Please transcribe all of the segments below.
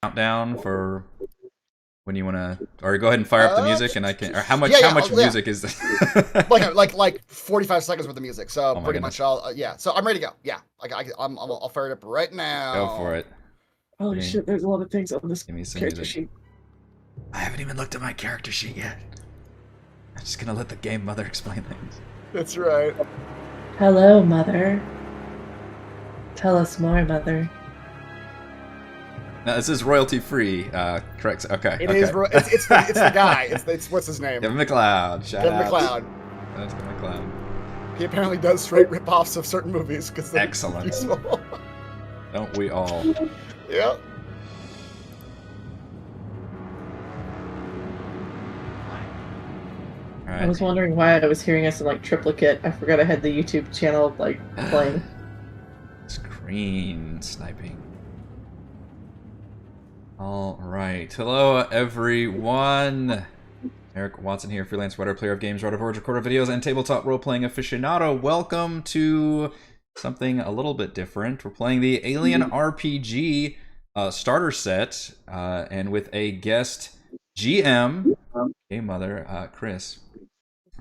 countdown for when you want to, or go ahead and fire up the music, and I can. Or how much? Yeah, How yeah, much yeah. music is this? like 45 seconds worth of music. So Oh my pretty goodness! much all yeah. So I'm ready to go. Yeah, I'll fire it up right Go for now. it. Holy Give me, shit, there's a lot of things on this give me some character music. sheet. I haven't even looked at my character sheet yet. I'm just gonna let the game mother explain things. That's right. Hello, Mother. Tell us more, Mother. Now, this is royalty free, correct? Okay. It okay. is. It's the guy. It's what's his name? Kevin McLeod. Shout Kevin out. McLeod. That's Kevin McLeod. He apparently does straight rip-offs of certain movies because they're Excellent. useful. Don't we all? Yeah. All right. I was wondering why I was hearing us in like triplicate. I forgot I had the YouTube channel like playing. Screen sniping. All right. Hello, everyone. Eric Watson here, freelance writer, player of games, writer of words, recorder of videos, and tabletop role-playing aficionado. Welcome to something a little bit different. We're playing the Alien RPG starter set, and with a guest GM, Game Mother, Chris.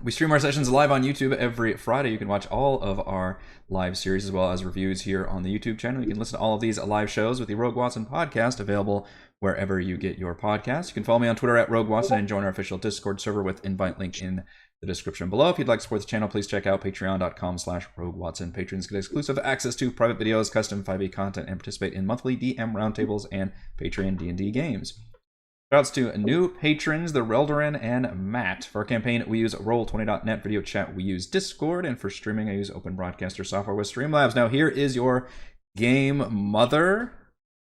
We stream our sessions live on YouTube every Friday. You can watch all of our live series as well as reviews here on the YouTube channel. You can listen to all of these live shows with the Rogue Watson podcast, available wherever you get your podcasts. You can follow me on Twitter at Rogue Watson and join our official Discord server with invite link in the description below. If you'd like to support the channel, please check out patreon.com/Rogue Watson. Patrons get exclusive access to private videos, custom 5e content, and participate in monthly DM roundtables and Patreon D&D games. Shoutouts to new patrons, the Reldoran and Matt. For our campaign, we use Roll20.net. Video chat, we use Discord. And for streaming, I use Open Broadcaster software with Streamlabs. Now, here is your game mother,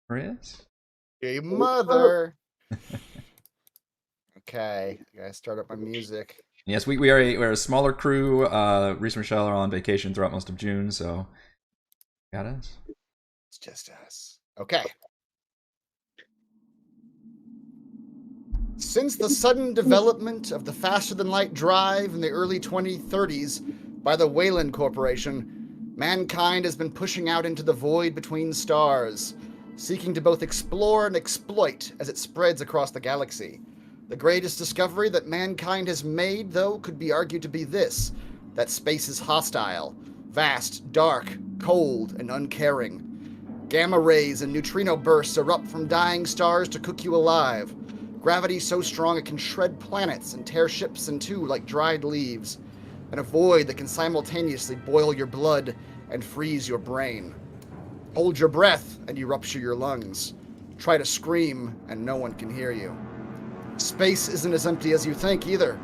Chris. Game Mother. Okay, I gotta start up my music. Yes, we're a smaller crew. Reese and Michelle are on vacation throughout most of June, so got us. It's just us. Okay. Since the sudden development of the faster-than-light drive in the early 2030s by the Wayland Corporation, mankind has been pushing out into the void between stars, seeking to both explore and exploit as it spreads across the galaxy. The greatest discovery that mankind has made, though, could be argued to be this, that space is hostile, vast, dark, cold, and uncaring. Gamma rays and neutrino bursts erupt from dying stars to cook you alive. Gravity so strong it can shred planets and tear ships in two like dried leaves. And a void that can simultaneously boil your blood and freeze your brain. Hold your breath and you rupture your lungs. Try to scream and no one can hear you. Space isn't as empty as you think either.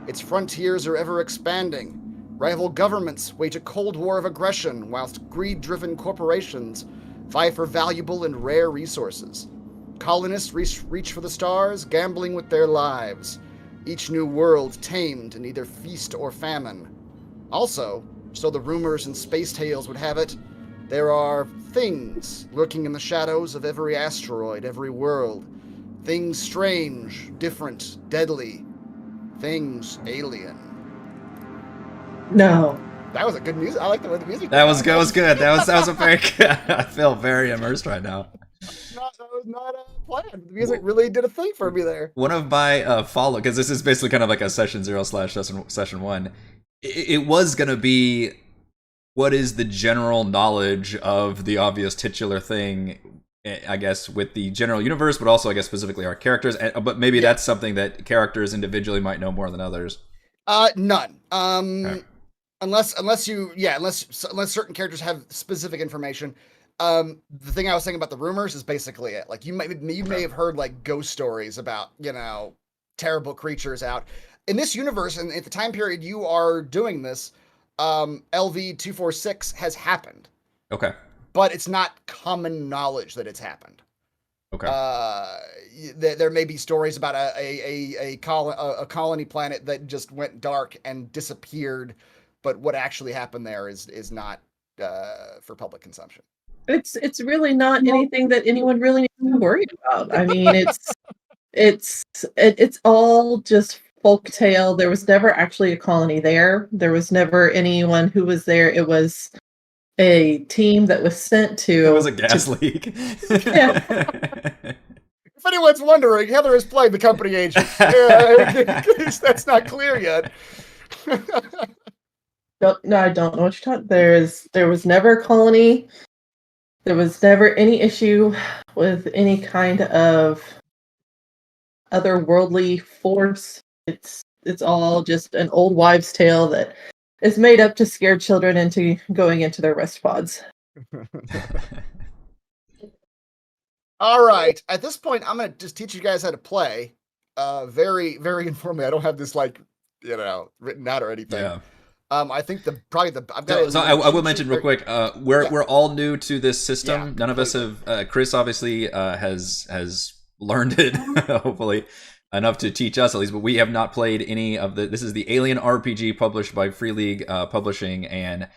Its frontiers are ever expanding. Rival governments wage a cold war of aggression whilst greed-driven corporations vie for valuable and rare resources. Colonists reach for the stars, gambling with their lives. Each new world tamed in either feast or famine. Also, so the rumors and space tales would have it, there are things lurking in the shadows of every asteroid, every world. Things strange, different, deadly. Things alien. No. That was a good music. I like the way the music. That was good. That was a very good. I feel very immersed right now. That was not planned. The music really did a thing for me there. One of my follow, because this is basically kind of like a session 0/session 1. It was gonna be, what is the general knowledge of the obvious titular thing, I guess, with the general universe, but also I guess specifically our characters. But maybe that's something that characters individually might know more than others. None. Okay. Unless certain characters have specific information. The thing I was saying about the rumors is basically it. Like you may have heard like ghost stories about, terrible creatures out in this universe, and at the time period you are doing this, LV-246 has happened. Okay. But it's not common knowledge that it's happened. Okay. There may be stories about a colony planet that just went dark and disappeared, but what actually happened there is not for public consumption. It's really not anything that anyone really needs to worry about. I mean, it's all just folktale. There was never actually a colony there. There was never anyone who was there. It was a team that was sent to. It was a gas leak. Yeah. anyone's wondering, Heather has played the company agent. In case that's not clear yet. No, I don't know what you're talking. There was never a colony. There was never any issue with any kind of otherworldly force. It's all just an old wives' tale that is made up to scare children into going into their rest pods. All right. At this point, I'm going to just teach you guys how to play. Very, very informally. I don't have this written out or anything. Yeah. I think I've got. So I will mention real quick. We're all new to this system. Yeah, None of us have. Chris obviously has learned it, hopefully enough to teach us at least. But we have not played any of the. This is the Alien RPG published by Free League Publishing, and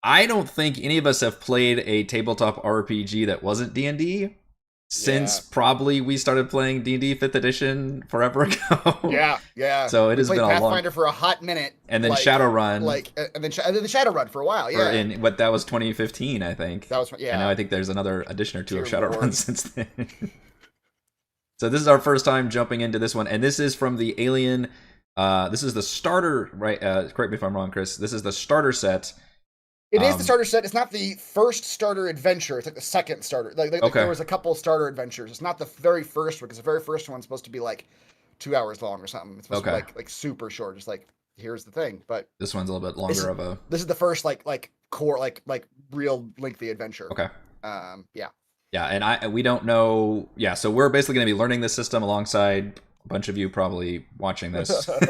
I don't think any of us have played a tabletop RPG that wasn't D&D. Since probably we started playing D&D 5th edition forever ago. Yeah. So it has been a long. Pathfinder for a hot minute, and then Shadowrun, and then Shadowrun for a while. Yeah, in what that was 2015, I think. That was And now I think there's another edition or two of Dear Shadowrun Lord. since then. So this is our first time jumping into this one, and this is from the Alien. This is the starter, right? Correct me if I'm wrong, Chris. This is the starter set. It is the starter set. It's not the first starter adventure. It's like the second starter. Like there was a couple starter adventures. It's not the very first one, because the very first one's supposed to be like 2 hours long or something. It's supposed to be like super short. Just like, here's the thing. But this one's a little bit longer This is the first like core like real lengthy adventure. Okay. Yeah. Yeah, and we don't know. Yeah, so we're basically going to be learning this system alongside a bunch of you probably watching this. And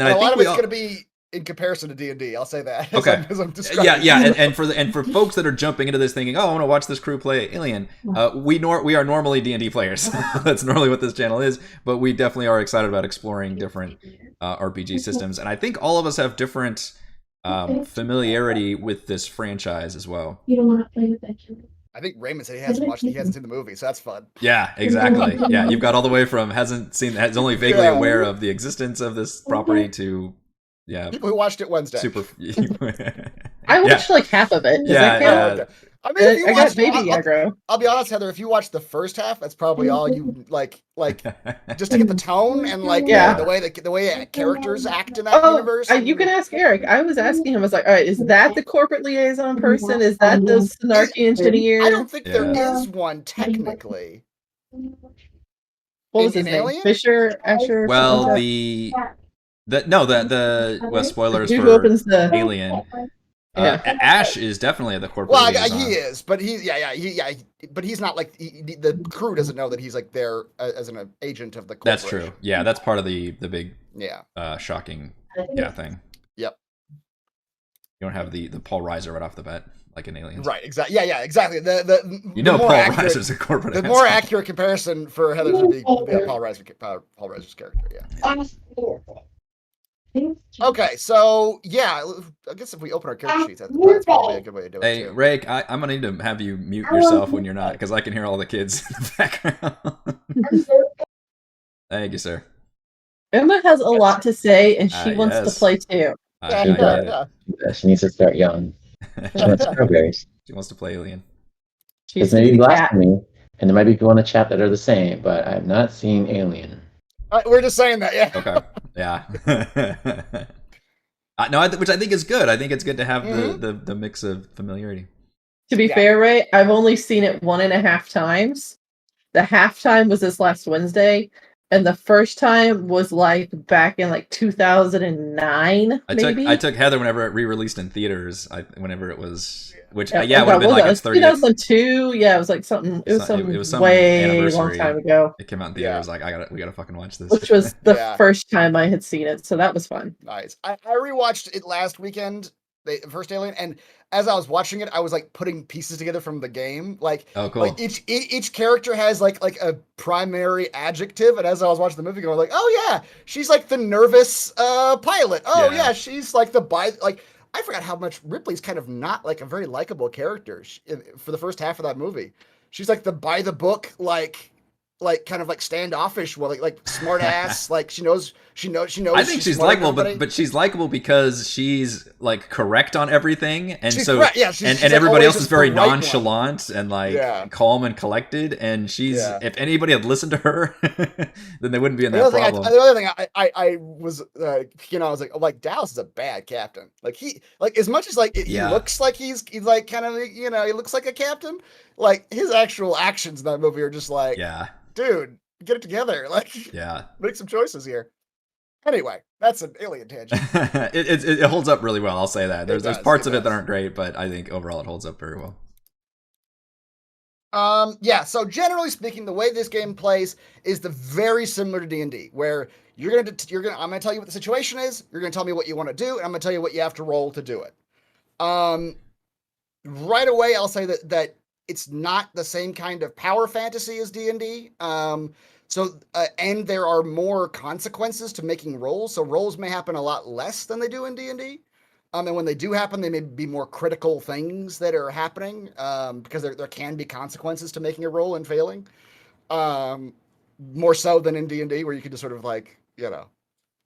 then I a think lot of it's going to be in comparison to D&D, I'll say that. Okay. As I'm describing. Yeah, and for folks that are jumping into this thinking, oh, I want to watch this crew play Alien, we are normally D&D players. That's normally what this channel is, but we definitely are excited about exploring different RPG systems, and I think all of us have different familiarity with this franchise as well. You don't want to play with that kid. I think Raymond said he hasn't seen the movie, so that's fun. Yeah, exactly. Yeah, you've got all the way from is only vaguely aware of the existence of this property to people who watched it Wednesday. Super. I watched like half of it. Yeah. I mean, if you I watched, got baby aggro. I'll be honest, Heather. If you watch the first half, that's probably all you like just to get the tone and the way characters act in that universe. You can ask Eric. I was asking him. I was like, all right, is that the corporate liaison person? Is that the snarky engineer? I don't think there is one technically. What was his name? Alien? Fisher, Asher. Well, spoilers Who for opens the Alien. Ash is definitely the corporate. Well, liaison. he is, but but he's not like the crew doesn't know that he's like there as an agent of the corporation. That's true. Yeah, that's part of the big shocking thing. Yep. You don't have the Paul Reiser right off the bat like an Alien. Right. Exactly. Yeah. Exactly. Paul Reiser's a corporate. The more accurate comparison for Heather would be Paul Reiser's character. Yeah. Okay, so I guess if we open our character sheets, that's probably a good way to do it. Hey, too. Rake, I'm gonna need to have you mute yourself when you're not, because I can hear all the kids in the background. Thank you, sir. Emma has a lot to say, and she wants to play too. She needs to start young. She wants strawberries. She wants to play Alien. There's maybe blasphemy, and there might be people in the chat that are the same, but I have not seen Alien. We're just saying that, yeah. Okay. Yeah. No, which I think is good. I think it's good to have the mix of familiarity. To be fair, Ray, I've only seen it 1.5 times. The halftime was this last Wednesday, and the first time was like back in like 2009. I took Heather whenever it re-released in theaters. Whenever it was, which would have have been like its 30th. 2002. Yeah, it was like something. It was some way long time ago. It came out in theaters. Like we gotta fucking watch this. Which was the first time I had seen it, so that was fun. Nice. I rewatched it last weekend, the first Alien, and as I was watching it, I was like putting pieces together from the game. Like, cool. Like each character has like a primary adjective, and as I was watching the movie, going like, oh yeah, she's like the nervous pilot. Oh yeah, she's like I forgot how much Ripley's kind of not like a very likable character for the first half of that movie. She's like the by the book, like like kind of like standoffish, well, like smart ass, like she knows. I think she's likable, but she's likable because she's like correct on everything, and she's so correct. Yeah, she's and like everybody else is just very the right nonchalant and like Yeah. calm and collected. And she's if anybody had listened to her, then they wouldn't be in that problem. The other thing I was I was like Dallas is a bad captain. Like he as much as like he looks like he's like kind of he looks like a captain. Like his actual actions in that movie are just like dude, get it together. Like make some choices here. Anyway, that's an alien tangent. it holds up really well. I'll say that. There's parts of it that aren't great, but I think overall it holds up very well. Yeah. So generally speaking, the way this game plays is very similar to D&D, where I'm gonna tell you what the situation is. You're gonna tell me what you want to do, and I'm gonna tell you what you have to roll to do it. Right away, I'll say that it's not the same kind of power fantasy as D&D. And there are more consequences to making rolls. So rolls may happen a lot less than they do in D&D. And when they do happen, they may be more critical things that are happening because there can be consequences to making a roll and failing. More so than in D&D, where you can just sort of like, I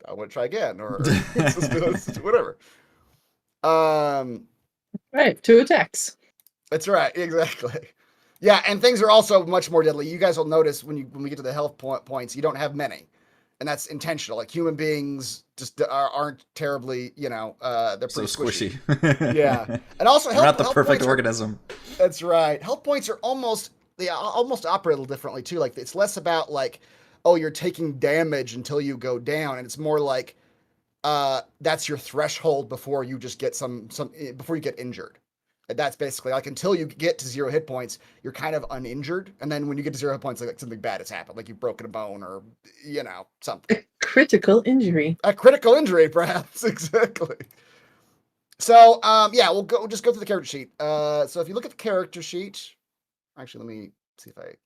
want to try again, or let's do whatever. Right, 2 attacks. That's right, exactly. Yeah, and things are also much more deadly. You guys will notice when we get to the health points, you don't have many, and that's intentional. Like human beings just aren't terribly, they're pretty squishy. Yeah, and also not the perfect organism. That's right. Health points are almost operate a little differently too. Like it's less about like, oh, you're taking damage until you go down, and it's more like, that's your threshold before you just get before you get injured. That's basically like until you get to 0 hit points, you're kind of uninjured. And then when you get to 0 hit points, like something bad has happened, like you've broken a bone or, something. A critical injury. A critical injury, perhaps. Exactly. So, we'll just go through the character sheet. So if you look at the character sheet, actually, let me see if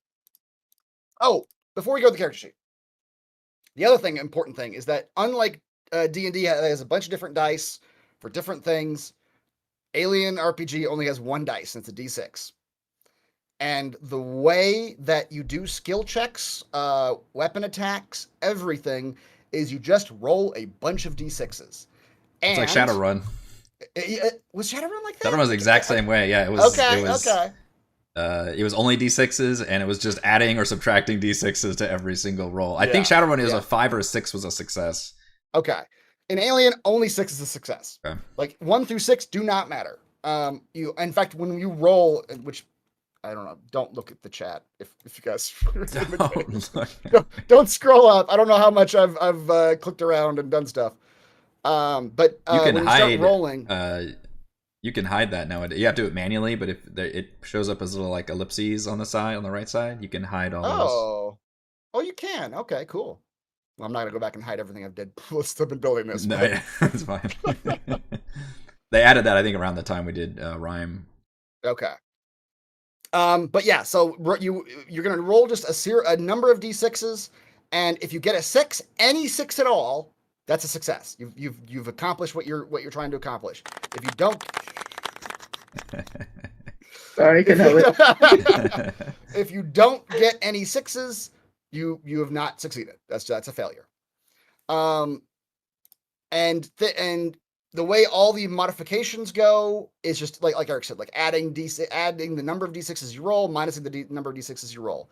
before we go to the character sheet, the other important thing is that unlike D&D has a bunch of different dice for different things, Alien RPG only has 1 dice, and it's a D6. And the way that you do skill checks, weapon attacks, everything, is you just roll a bunch of D6s. It's like Shadowrun. Was Shadowrun like that? Shadowrun was the exact same way. Yeah, it was. Okay. It was only D6s, and it was just adding or subtracting D6s to every single roll. I think Shadowrun is a 5 or a 6 was a success. Okay. In Alien, only 6 is a success. Okay. Like 1 through 6 do not matter. In fact, when you roll, which I don't know, don't look at the chat if you guys don't scroll up. I don't know how much I've clicked around and done stuff. But you can when hide. you start rolling, you can hide that nowadays. You have to do it manually, but if it shows up as little like ellipses on the side, on the right side, you can hide all those. Oh, you can. Okay, cool. Well, I'm not gonna go back and hide everything I've been building this. No, yeah, that's fine. They added that, I think, around the time we did Rhyme. Okay. But yeah, so you're gonna roll just a number of d6s, and if you get a 6, any 6 at all, that's a success. You've accomplished what you're trying to accomplish. If you don't, sorry, can help it. If you don't get any 6s, you have not succeeded. That's a failure. And the way all the modifications go is just like Eric said, like adding the number of d6s you roll, minusing the number of d6s you roll.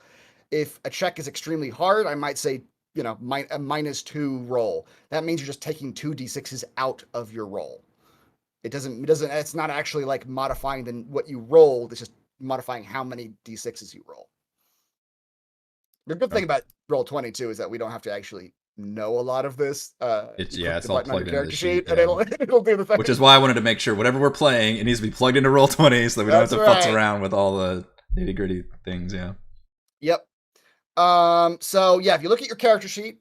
If a check is extremely hard, I might say, a -2 roll. That means you're just taking 2 d6s out of your roll. It's not actually like modifying what you rolled. It's just modifying how many d6s you roll. The good thing about Roll20 too is that we don't have to actually know a lot of this. It's all plugged into the sheet. And it'll do the thing. Which is why I wanted to make sure whatever we're playing, it needs to be plugged into Roll20 so that we don't have to futz around with all the nitty-gritty things. Yeah. Yep. So yeah, if you look at your character sheet,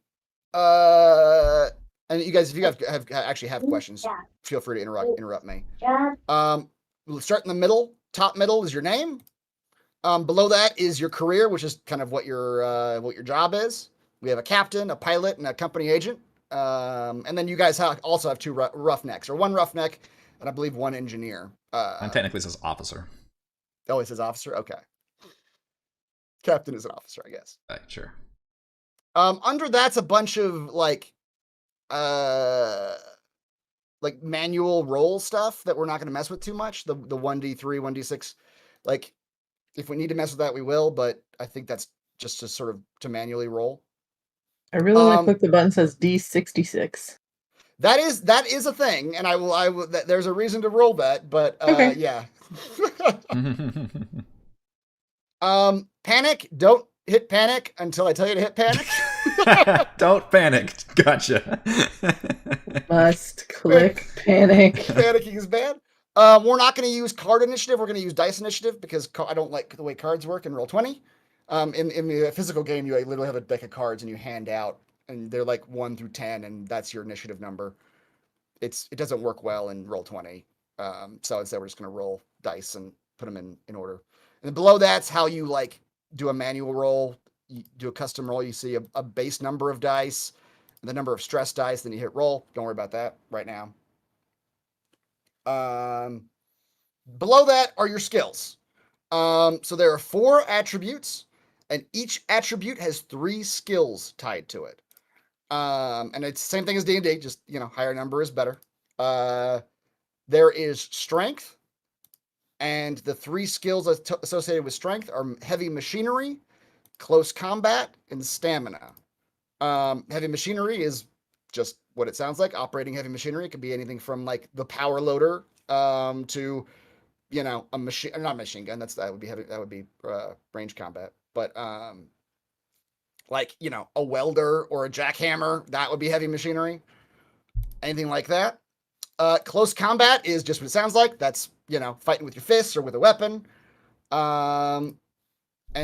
and you guys, if you actually have questions, feel free to interrupt me. We'll start in the middle. Top middle is your name. Below that is your career, which is kind of what your job is. We have a captain, a pilot, and a company agent. And then you guys also have 2 roughnecks, or 1 roughneck, and I believe 1 engineer. Mine technically says officer. Oh, it says officer? Okay. Captain is an officer, I guess. Right, sure. Under that's a bunch of like manual roll stuff that we're not going to mess with too much. The 1d3, 1d6. Like, if we need to mess with that, we will. But I think that's just to sort of to manually roll. I really want to click the button that says D66. That is a thing, and I will. There's a reason to roll that, but Okay. yeah. Panic. Don't hit panic until I tell you to hit panic. Don't panic. Gotcha. Must click panic. Panicking is bad. We're not going to use card initiative. We're going to use dice initiative because I don't like the way cards work in Roll20. In the physical game, you literally have a deck of cards and you hand out, and they're like 1 through 10, and that's your initiative number. It doesn't work well in Roll20. So instead, we're just going to roll dice and put them in order. And then below that's how you like do a manual roll. You do a custom roll. You see a base number of dice, and the number of stress dice. Then you hit roll. Don't worry about that right now. Below that are your skills. So there are 4 attributes, and each attribute has 3 skills tied to it. And it's the same thing as D&D, just, higher number is better. There is strength, and the 3 skills associated with strength are heavy machinery, close combat, and stamina. Heavy machinery is just what it sounds like, operating heavy machinery. It could be anything from like the power loader to a machine, not machine gun. That would be heavy. That would be range combat. But like a welder or a jackhammer, that would be heavy machinery. Anything like that. Close combat is just what it sounds like. That's fighting with your fists or with a weapon. And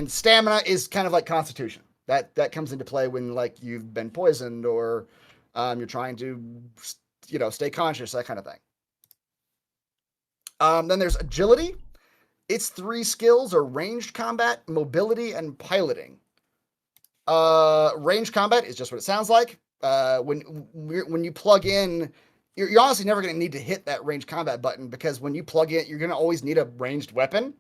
stamina is kind of like constitution. That comes into play when like you've been poisoned or you're trying to stay conscious, that kind of thing. Then there's agility. Its 3 skills are ranged combat, mobility, and piloting. Ranged combat is just what it sounds like. When you plug in, you're honestly never going to need to hit that ranged combat button, because when you plug in, you're going to always need a ranged weapon.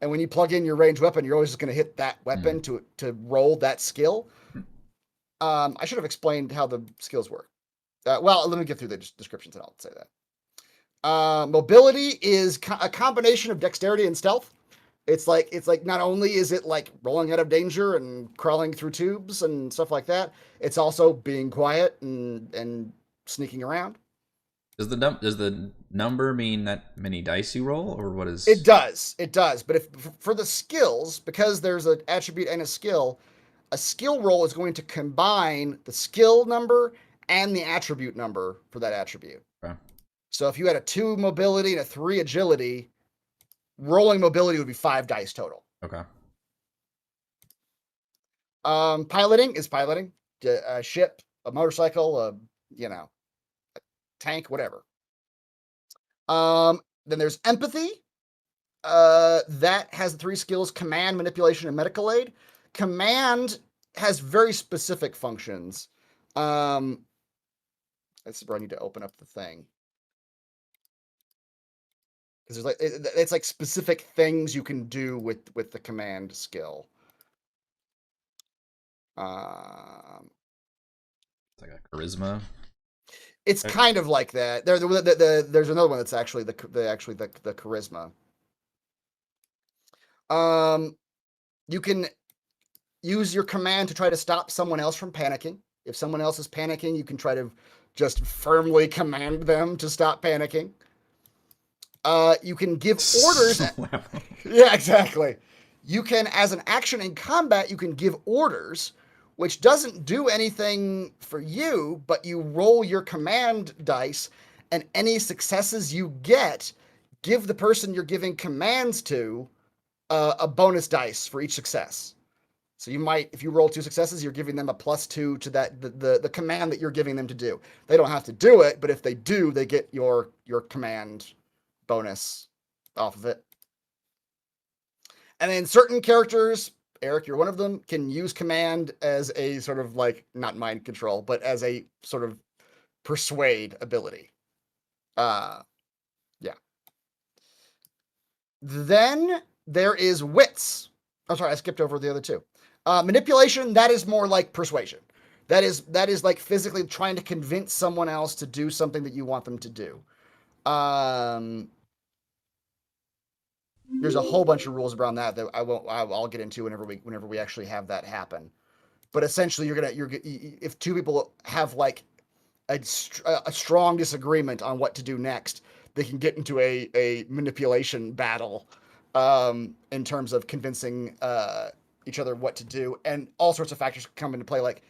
And when you plug in your ranged weapon, you're always just going to hit that weapon to roll that skill. I should have explained how the skills work. Well, let me get through the descriptions and I'll say that. Mobility is a combination of dexterity and stealth. It's like not only is it like rolling out of danger and crawling through tubes and stuff like that, it's also being quiet and sneaking around. Does the number mean that many dice you roll, or what is? It does. But if for the skills, because there's an attribute and a skill roll is going to combine the skill number and the attribute number for that attribute. Okay. So if you had a 2 mobility and a 3 agility, rolling mobility would be 5 dice total. Okay. Piloting is piloting a ship, a motorcycle, a tank, whatever. Then there's empathy. That has 3 skills: command, manipulation, and medical aid. Command has very specific functions. This is where I need to open up the thing. Because there's it's like specific things you can do with the command skill. It's like a charisma. It's kind of like that. There's another one that's actually the charisma. You can use your command to try to stop someone else from panicking. If someone else is panicking, you can try to just firmly command them to stop panicking. You can give orders. Yeah, exactly. You can, as an action in combat, you can give orders, which doesn't do anything for you, but you roll your command dice, and any successes you get, give the person you're giving commands to a bonus dice for each success. So you might, if you roll 2 successes, you're giving them a +2 to that the command that you're giving them to do. They don't have to do it, but if they do, they get your command bonus off of it. And then certain characters, Eric, you're one of them, can use command as a sort of like, not mind control, but as a sort of persuade ability. Yeah. Then there is wits. I'm sorry, I skipped over the other two. Manipulation, that is more like persuasion. That is like physically trying to convince someone else to do something that you want them to do. There's a whole bunch of rules around that I'll get into whenever we actually have that happen. But essentially, if two people have like a strong disagreement on what to do next, they can get into a manipulation battle in terms of convincing each other what to do, and all sorts of factors come into play. Like,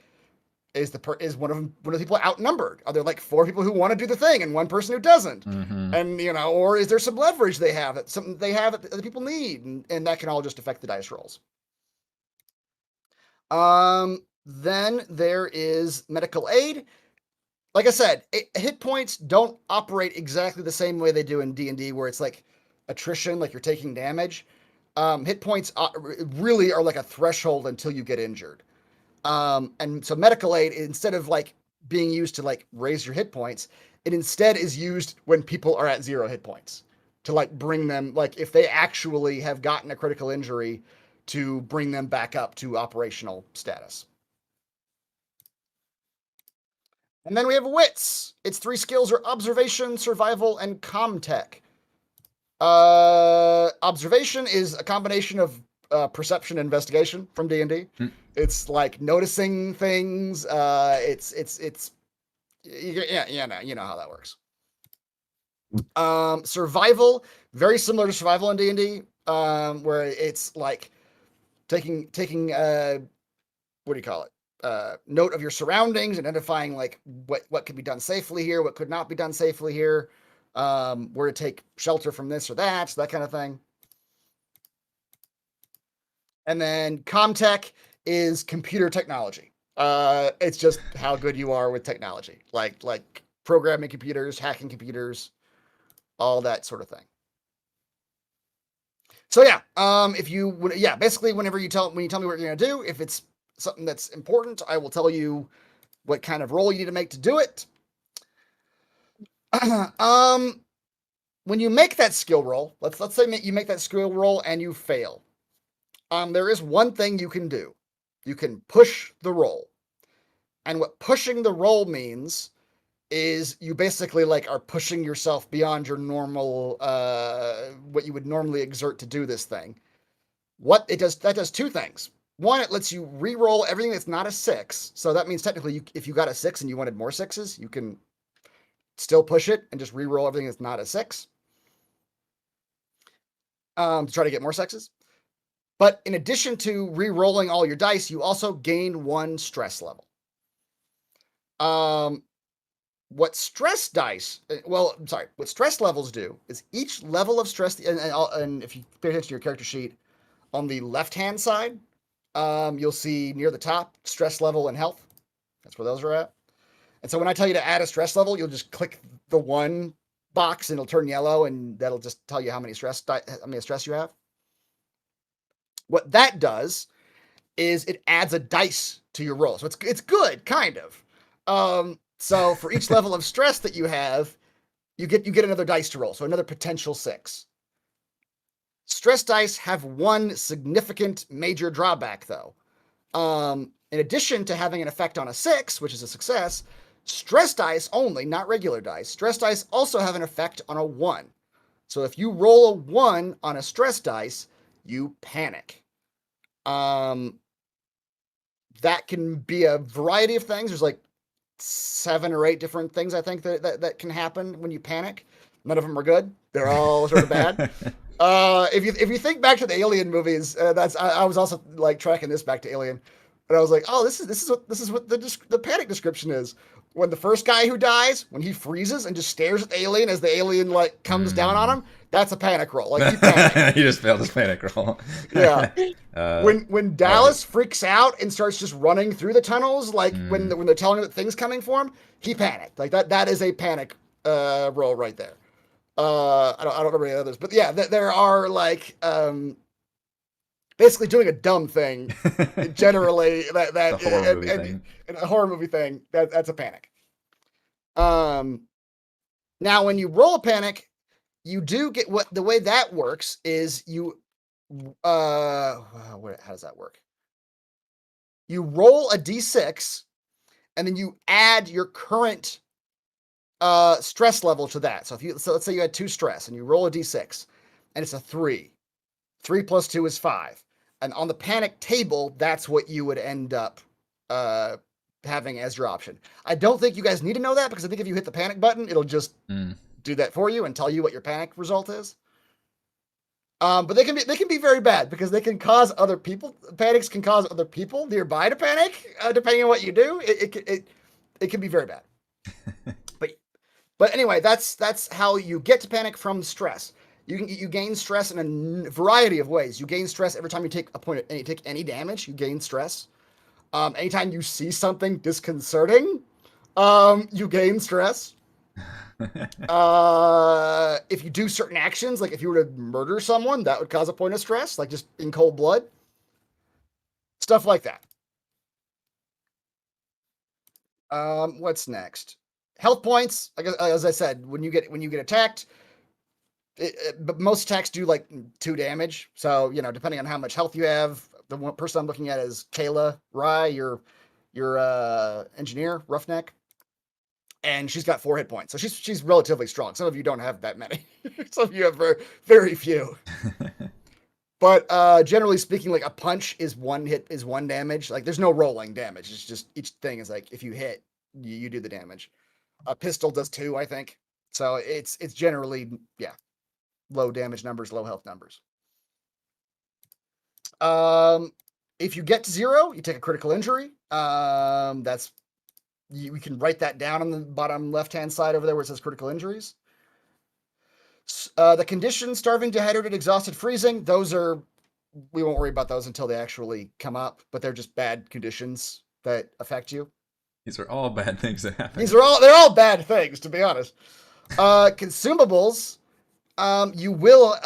is one of the people outnumbered? Are there like 4 people who want to do the thing and 1 person who doesn't? Mm-hmm. And or is there some leverage they have that something they have that the people need, and that can all just affect the dice rolls. Then there is medical aid. Like I said, hit points don't operate exactly the same way they do in D&D, where it's like attrition, like you're taking damage. Hit points really are like a threshold until you get injured. And so medical aid, instead of like being used to like raise your hit points, it instead is used when people are at 0 hit points to like bring them, like if they actually have gotten a critical injury, to bring them back up to operational status. And then we have wits. Its 3 skills are observation, survival, and comtech. Observation is a combination of perception and investigation from D&D. It's like noticing things. You know how that works. Survival, very similar to survival in D&D, where it's like taking what do you call it? Note of your surroundings, identifying like what could be done safely here, what could not be done safely here, where to take shelter from this or that, so that kind of thing. And then comtech is computer technology. It's just how good you are with technology, like programming computers, hacking computers, all that sort of thing. So yeah, basically when you tell me what you're gonna do, if it's something that's important, I will tell you what kind of roll you need to make to do it. When you make that skill roll, let's say you make that skill roll and you fail. There is one thing you can do. You can push the roll. And what pushing the roll means is you basically like are pushing yourself beyond your normal what you would normally exert to do this thing. What it does, that does 2 things. One, it lets you re-roll everything that's not a 6. So that means technically if you got a 6 and you wanted more 6s, you can still push it and just re-roll everything that's not a 6 to try to get more 6s. But in addition to re-rolling all your dice, you also gain 1 stress level. What stress levels do is each level of stress, and if you pay attention to your character sheet, on the left-hand side, you'll see near the top, stress level and health. That's where those are at. And so when I tell you to add a stress level, you'll just click the 1 box and it'll turn yellow, and that'll just tell you how many stress you have. What that does is it adds a dice to your roll. So it's good, kind of. So for each level of stress that you have, you get another dice to roll. So another potential 6. Stress dice have 1 significant major drawback, though. In addition to having an effect on a 6, which is a success, stress dice only, not regular dice, stress dice also have an effect on a 1. So if you roll a 1 on a stress dice, you panic. That can be a variety of things. There's like 7 or 8 different things I think that can happen when you panic. None of them are good. They're all sort of bad. If you think back to the Alien movies, I was also like tracking this back to Alien, and I was like, oh, this is what the panic description is. When the first guy who dies, when he freezes and just stares at the alien as the alien like comes down on him, that's a panic roll. Like he panicked. He just failed his panic roll. Yeah. When Dallas freaks out and starts just running through the tunnels, like when they're telling him that things coming for him, he panicked. Like that is a panic roll right there. I don't remember any others, but yeah, there are like basically doing a dumb thing. Generally, that and a horror movie thing that's a panic. Now when you roll a panic, you do get the way that works is you How does that work? You roll a d6, and then you add your current stress level to that. So let's say you had 2 stress, and you roll a d6, and it's a 3. 3 plus 2 is 5. And on the panic table, that's what you would end up having as your option. I don't think you guys need to know that, because I think if you hit the panic button, it'll just do that for you and tell you what your panic result is. But they can be very bad, because they can cause other people. Panics can cause other people nearby to panic, depending on what you do. It can be very bad. But anyway, that's how you get to panic from stress. You gain stress in a variety of ways. You gain stress every time you take any damage. You gain stress. Anytime you see something disconcerting, you gain stress. If you do certain actions, like if you were to murder someone, that would cause a point of stress, like just in cold blood. Stuff like that. What's next? Health points. As I said, when you get attacked, but most attacks do like 2 damage. So, depending on how much health you have, the one person I'm looking at is Kayla Rye, your engineer, Roughneck. And she's got 4 hit points. So she's relatively strong. Some of you don't have that many. Some of you have very, very few. But generally speaking, like a punch is 1 damage. Like there's no rolling damage. It's just each thing is like if you hit, you do the damage. A pistol does 2, I think. So it's generally, low damage numbers, low health numbers. If you get to 0, you take a critical injury. We can write that down on the bottom left-hand side over there where it says critical injuries. The conditions, starving, dehydrated, exhausted, freezing, we won't worry about those until they actually come up, but they're just bad conditions that affect you. These are all bad things that happen. They're all bad things, to be honest. Consumables, you will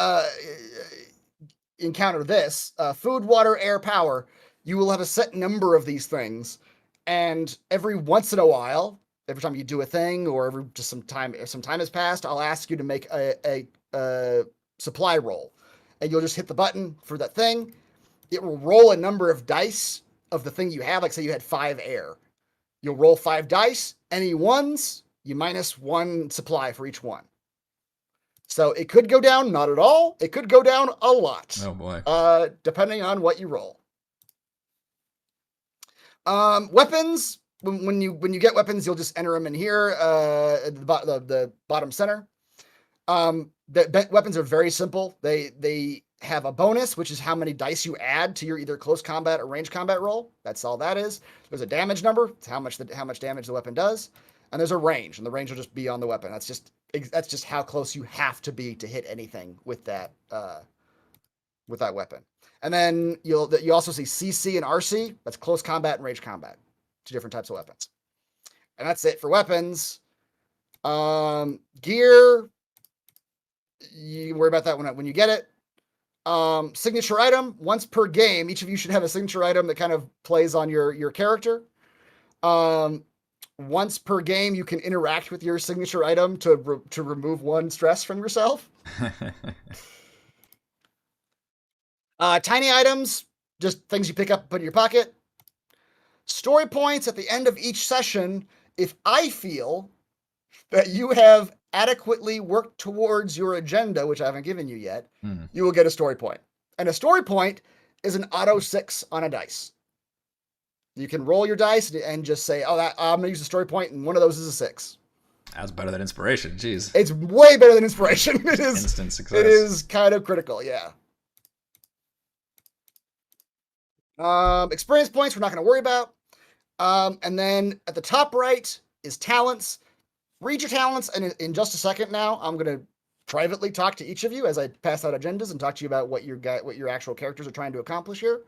encounter this. Food, water, air, power. You will have a set number of these things. And every once in a while, every time you do a thing, or if some time has passed, I'll ask you to make a supply roll, and you'll just hit the button for that thing. It will roll a number of dice of the thing you have. Like say you had 5 air, you'll roll 5 dice. Any ones, you minus 1 supply for each one. So it could go down, not at all. It could go down a lot. Oh boy. Depending on what you roll. Weapons. When you get weapons, you'll just enter them in here at the bottom center. The weapons are very simple. They have a bonus, which is how many dice you add to your either close combat or range combat roll. That's all that is. There's a damage number. It's how much damage the weapon does, and there's a range, and the range will just be on the weapon. That's just how close you have to be to hit anything with that weapon. And then you also see CC and RC. That's close combat and range combat. 2 different types of weapons. And that's it for weapons. Gear, you worry about that when you get it. Signature item, once per game, each of you should have a signature item that kind of plays on your character. Once per game, you can interact with your signature item to remove 1 stress from yourself. Tiny items, just things you pick up and put in your pocket. Story points at the end of each session. If I feel that you have adequately worked towards your agenda, which I haven't given you yet, you will get a story point. And a story point is an auto 6 on a dice. You can roll your dice and just say, I'm going to use a story point, and one of those is a 6. That's better than inspiration. Jeez. It's way better than inspiration. It is instant success. It is kind of critical, yeah. Experience points we're not going to worry about. And then at the top right is talents. Read your talents, and in just a second now, I'm going to privately talk to each of you as I pass out agendas and talk to you about what your actual characters are trying to accomplish here.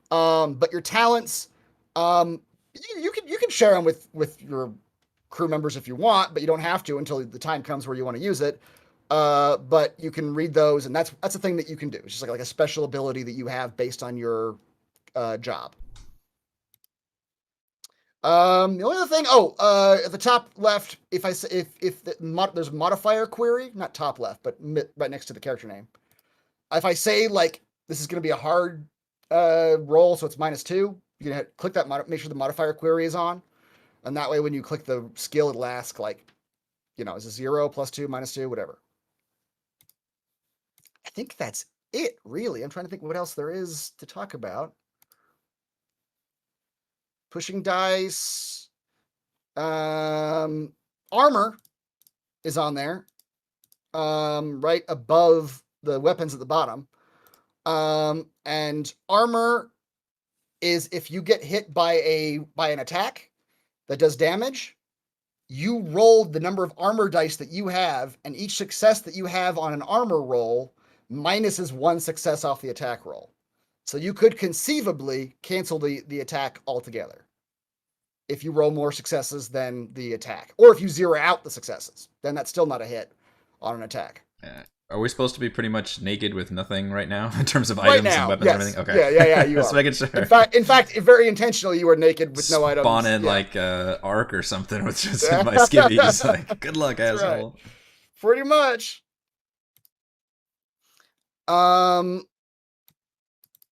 But your talents, you can share them with your crew members if you want, but you don't have to until the time comes where you want to use it. But you can read those, and that's a thing that you can do. It's just like a special ability that you have based on your job. The only other thing, at the top left, if there's a modifier query, not top left, but right next to the character name. If I say like This is going to be a hard roll, so it's -2. You can click that, make sure the modifier query is on, and that way when you click the skill, it'll ask like, is it 0, +2, -2, whatever. I think that's it, really. I'm trying to think what else there is to talk about. Pushing dice. Armor is on there, right above the weapons at the bottom. And armor is if you get hit by an attack that does damage, you rolled the number of armor dice that you have, and each success that you have on an armor roll minuses 1 success off the attack roll. So you could conceivably cancel the attack altogether if you roll more successes than the attack. Or if you zero out the successes, then that's still not a hit on an attack. Are we supposed to be pretty much naked with nothing right now in terms of Right items now, and weapons yes. and everything? Okay. Yeah, you Just are. making sure. In fact, very intentionally, you are naked with no items. Spawn in like Ark or something with just my skivvies. Like, good luck, That's asshole. right. Pretty much.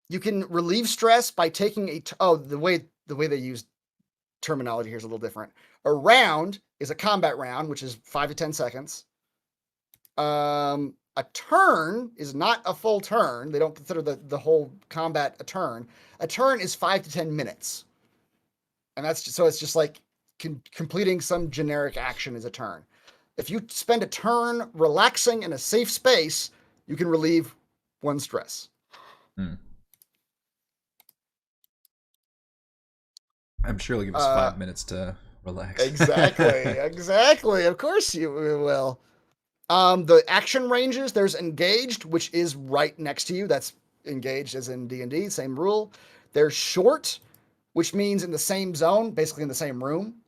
You can relieve stress by taking the way they use terminology here is a little different. A round is a combat round, which is 5 to 10 seconds. A turn is not a full turn. They don't consider the whole combat a turn. A turn is 5 to 10 minutes. And it's just like completing some generic action is a turn. If you spend a turn relaxing in a safe space, you can relieve 1 stress. I'm sure it'll give us 5 minutes to relax. Exactly. Of course you will. The action ranges, there's engaged, which is right next to you. That's engaged as in D&D, same rule. There's short, which means in the same zone, basically in the same room.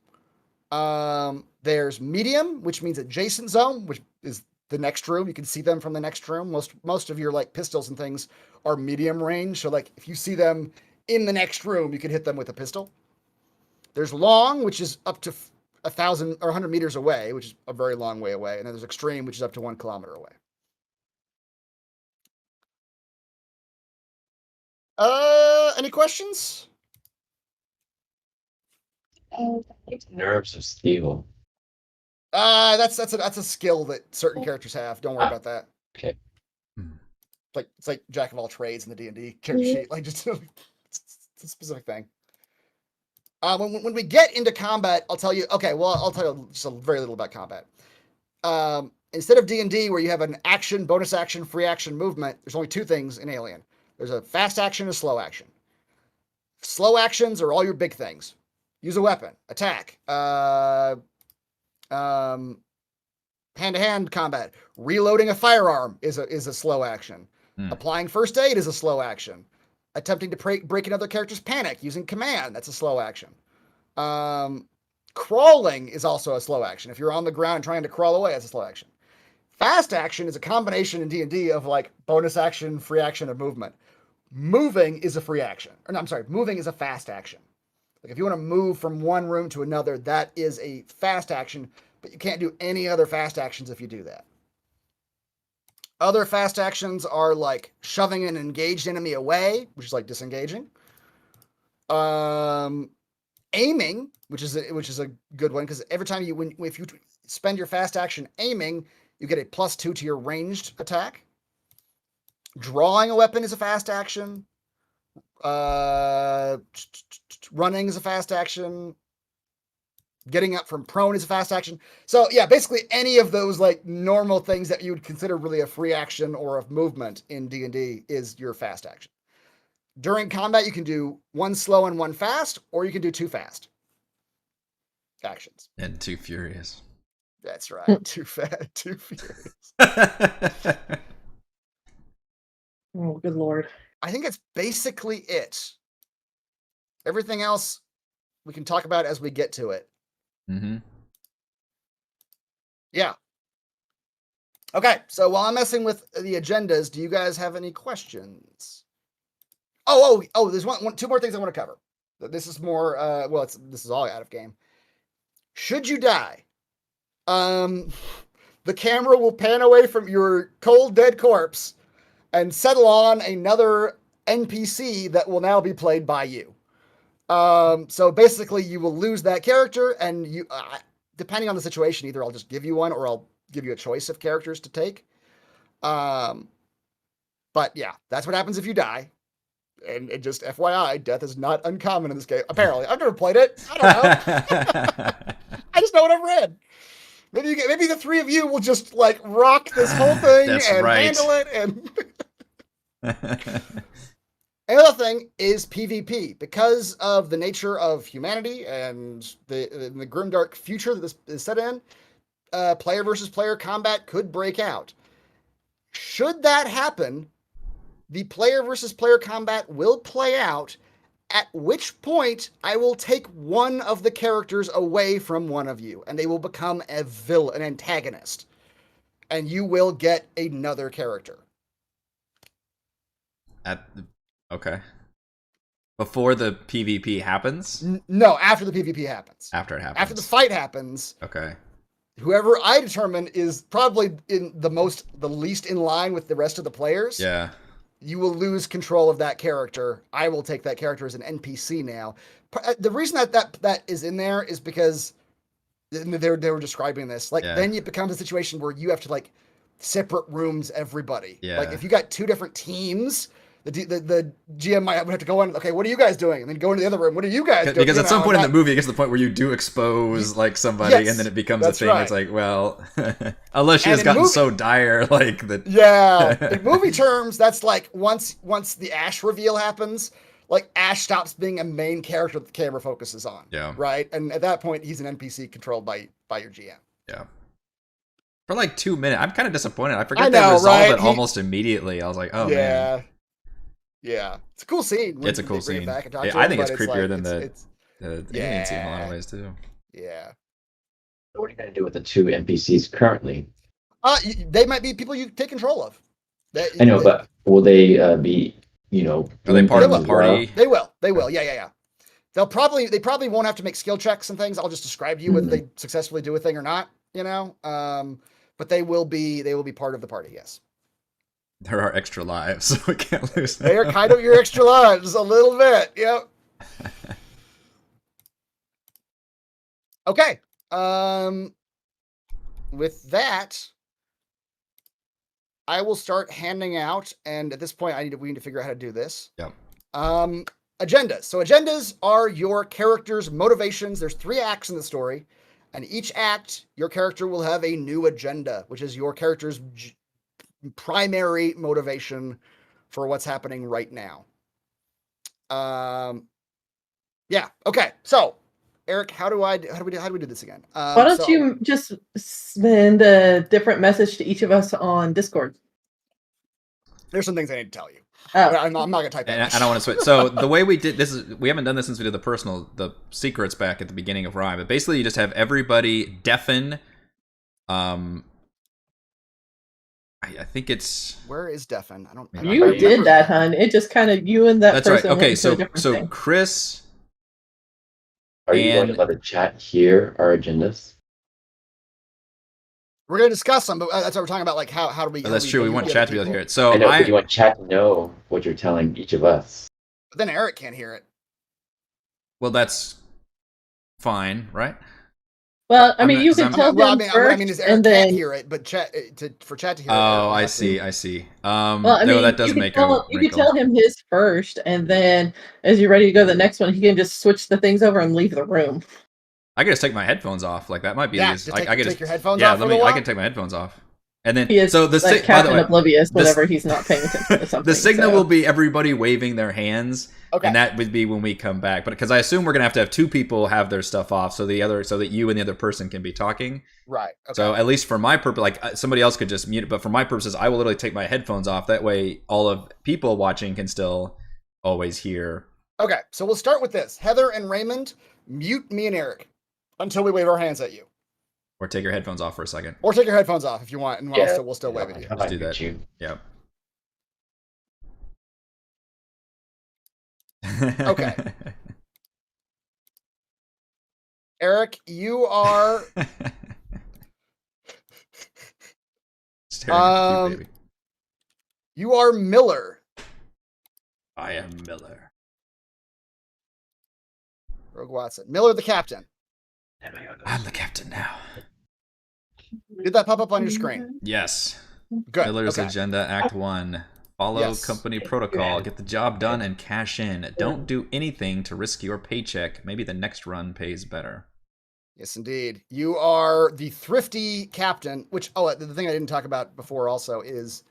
There's medium, which means adjacent zone, which is the next room. You can see them from the next room. Most of your like pistols and things are medium range. So like if you see them in the next room, you can hit them with a pistol. There's long, which is up to 1,000 or 100 meters away, which is a very long way away. And then there's extreme, which is up to 1 kilometer away. Any questions? Nerves of steel. That's a skill that certain characters have. Don't worry about that. Okay. It's like jack of all trades in the D&D character sheet. Like just it's a specific thing. When we get into combat, I'll tell you. Okay, well, I'll tell you just very little about combat. Instead of D&D, where you have an action, bonus action, free action, movement, there's only 2 things in Alien. There's a fast action and a slow action. Slow actions are all your big things. Use a weapon, attack, hand-to-hand combat. Reloading a firearm is a slow action. Applying first aid is a slow action. Attempting to break another character's panic using command, that's a slow action. Crawling is also a slow action. If you're on the ground trying to crawl away, that's a slow action. Fast action is a combination in D&D of like bonus action, free action, and movement. Moving is a free action. Moving is a fast action. Like if you want to move from one room to another, that is a fast action, but you can't do any other fast actions if you do that. Other fast actions are like shoving an engaged enemy away, which is like disengaging. Aiming, which is a good one because every time if you spend your fast action aiming, you get a +2 to your ranged attack. Drawing a weapon is a fast action. Running is a fast action. Getting up from prone is a fast action. So yeah, basically any of those like normal things that you would consider really a free action or a movement in D&D is your fast action. During combat, you can do 1 slow and 1 fast, or you can do 2 fast actions. And 2 furious. That's right. 2 fast, 2 furious. Oh, good Lord. I think that's basically it. Everything else we can talk about as we get to it. Yeah. Okay, so while I'm messing with the agendas, do you guys have any questions? Oh, there's 2 more things I want to cover. This is more, this is all out of game. Should you die, the camera will pan away from your cold, dead corpse, and settle on another NPC that will now be played by you. So basically, you will lose that character, and you, depending on the situation, either I'll just give you one or I'll give you a choice of characters to take. But yeah, that's what happens if you die. And just FYI, death is not uncommon in this game. Apparently, I've never played it. I don't know. I just know what I've read. Maybe the three of you will just like rock this whole thing and handle it. And another thing is PvP. Because of the nature of humanity and the grimdark future that this is set in, player versus player combat could break out. Should that happen, the player versus player combat will play out, at which point I will take one of the characters away from one of you, and they will become a villain, an antagonist. And you will get another character. Okay. Before the PvP happens? No, after the PvP happens. After it happens. After the fight happens. Okay. Whoever I determine is probably the least in line with the rest of the players. Yeah. You will lose control of that character. I will take that character as an NPC now. The reason that is in there is because they were describing this. Like, then it becomes a situation where you have to like separate rooms everybody. Yeah. Like if you got two different teams, the GM might have to go in. Okay, what are you guys doing? And then go into the other room. What are you guys doing? Because at some point in the movie, it gets to the point where you do expose like somebody, and then it becomes a thing. Right. It's like, well, unless she has gotten so dire, like that. Yeah, in movie terms, that's like once the Ash reveal happens, like Ash stops being a main character that the camera focuses on. Yeah. Right, and at that point, he's an NPC controlled by your GM. Yeah. For like 2 minutes, I'm kind of disappointed. I forget they resolved it almost immediately. I was like, oh man. Yeah, it's a cool scene. It's a cool scene. Back and talk to I him, think it's creepier like, than the alien scene in a lot of ways too. Yeah. So what are you going to do with the two NPCs currently? They might be people you take control of. I know, but will they be, are they part of the party? They will. They will. Yeah. They probably won't have to make skill checks and things. I'll just describe to you whether they successfully do a thing or not. But they will be part of the party. Yes. There are extra lives, so we can't lose them. They are kind of your extra lives, a little bit. Yep. Okay. With that, I will start handing out, and at this point, we need to figure out how to do this. Yep. Agendas. So agendas are your character's motivations. There's 3 acts in the story, and each act, your character will have a new agenda, which is your character's primary motivation for what's happening right now. Yeah. Okay. So, Eric, how do we do this again? Why don't you just send a different message to each of us on Discord? There's some things I need to tell you. Oh. I'm not gonna type that. I don't want to switch. So the way we did this is we haven't done this since we did the secrets back at the beginning of Rhyme. But basically, you just have everybody deafen. I think it's. Where is deafen? I don't. You did that, hun. It just kind of you and that. That's person right. Okay, so thing. Chris. Are you going to let the chat hear our agendas? We're going to discuss them, but that's what we're talking about. Like how do we? That's true. We want chat to be able to hear it. So I know, but you want chat to know what you're telling each of us. But then Eric can't hear it. Well, that's fine, right? Well, I mean, you can tell them first, is Eric and then can't hear it, but for chat to hear it. Oh, I see. Well, I mean, no, that does make a you can tell him his first, and then as you're ready to go to the next one, he can just switch the things over and leave the room. I can just take my headphones off. Like that might be easy. I can take your headphones off. I can take my headphones off. And then he is so the like Captain Oblivious whenever he's not paying attention to something. The signal will be everybody waving their hands, okay. And that would be when we come back. But because I assume we're gonna have 2 people have their stuff off, so that you and the other person can be talking. Right. Okay. So at least for my purpose, like somebody else could just mute it, but for my purposes, I will literally take my headphones off. That way, all of people watching can still always hear. Okay. So we'll start with this. Heather and Raymond, mute me and Eric until we wave our hands at you. Or take your headphones off for a second. Or take your headphones off if you want, and we'll still wave at you. Let's do that. Yeah. Okay. Eric, you are. You are Miller. I am Miller. Rogue Watson. Miller, the captain. I'm the captain now. Did that pop up on your screen? Yes. Good. Miller's okay. Agenda, Act 1. Follow Yes. company protocol. Get the job done and cash in. Don't do anything to risk your paycheck. Maybe the next run pays better. Yes, indeed. You are the thrifty captain, which, the thing I didn't talk about before also is,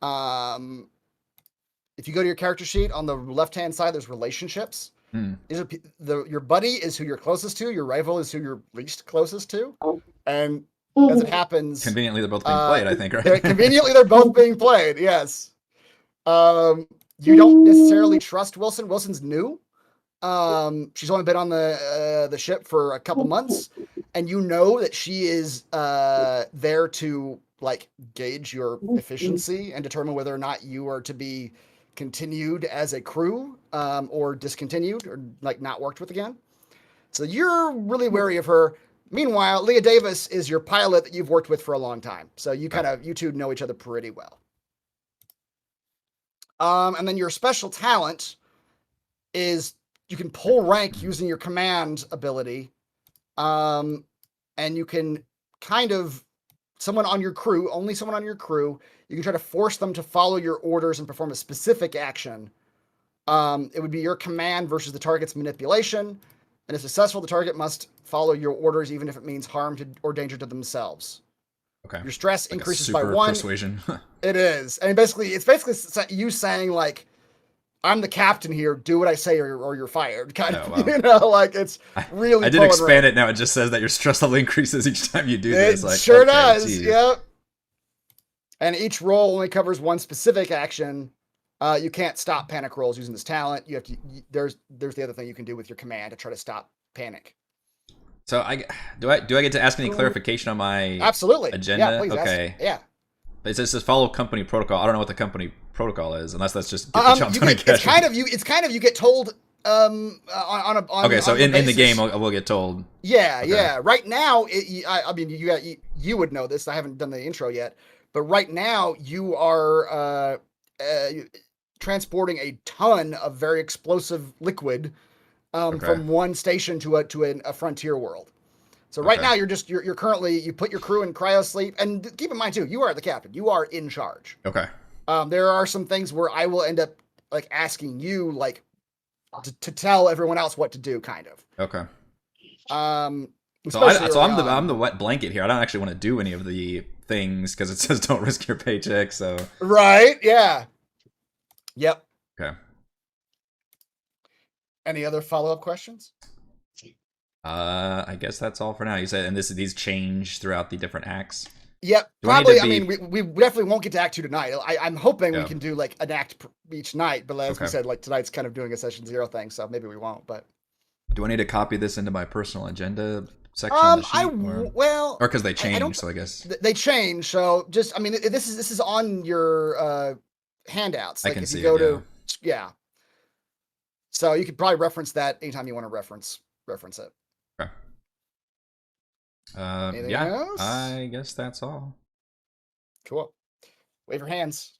if you go to your character sheet, on the left-hand side, there's relationships. These are your buddy is who you're closest to. Your rival is who you're least closest to. And as it happens... Conveniently, they're both being played, I think, right? They're both being played, yes. You don't necessarily trust Wilson. Wilson's new. She's only been on the ship for a couple months, and you know that she is there to like gauge your efficiency and determine whether or not you are to be continued as a crew, or discontinued, or like not worked with again. So you're really wary of her. Meanwhile, Leah Davis is your pilot that you've worked with for a long time. So you two know each other pretty well. And then your special talent is you can pull rank using your command ability. And you can only someone on your crew, you can try to force them to follow your orders and perform a specific action. It would be your command versus the target's manipulation. And if successful, the target must follow your orders, even if it means harm or danger to themselves. Okay. Your stress like increases super by 1. Persuasion. It is. And it's basically you saying, like, I'm the captain here, do what I say or you're fired. Kind of, wow. It's really... I did expand it now. It just says that your stress level increases each time you do this. It sure does, geez. Yep. And each roll only covers one specific action. You can't stop panic rolls using this talent. You have to. There's the other thing you can do with your command to try to stop panic. So do I get to ask any clarification on my absolutely agenda? Yeah, please okay. Yeah. It says follow company protocol. I don't know what the company protocol is, unless that's just get the job done. It's kind of you get told on okay, so in the game I will get told. Yeah, okay. Yeah. Right now, you would know this. I haven't done the intro yet, but right now you are transporting a ton of very explosive liquid from one station to a frontier world. So right now you're currently, you put your crew in cryo sleep, and keep in mind too, you are the captain. You are in charge. Okay. There are some things where I will end up like asking you like to tell everyone else what to do, kind of. Okay. So I'm the wet blanket here. I don't actually want to do any of the things because it says don't risk your paycheck. So. Right. Yeah. Yep. Okay. Any other follow-up questions? I guess that's all for now. You said, and these change throughout the different acts. Yep. Probably. I mean, we definitely won't get to Act 2 tonight. I'm hoping we can do like an act each night, but as we said, like tonight's kind of doing a session 0 thing, so maybe we won't. But do I need to copy this into my personal agenda section? Of the sheet, or because they change, so I guess they change. So just, I mean, this is on your handouts. Like I can if see you go it, yeah. So you could probably reference that anytime you want to reference it. Okay. Anything else? I guess that's all. Cool. Wave your hands.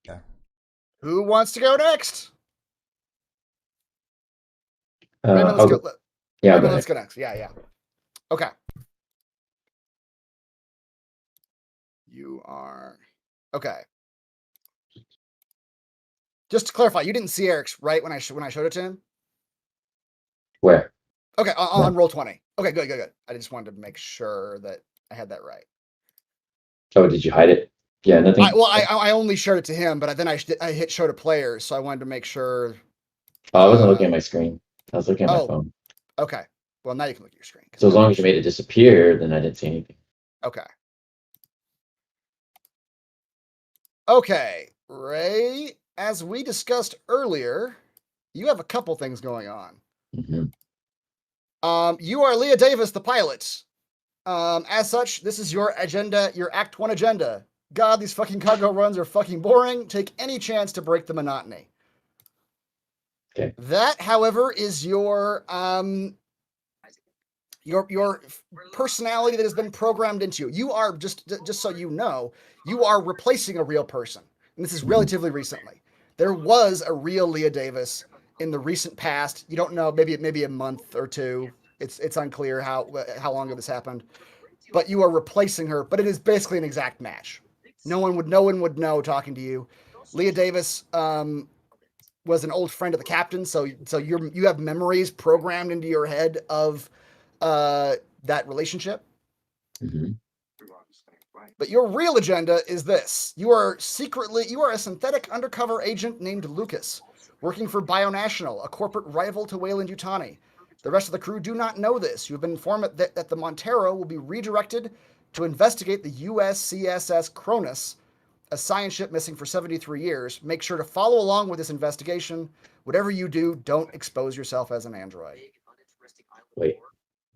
Okay. Who wants to go next? Raymond, let's go. Yeah, Raymond, let's go next. Yeah. Okay. You are okay. Just to clarify, you didn't see Eric's right when I showed it to him. Where? Okay, on Roll20. Okay, good. I just wanted to make sure that I had that right. Oh, did you hide it? Yeah, nothing. I only showed it to him, but then I hit show to players, so I wanted to make sure. Oh, I wasn't looking at my screen. I was looking at my phone. Okay. Well, now you can look at your screen. So as long as you made it disappear, then I didn't see anything. Okay. Okay, Ray, as we discussed earlier, you have a couple things going on. Mm-hmm. You are Leah Davis, the pilot. As such, this is your agenda, your Act 1 agenda. God, these fucking cargo runs are fucking boring. Take any chance to break the monotony. Okay. That, however, is your your personality that has been programmed into you. You are just so you know, you are replacing a real person, and this is relatively recently. There was a real Leah Davis in the recent past. You don't know, maybe a month or two. It's unclear how long ago this happened, but you are replacing her. But it is basically an exact match. No one would know talking to you. Leah Davis was an old friend of the captain, so you have memories programmed into your head of that relationship. Mm-hmm. But your real agenda is this: you are a synthetic undercover agent named Lucas, working for Bionational, a corporate rival to Weyland-Yutani. The rest of the crew do not know this. You have been informed that the Montero will be redirected to investigate the USCSS Cronus, a science ship missing for 73 years. Make sure to follow along with this investigation. Whatever you do, don't expose yourself as an android. Wait,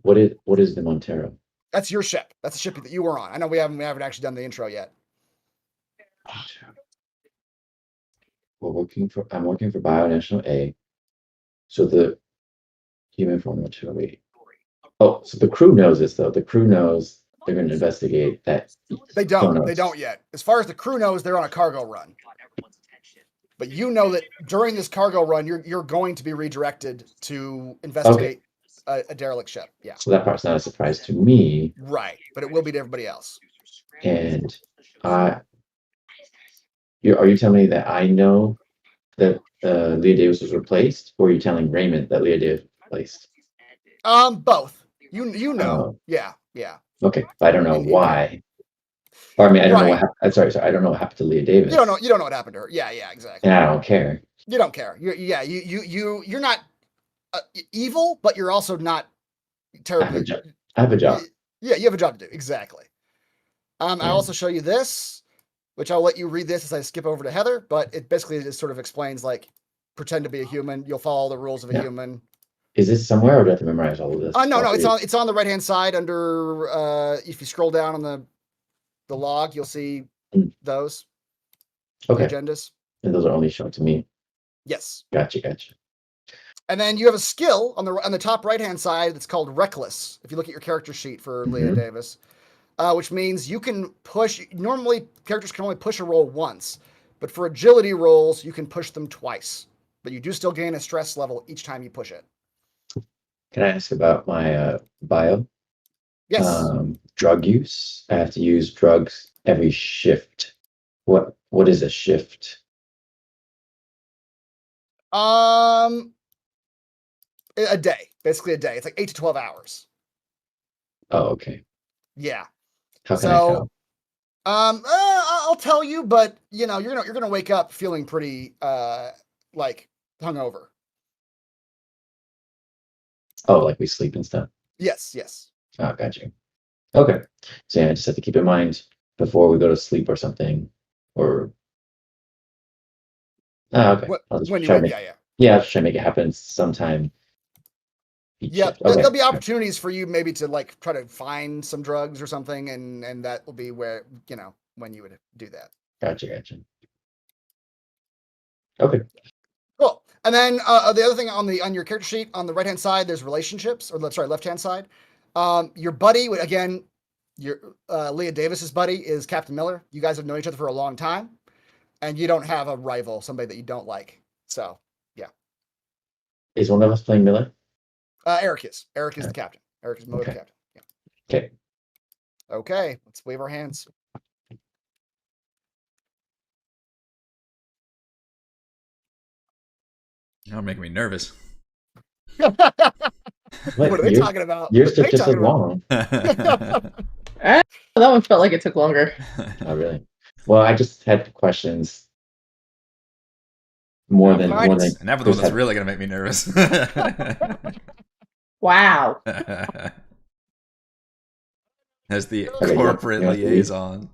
what is the Montero? That's your ship. That's the ship that you were on. I know we haven't actually done the intro yet. I'm working for Bionational A. So the human form of wait. Oh, so the crew knows this though. The crew knows they're going to investigate that. They don't. They don't yet. As far as the crew knows, they're on a cargo run. But you know that during this cargo run, you're going to be redirected to investigate a derelict ship. Yeah. So that part's not a surprise to me. Right, but it will be to everybody else. And are you telling me that I know that Leah Davis was replaced, or are you telling Raymond that Leah Davis was replaced? Both. You know. Yeah. Okay, but I don't know why. Or I mean, I don't know what happened. Sorry, I don't know what happened to Leah Davis. You don't know what happened to her. Yeah, exactly. And I don't care. You don't care. You're not evil, but you're also not terribly. I have a job. Yeah, you have a job to do. Exactly. I also show you this, which I'll let you read this as I skip over to Heather, but it basically just sort of explains, like, pretend to be a human. You'll follow the rules of a human. Is this somewhere, or do I have to memorize all of this? No, it's on the right-hand side under, if you scroll down on the log, you'll see those. Okay. The agendas. And those are only shown to me. Yes. Gotcha. And then you have a skill on the top right-hand side that's called Reckless, if you look at your character sheet for Leah Davis, which means you can push. Normally, characters can only push a roll once, but for agility rolls, you can push them twice. But you do still gain a stress level each time you push it. Can I ask about my bio? Yes. Drug use. I have to use drugs every shift. What is a shift? A day, basically a day. It's like 8 to 12 hours. Oh, okay. Yeah. How can I tell? I'll tell you, but you're gonna wake up feeling pretty like hungover. Oh, like we sleep and stuff. Yes. Oh, got you. Okay. So yeah, I just have to keep in mind before we go to sleep or something, or okay. I'll just try to make, I'll just try to make it happen sometime. Yeah, there'll be opportunities for you maybe to, like, try to find some drugs or something, and that will be where, when you would do that. Gotcha. Okay. Cool. And then the other thing on your character sheet on the right hand side, there's relationships, or left hand side. Your buddy, again, your Leah Davis's buddy is Captain Miller. You guys have known each other for a long time, and you don't have a rival, somebody that you don't like. So yeah. Is one of us playing Miller? Eric is. Eric is the captain. Eric is the captain. Yeah. Okay. Okay. Let's wave our hands. You're making me nervous. What are they talking about? Yours took just as long. That one felt like it took longer. Oh, really? Well, I just had questions more than. And that was that's really gonna make me nervous. Wow. As the corporate liaison.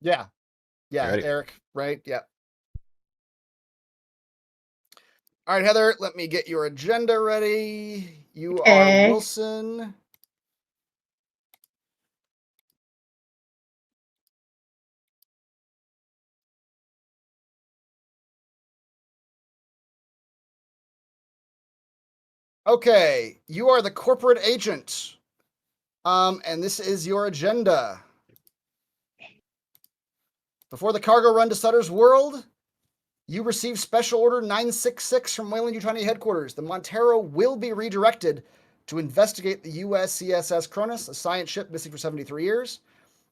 Yeah, Eric, right? Yeah. All right, Heather, let me get your agenda ready. You are Wilson. Okay, you are the corporate agent. And this is your agenda. Before the cargo run to Sutter's World, you receive Special Order 966 from Wayland Yutani headquarters. The Montero will be redirected to investigate the USCSS Cronus, a science ship missing for 73 years.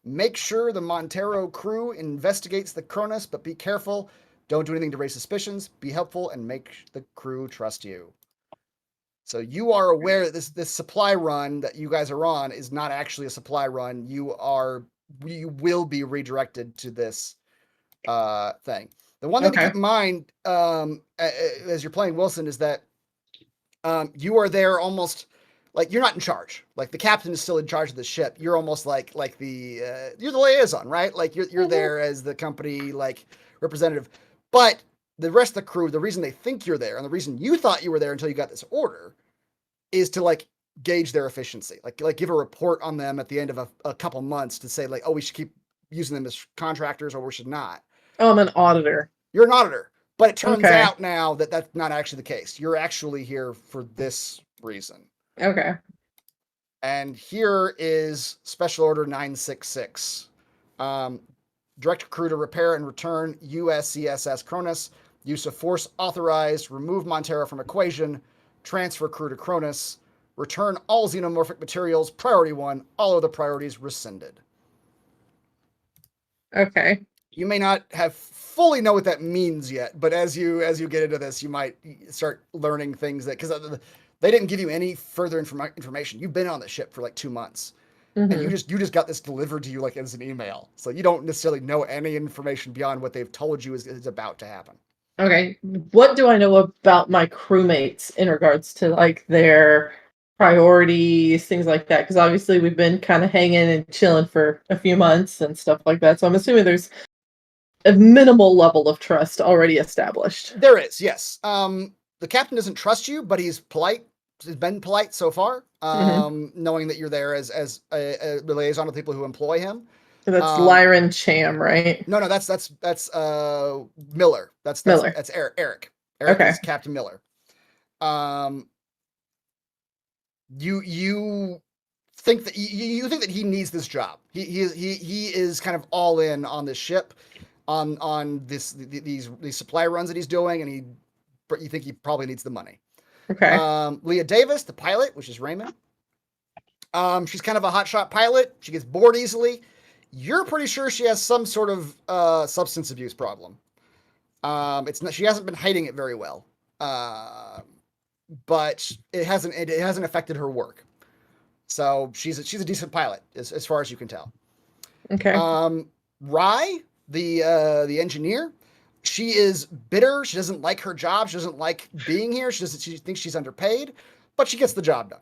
Make sure the Montero crew investigates the Cronus, but be careful. Don't do anything to raise suspicions. Be helpful and make the crew trust you. So you are aware that this supply run that you guys are on is not actually a supply run. You will be redirected to this thing. The one thing to keep in mind as you're playing Wilson is that you are there almost like you're not in charge. Like the captain is still in charge of the ship. You're almost like you're the liaison, right? Like you're there as the company like representative. But the rest of the crew, the reason they think you're there and the reason you thought you were there until you got this order is to like gauge their efficiency. Like give a report on them at the end of a couple months to say like, oh, we should keep using them as contractors or we should not. Oh, I'm an auditor. You're an auditor. But it turns out now that that's not actually the case. You're actually here for this reason. Okay. And here is Special Order 966. Direct crew to repair and return USCSS Cronus. Use of force authorized. Remove Montero from equation. Transfer crew to Cronus. Return all xenomorphic materials. Priority 1. All other priorities rescinded. Okay. You may not have fully know what that means yet, but as you get into this, you might start learning things that because they didn't give you any further information. You've been on the ship for like 2 months, and you just got this delivered to you like as an email, so you don't necessarily know any information beyond what they've told you is about to happen. Okay, what do I know about my crewmates in regards to like their priorities, things like that? Because obviously we've been kind of hanging and chilling for a few months and stuff like that. So I'm assuming there's a minimal level of trust already established. There is, yes. The captain doesn't trust you, but he's polite. He's been polite so far, knowing that you're there as a liaison with people who employ him. So that's Lyran Cham, right? No, that's Miller. That's Miller. That's Eric. Eric is Captain Miller. You think that you think that he needs this job. He is kind of all in on this ship. On these supply runs that he's doing, and you think he probably needs the money. Okay. Leah Davis, the pilot, which is Raymond. She's kind of a hotshot pilot. She gets bored easily. You're pretty sure she has some sort of substance abuse problem. She hasn't been hiding it very well, but it hasn't affected her work. So she's a decent pilot as far as you can tell. Okay. Rye, the engineer, she is bitter. She doesn't like her job. She doesn't like being here. She thinks she's underpaid, but she gets the job done.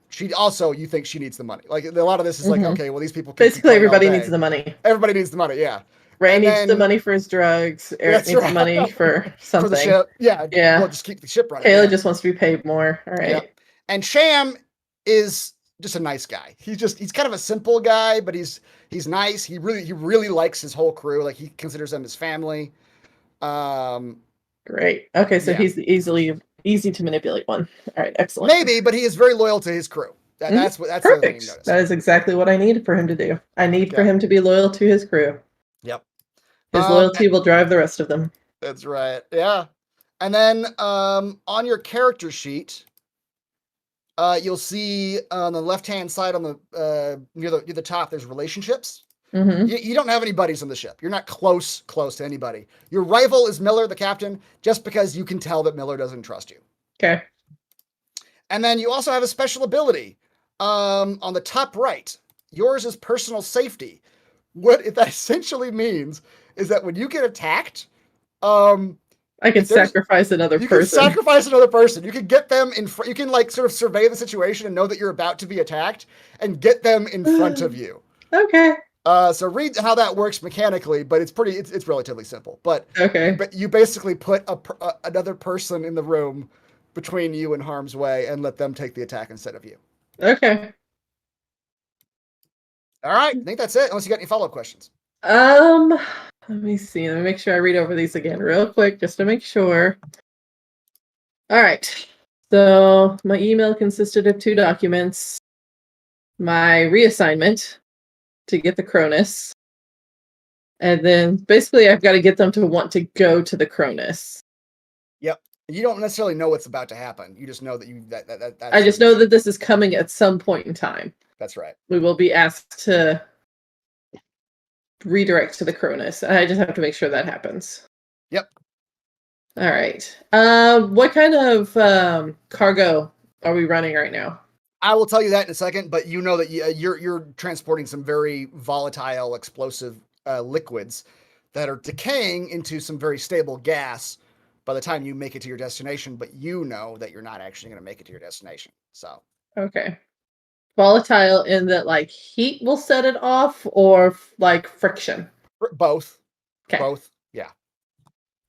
You think she needs the money. Like a lot of this is like, okay, well, these people basically everybody needs the money. Everybody needs the money. Yeah. Ray needs the money for his drugs. Eric needs the money for something. For the ship. Yeah. Yeah. Well, just keep the ship running. Kayla just wants to be paid more. All right. Yep. And Sham is just a nice guy. He's kind of a simple guy, but he's nice. He really likes his whole crew. Like he considers them his family. Great. Okay, so he's the easy to manipulate one. All right, excellent. Maybe, but he is very loyal to his crew. That's perfect. The other thing you notice. That is exactly what I need for him to do. I need for him to be loyal to his crew. Yep. His loyalty will drive the rest of them. That's right. Yeah. And then on your character sheet, you'll see on the left-hand side on the near the top, there's relationships. You don't have any buddies on the ship. You're not close to anybody. Your rival is Miller, the captain, just because you can tell that Miller doesn't trust you. Okay. And then you also have a special ability on the top right. Yours is personal safety. What that essentially means is that when you get attacked, I can sacrifice another person. You can sacrifice another person. You can get them in front. You can like sort of survey the situation and know that you're about to be attacked and get them in front of you. Okay. So read how that works mechanically, but it's relatively simple. But you basically put another person in the room between you and harm's way and let them take the attack instead of you. Okay. All right. I think that's it. Unless you got any follow-up questions. Let me see. Let me make sure I read over these again real quick just to make sure. All right. So my email consisted of 2 documents. My reassignment to get the Cronus. And then basically I've got to get them to want to go to the Cronus. Yep. You don't necessarily know what's about to happen. You just know that that's I just know that this is coming at some point in time. That's right. We will be asked to redirect to the Cronus. I just have to make sure that happens. Yep. All right. What kind of cargo are we running right now? I will tell you that in a second, but you know that you're transporting some very volatile, explosive liquids that are decaying into some very stable gas by the time you make it to your destination, but you know that you're not actually going to make it to your destination. So, okay. Volatile in that like heat will set it off or like friction? Both. Okay. Both. Yeah.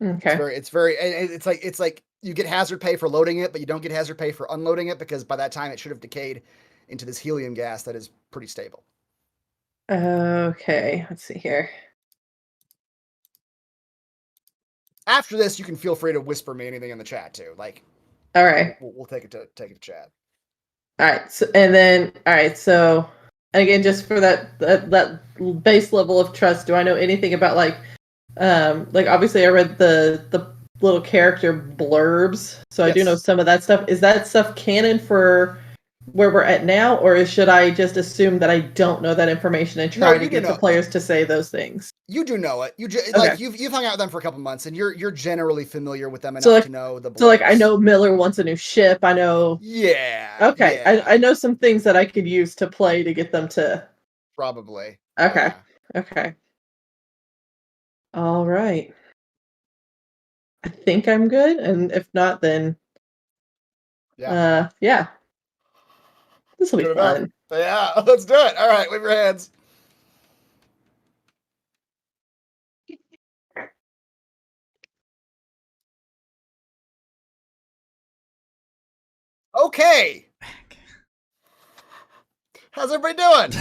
Okay. It's like you get hazard pay for loading it, but you don't get hazard pay for unloading it because by that time it should have decayed into this helium gas that is pretty stable. Okay. Let's see here. After this, you can feel free to whisper me anything in the chat too. Like, all right, we'll take it to chat. All right, so, and then all right, so again, just for that base level of trust, do I know anything about like obviously I read the little character blurbs, so Yes. I do know some of that stuff. Is that stuff canon for where we're at now, or should I just assume that I don't know that information and try to get the players to say those things? You do know it. Okay. You've hung out with them for a couple months, and you're generally familiar with them enough to know the blurbs. So like I know Miller wants a new ship. I know. Yeah. Okay. Yeah. I know some things that I could use to play to get them to. Probably. Okay. Yeah. Okay. All right. I think I'm good, and if not, then yeah. This will be Good fun. enough. Yeah, let's do it. All right, wave your hands. Okay. How's everybody doing?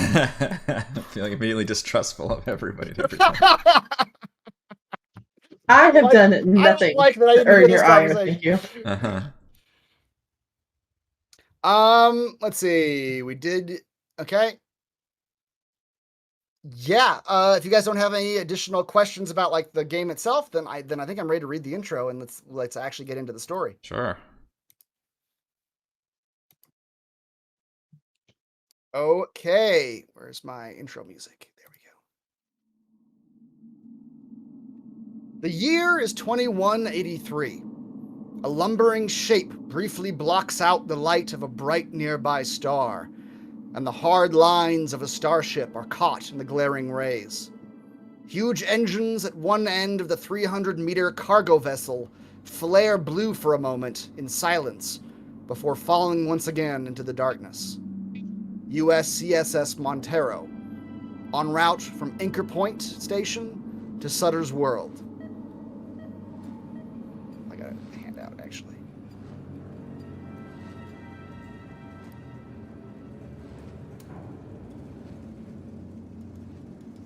I'm feeling immediately distrustful of everybody. I have done nothing to earn your ire. Thank you. Let's see. We did okay. Yeah. If you guys don't have any additional questions about like the game itself, then I think I'm ready to read the intro and let's actually get into the story. Sure. Okay. Where's my intro music? There we go. The year is 2183. A lumbering shape briefly blocks out the light of a bright nearby star, and the hard lines of a starship are caught in the glaring rays. Huge engines at one end of the 300-meter cargo vessel flare blue for a moment in silence before falling once again into the darkness. USCSS Montero, en route from Anchor Point Station to Sutter's World. I got a handout, actually.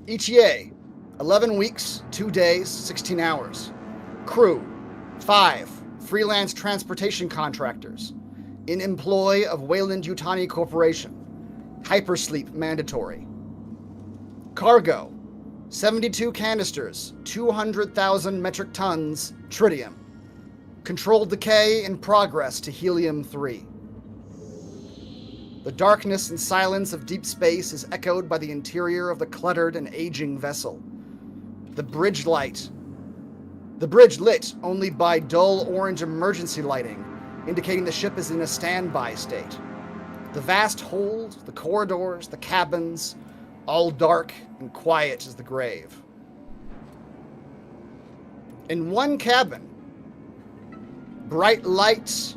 ETA, 11 weeks, 2 days, 16 hours. Crew, 5 freelance transportation contractors in employ of Wayland-Yutani Corporation. Hypersleep mandatory. Cargo, 72 canisters, 200,000 metric tons, tritium. Controlled decay in progress to helium-3. The darkness and silence of deep space is echoed by the interior of the cluttered and aging vessel. The bridge lit only by dull orange emergency lighting, indicating the ship is in a standby state. The vast hold, the corridors, the cabins, all dark and quiet as the grave. In one cabin, bright lights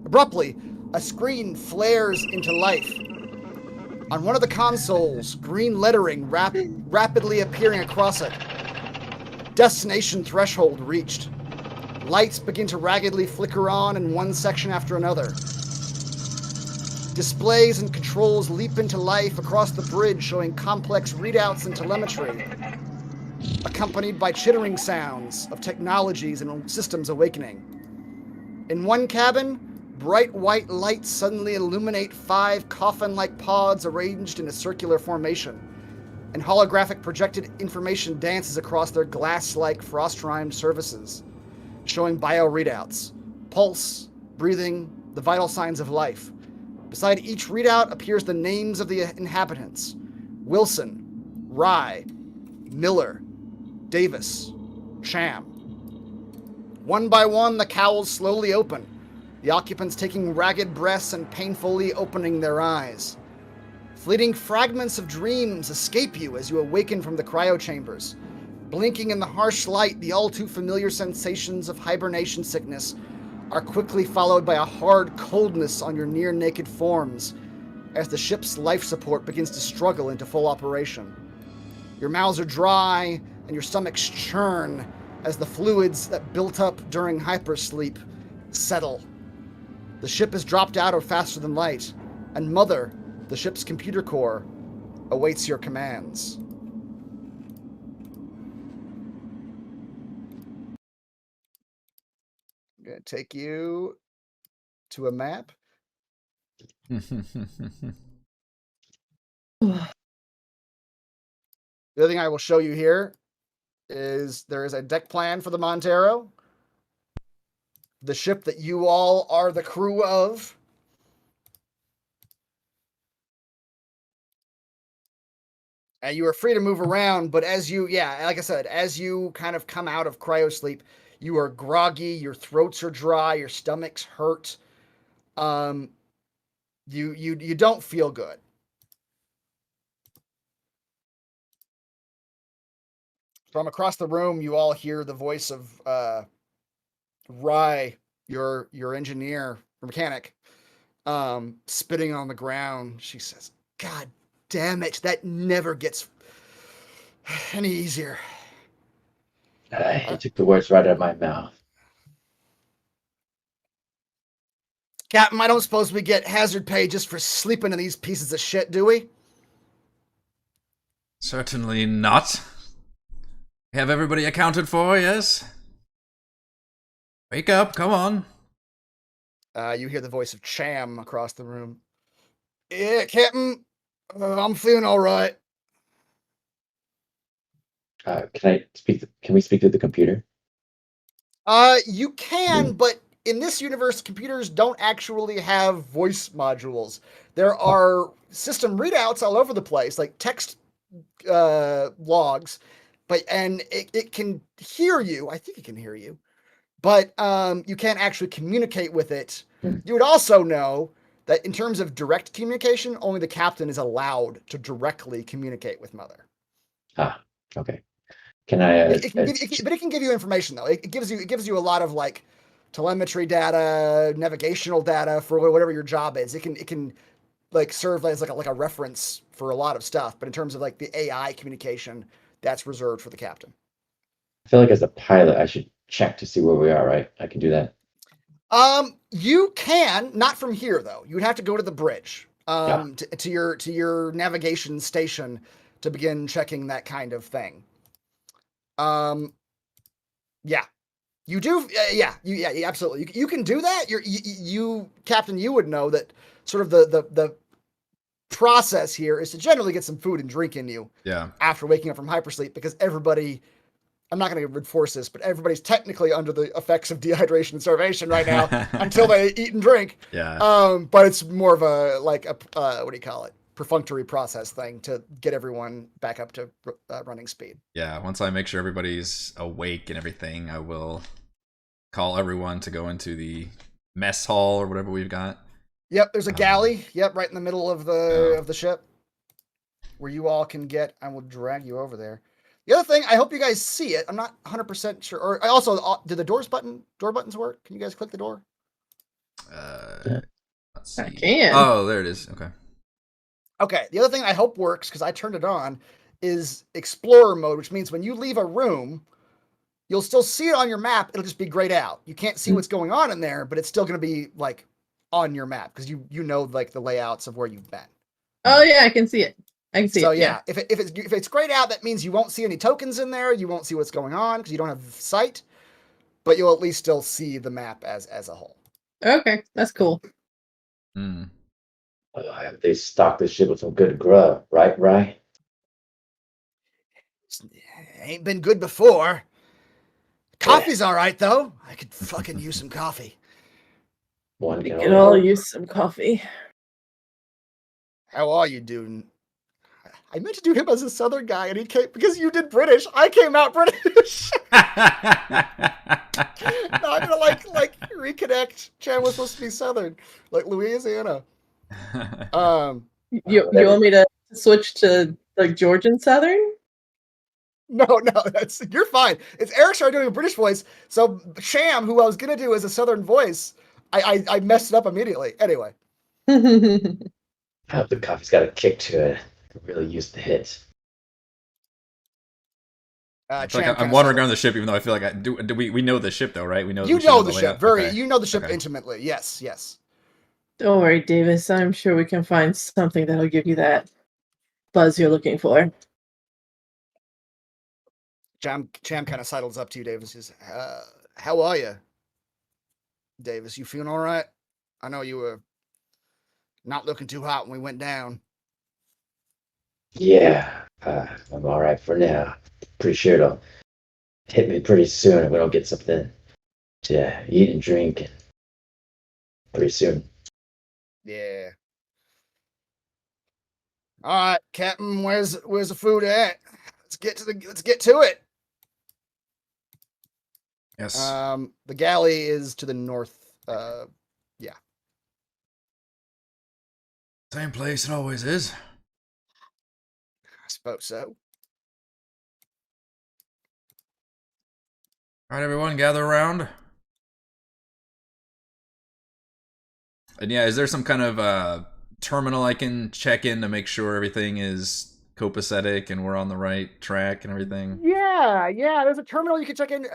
abruptly, a screen flares into life. On one of the consoles, green lettering rapidly appearing across it. Destination threshold reached. Lights begin to raggedly flicker on in one section after another. Displays and controls leap into life across the bridge, showing complex readouts and telemetry, accompanied by chittering sounds of technologies and systems awakening. In one cabin, bright white lights suddenly illuminate 5 coffin-like pods arranged in a circular formation, and holographic projected information dances across their glass-like frost-rimed surfaces, showing bio readouts, pulse, breathing, the vital signs of life. Beside each readout appears the names of the inhabitants: Wilson, Rye, Miller, Davis, Cham. One by one, the cowls slowly open, the occupants taking ragged breaths and painfully opening their eyes. Fleeting fragments of dreams escape you as you awaken from the cryo chambers. Blinking in the harsh light, the all too familiar sensations of hibernation sickness are quickly followed by a hard coldness on your near-naked forms as the ship's life support begins to struggle into full operation. Your mouths are dry and your stomachs churn as the fluids that built up during hypersleep settle. The ship has dropped out of faster than light, and Mother, the ship's computer core, awaits your commands. I'm going to take you to a map. The other thing I will show you here is there is a deck plan for the Montero, the ship that you all are the crew of. And you are free to move around, but as you, like I said, as you kind of come out of cryosleep, you are groggy, your throats are dry, your stomachs hurt. You don't feel good. From across the room, you all hear the voice of Rye, your engineer or mechanic, spitting on the ground. She says, "God damn it, that never gets any easier." He took the words right out of my mouth. Captain, I don't suppose we get hazard pay just for sleeping in these pieces of shit, do we? Certainly not. We have everybody accounted for, yes? Wake up, come on. You hear the voice of Cham across the room. "Yeah, Captain, I'm feeling all right." Can we speak to the computer? You can, but in this universe, computers don't actually have voice modules. There are system readouts all over the place, like text logs, and it can hear you. I think it can hear you, but you can't actually communicate with it. You would also know that in terms of direct communication, only the captain is allowed to directly communicate with Mother. Okay. Can I? But it can give you information though. It gives you a lot of like telemetry data, navigational data for whatever your job is. It can like serve as like a reference for a lot of stuff. But in terms of like the AI communication, that's reserved for the captain. I feel like as a pilot, I should check to see where we are. Right? I can do that. You can, not from here though. You would have to go to the bridge, to your navigation station to begin checking that kind of thing. Yeah, you do. Yeah, absolutely. You can do that. You, Captain, you would know that sort of the process here is to generally get some food and drink in you. Yeah. After waking up from hypersleep, because everybody, I'm not going to reinforce this, but everybody's technically under the effects of dehydration and starvation right now until they eat and drink. Yeah. But it's more of a what do you call it? Perfunctory process thing to get everyone back up to running speed. Yeah, once I make sure everybody's awake and everything, I will call everyone to go into the mess hall or whatever we've got. Yep, there's a galley. Yep, right in the middle of the ship where you all can get. I will drag you over there. The other thing, I hope you guys see it. I'm not 100% sure. Or I also, do the door buttons work? Can you guys click the door? Let's see. I can. Oh, there it is. Okay. Okay, the other thing I hope works, because I turned it on, is Explorer mode, which means when you leave a room, you'll still see it on your map. It'll just be grayed out. You can't see what's going on in there, but it's still going to be like on your map because you know like the layouts of where you've been. Oh yeah, I can see it. I can see so it. Yeah, if it's grayed out, that means you won't see any tokens in there. You won't see what's going on because you don't have sight. but you'll at least still see the map as a whole. Okay, that's cool. Hmm. They stock this shit with some good grub, right? Right? Ain't been good before. Yeah. Coffee's all right though. I could fucking use some coffee. One We can could only all hope. use some coffee. How are you doing? I meant to do him as a Southern guy, and he came because you did British. I came out British. Now I'm gonna like reconnect. Chan was supposed to be Southern, like Louisiana. You want me to switch to like Georgian Southern? No, that's you're fine. It's Eric started doing a British voice, so Sham, who I was gonna do as a Southern voice, I messed it up immediately. Anyway, I hope the coffee's got a kick to it. Really use the hits. I feel Cham like I'm kinda wandering said around the ship, even though I feel like we know the ship though, right? We know it. You we should know the layout. ship very. Okay. You know the ship Okay. intimately. Yes. Don't worry, Davis. I'm sure we can find something that'll give you that buzz you're looking for. Cham kind of sidles up to you, Davis. Says, "How are you, Davis? You feeling all right? I know you were not looking too hot when we went down." Yeah, I'm all right for now. Pretty sure it'll hit me pretty soon if we don't get something to eat and drink pretty soon. Yeah. All right, Captain. Where's the food at? Let's get to it. Yes. The galley is to the north. Yeah. Same place it always is. I suppose so. All right, everyone, gather around. And yeah, is there some kind of terminal I can check in to make sure everything is copacetic and we're on the right track and everything? Yeah. There's a terminal you can check in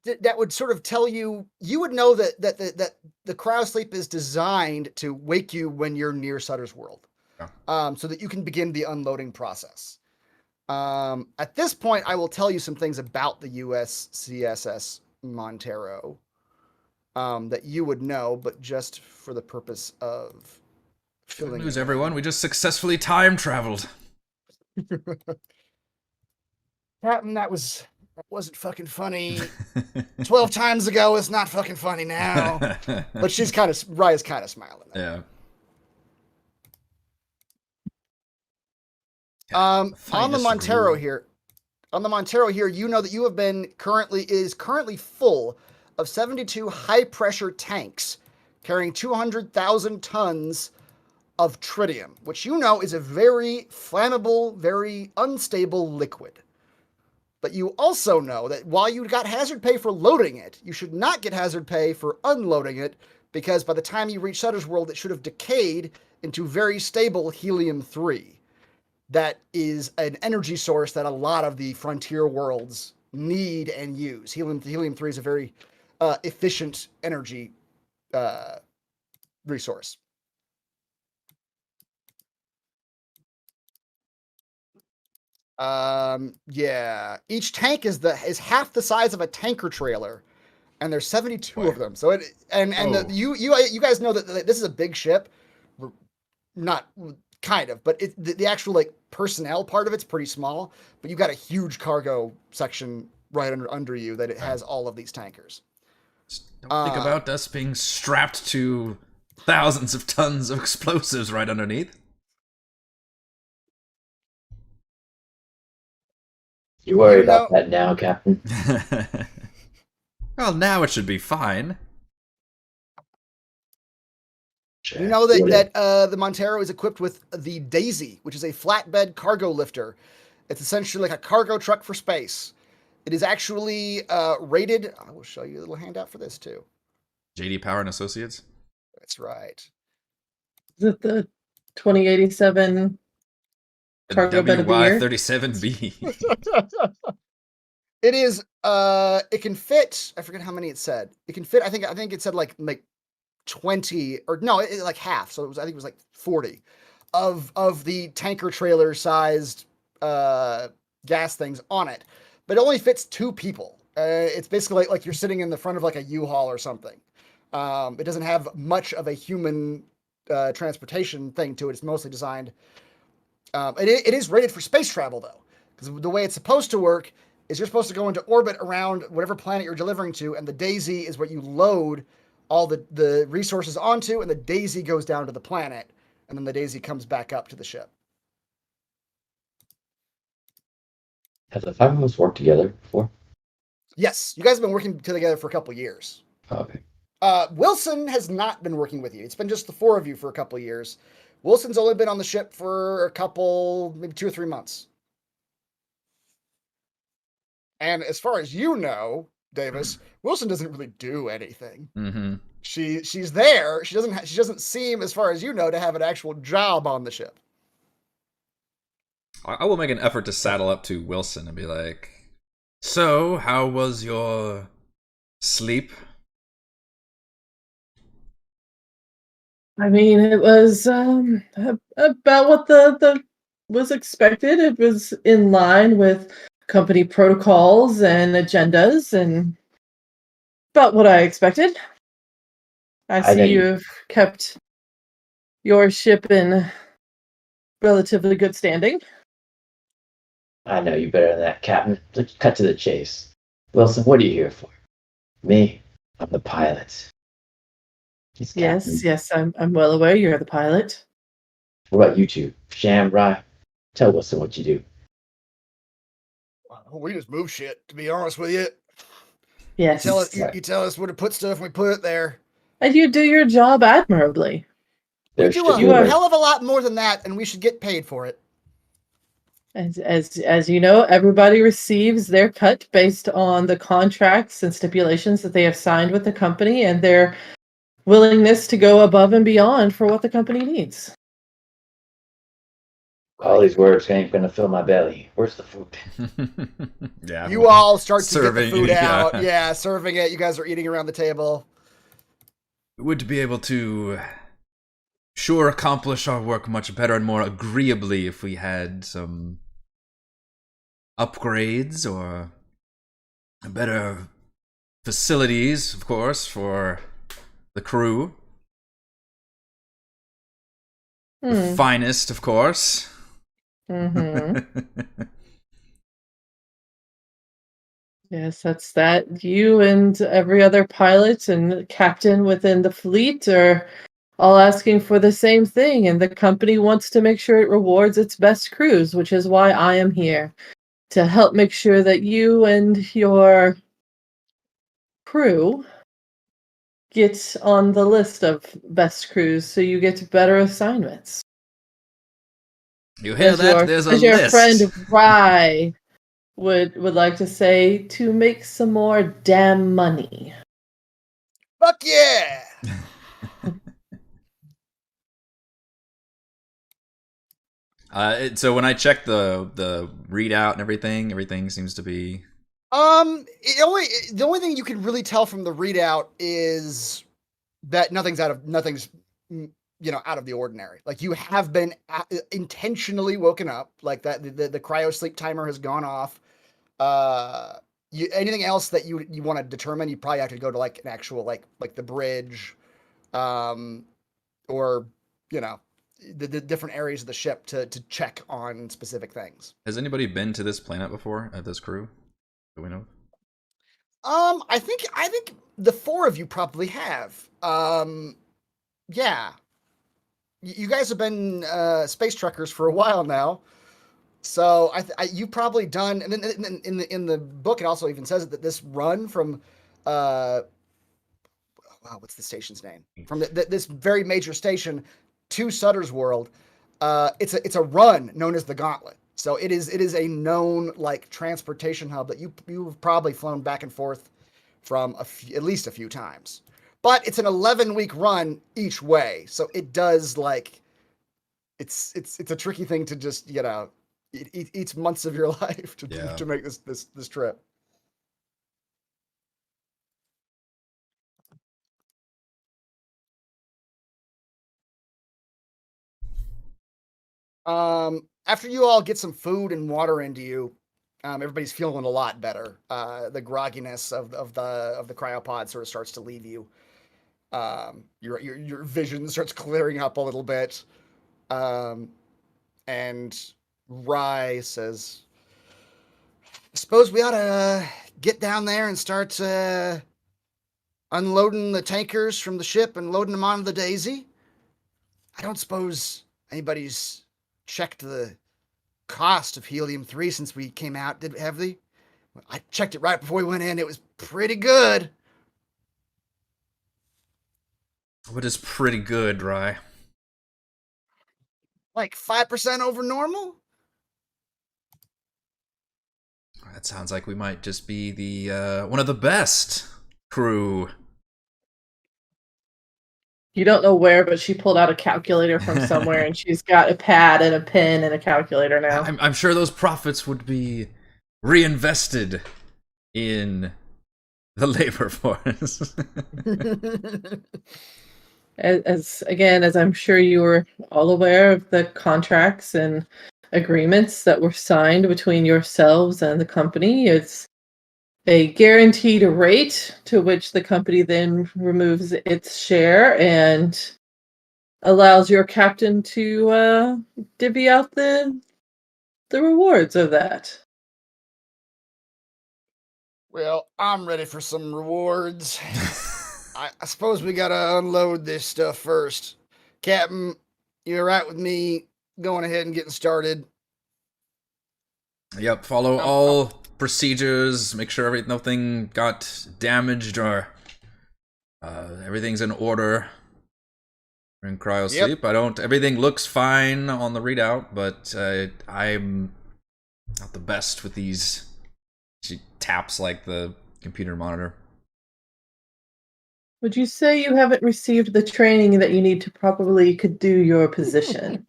that would sort of tell you. You would know that the cryo sleep is designed to wake you when you're near Sutter's World, so that you can begin the unloading process. At this point, I will tell you some things about the USCSS Montero that you would know, but just for the purpose of Good filling news, you in. everyone. We just successfully time traveled. Captain, that wasn't fucking funny 12 times ago. It's not fucking funny now. But Raya's kind of smiling. Yeah. On the Finest Montero rule. here, you know that you have been currently full of 72 high pressure tanks carrying 200,000 tons of tritium, which you know is a very flammable, very unstable liquid. But you also know that while you got hazard pay for loading it, you should not get hazard pay for unloading it, because by the time you reach Sutter's World, it should have decayed into very stable helium-3. That is an energy source that a lot of the frontier worlds need and use. Helium-3 is a very efficient energy resource. Yeah. Each tank is half the size of a tanker trailer, and there's 72 of them. So you guys know that this is a big ship. Not kind of, but the actual like personnel part of it's pretty small. But you've got a huge cargo section right under you that it has all of these tankers. Don't think about us being strapped to thousands of tons of explosives right underneath. You worry about that now, Captain? Well, now it should be fine. You know that the Montero is equipped with the Daisy, which is a flatbed cargo lifter. It's essentially like a cargo truck for space. It is actually rated. I will show you a little handout for this too. JD Power and Associates. That's right. Is it the 2087 cargo bed of the year? WY37B. It is. It can fit. I forget how many it said. It can fit. I think it said like 20 or no, like half. So I think it was like 40 of the tanker trailer sized gas things on it, but it only fits 2 people. It's basically like you're sitting in the front of like a U-Haul or something. It doesn't have much of a human transportation thing to it. It's mostly designed. It is rated for space travel though, because the way it's supposed to work is you're supposed to go into orbit around whatever planet you're delivering to, and the Daisy is what you load all the resources onto, and the Daisy goes down to the planet, and then the Daisy comes back up to the ship. Have the five of us worked together before? Yes, you guys have been working together for a couple years. Okay. Wilson has not been working with you. It's been just the four of you for a couple years. Wilson's only been on the ship for a couple, maybe 2 or 3 months. And as far as you know, Davis, Wilson doesn't really do anything. Mm-hmm. She's there. She doesn't seem, as far as you know, to have an actual job on the ship. I will make an effort to saddle up to Wilson and be like, "So, how was your sleep?" I mean, it was about what the was expected. It was in line with company protocols and agendas, and about what I expected. I I know see you. you've kept your ship in relatively good standing. I know you better than that, Captain. Let's cut to the chase. Wilson, what are you here for? Me? I'm the pilot. He's Yes, Captain. yes, I'm well aware you're the pilot. What about you two? Sham, Rye? Tell Wilson what you do. We just move shit, to be honest with you. Yes. You tell us where to put stuff, and we put it there. And you do your job admirably. We There's do ship You a are- hell of a lot more than that, and we should get paid for it. As you know, everybody receives their cut based on the contracts and stipulations that they have signed with the company and their willingness to go above and beyond for what the company needs. all these words ain't gonna fill my belly. Where's the food? Yeah. You all start to get the Serving, food yeah. out. Yeah, serving it. You guys are eating around the table. We would be able to sure accomplish our work much better and more agreeably if we had some upgrades or better facilities, of course, for the crew. The finest, of course. Yes, that's that. You and every other pilot and captain within the fleet are all asking for the same thing, and the company wants to make sure it rewards its best crews, which is why I am here to help make sure that you and your crew get on the list of best crews so you get better assignments. You hear that? There's a as your list. friend Rye would like to say, to make some more damn money. Fuck yeah! So when I check the readout and everything seems to be. The only thing you can really tell from the readout is that nothing's out of the ordinary. Like, you have been intentionally woken up, like that. The cryo sleep timer has gone off. Anything else that you want to determine, you probably have to go to like an actual like the bridge, or the different areas of the ship to check on specific things. Has anybody been to this planet before? At this crew, do we know? I think the four of you probably have. Yeah, you guys have been space truckers for a while now, so you've probably done. And then in the book, it also even says that this run from, wow, what's the station's name? From this very major station to Sutter's World, it's a run known as the Gauntlet. So it is a known like transportation hub that you've probably flown back and forth from at least a few times. But it's an 11-week run each way, so it does like it's a tricky thing to just it eats months of your life to make this trip. After you all get some food and water into you, Everybody's feeling a lot better. The grogginess of the cryopod sort of starts to leave you. Your vision starts clearing up a little bit. And Rye says, "I suppose we ought to get down there and start unloading the tankers from the ship and loading them onto the Daisy. I don't suppose anybody's checked the cost of helium-3 since we came out, have they? I checked it right before we went in. It was pretty good." What is pretty good, Rye? Like 5% over normal? That sounds like we might just be the one of the best crew. You don't know where, but she pulled out a calculator from somewhere, and she's got a pad and a pen and a calculator now. I'm sure those profits would be reinvested in the labor force. As I'm sure you were all aware of the contracts and agreements that were signed between yourselves and the company, it's a guaranteed rate to which the company then removes its share and allows your captain to divvy out the rewards of that. Well, I'm ready for some rewards. I suppose we gotta unload this stuff first. Captain, you all right with me going ahead and getting started? Yep, follow all procedures, make sure nothing got damaged or everything's in order. We're in cryo sleep. Everything looks fine on the readout, but I'm not the best with these. She taps like the computer monitor. Would you say you haven't received the training that you need to properly could do your position?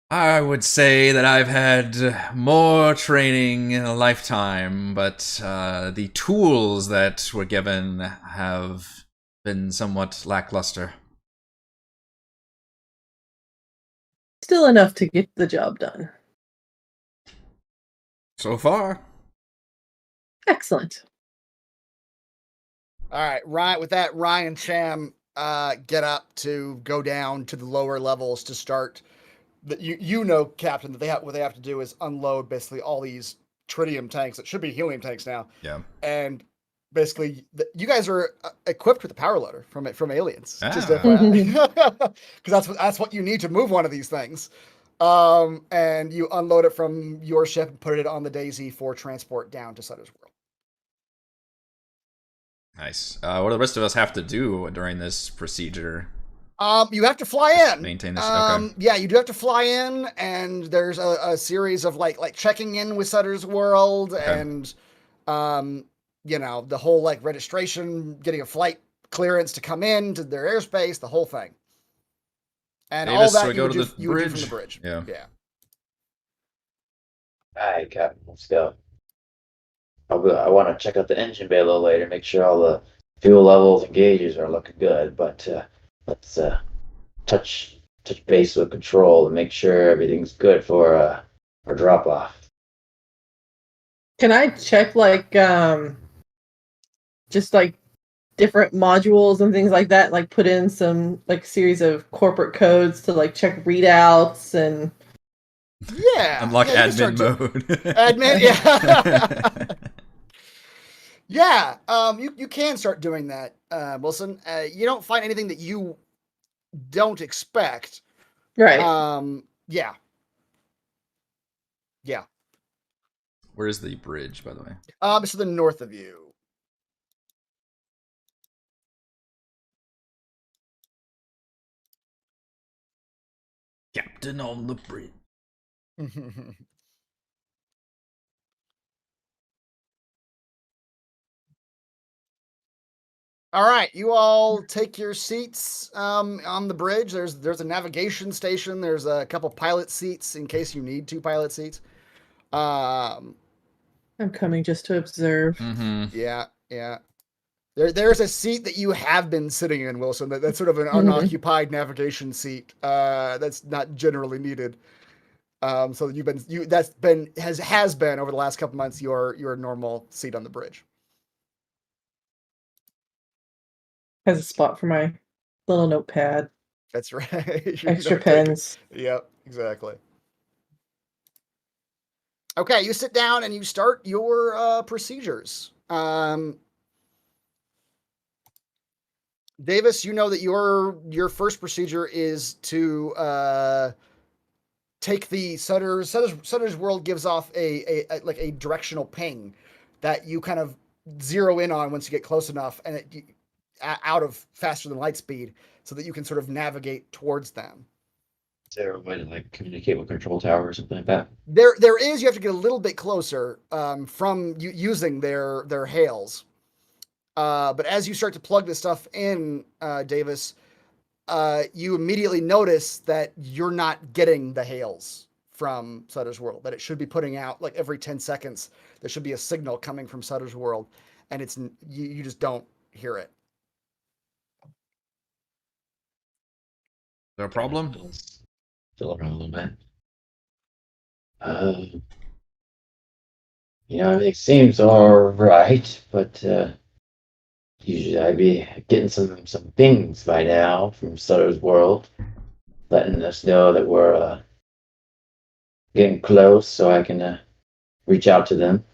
I would say that I've had more training in a lifetime, but the tools that were given have been somewhat lackluster. Still enough to get the job done. So far. Excellent. All right, with that, Ryan and Sham get up to go down to the lower levels to start. You know, Captain, that what they have to do is unload basically all these tritium tanks that should be helium tanks now. Yeah. And basically, you guys are equipped with a power loader from Aliens. Just Mhm. because that's what you need to move one of these things. And you unload it from your ship and put it on the Daisy for transport down to Sutter's World. Nice. What do the rest of us have to do during this procedure? You have to fly in. Maintain this. Okay. Yeah, you do have to fly in, and there's a series of like checking in with Sutter's World, Okay. and the whole like registration, getting a flight clearance to come in to their airspace, the whole thing, and Davis, all so that we go to the you would do bridge? from the bridge. Yeah. Alright, Captain, let's go. I want to check out the engine bay a little later, make sure all the fuel levels and gauges are looking good. But let's touch base with control and make sure everything's good for drop off. Can I check just like different modules and things like that? Like put in some like series of corporate codes to like check readouts and Yeah. Unlock yeah, admin mode. Admin, yeah. Yeah, you can start doing that, Wilson. You don't find anything that you don't expect. right. Yeah. Yeah. Where's the bridge, by the way? It's to the north of you. Captain on the bridge. All right, you all take your seats on the bridge. There's a navigation station. There's a couple pilot seats in case you need 2 pilot seats. I'm coming just to observe. Mm-hmm. Yeah. There's a seat that you have been sitting in, Wilson. That's sort of an Mhm. unoccupied navigation seat. That's not generally needed. So has been over the last couple months your normal seat on the bridge. Has a spot for my little notepad. That's right. Extra pens. Yep, exactly. Okay, you sit down and you start your procedures. Davis, you know that your first procedure is to take the Sutter's world gives off a like a directional ping that you kind of zero in on once you get close enough, and out of faster than light speed, so that you can sort of navigate towards them. Is there a way to like communicate with control tower or something like that? There is. You have to get a little bit closer from using their hails. But as you start to plug this stuff in, Davis, you immediately notice that you're not getting the hails from Sutter's world. That it should be putting out like every 10 seconds. There should be a signal coming from Sutter's world, and you just don't hear it. Is there a problem? Fill around a little bit. Everything seems all right, but usually I'd be getting some pings by now from Sutter's world, letting us know that we're getting close, so I can reach out to them.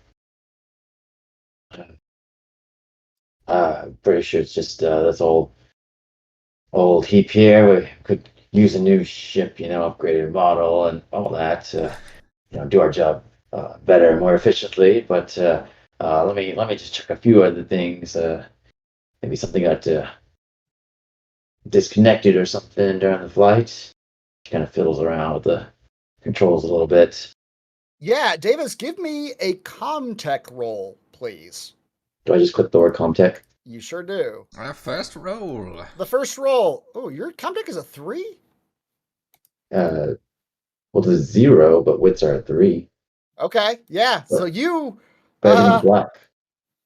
Pretty sure it's just that's old heap here. We could use a new ship, upgraded model and all that to, do our job better and more efficiently. But let me just check a few other things. Maybe something got disconnected or something during the flight. She kind of fiddles around with the controls a little bit. Yeah, Davis, give me a Comtech roll, please. Do I just click the word Comtech? You sure do. Our first roll. The first roll. Oh, your Comtech is a 3? Well, there's 0, but wits are a 3. Okay, yeah. So you. Better than black.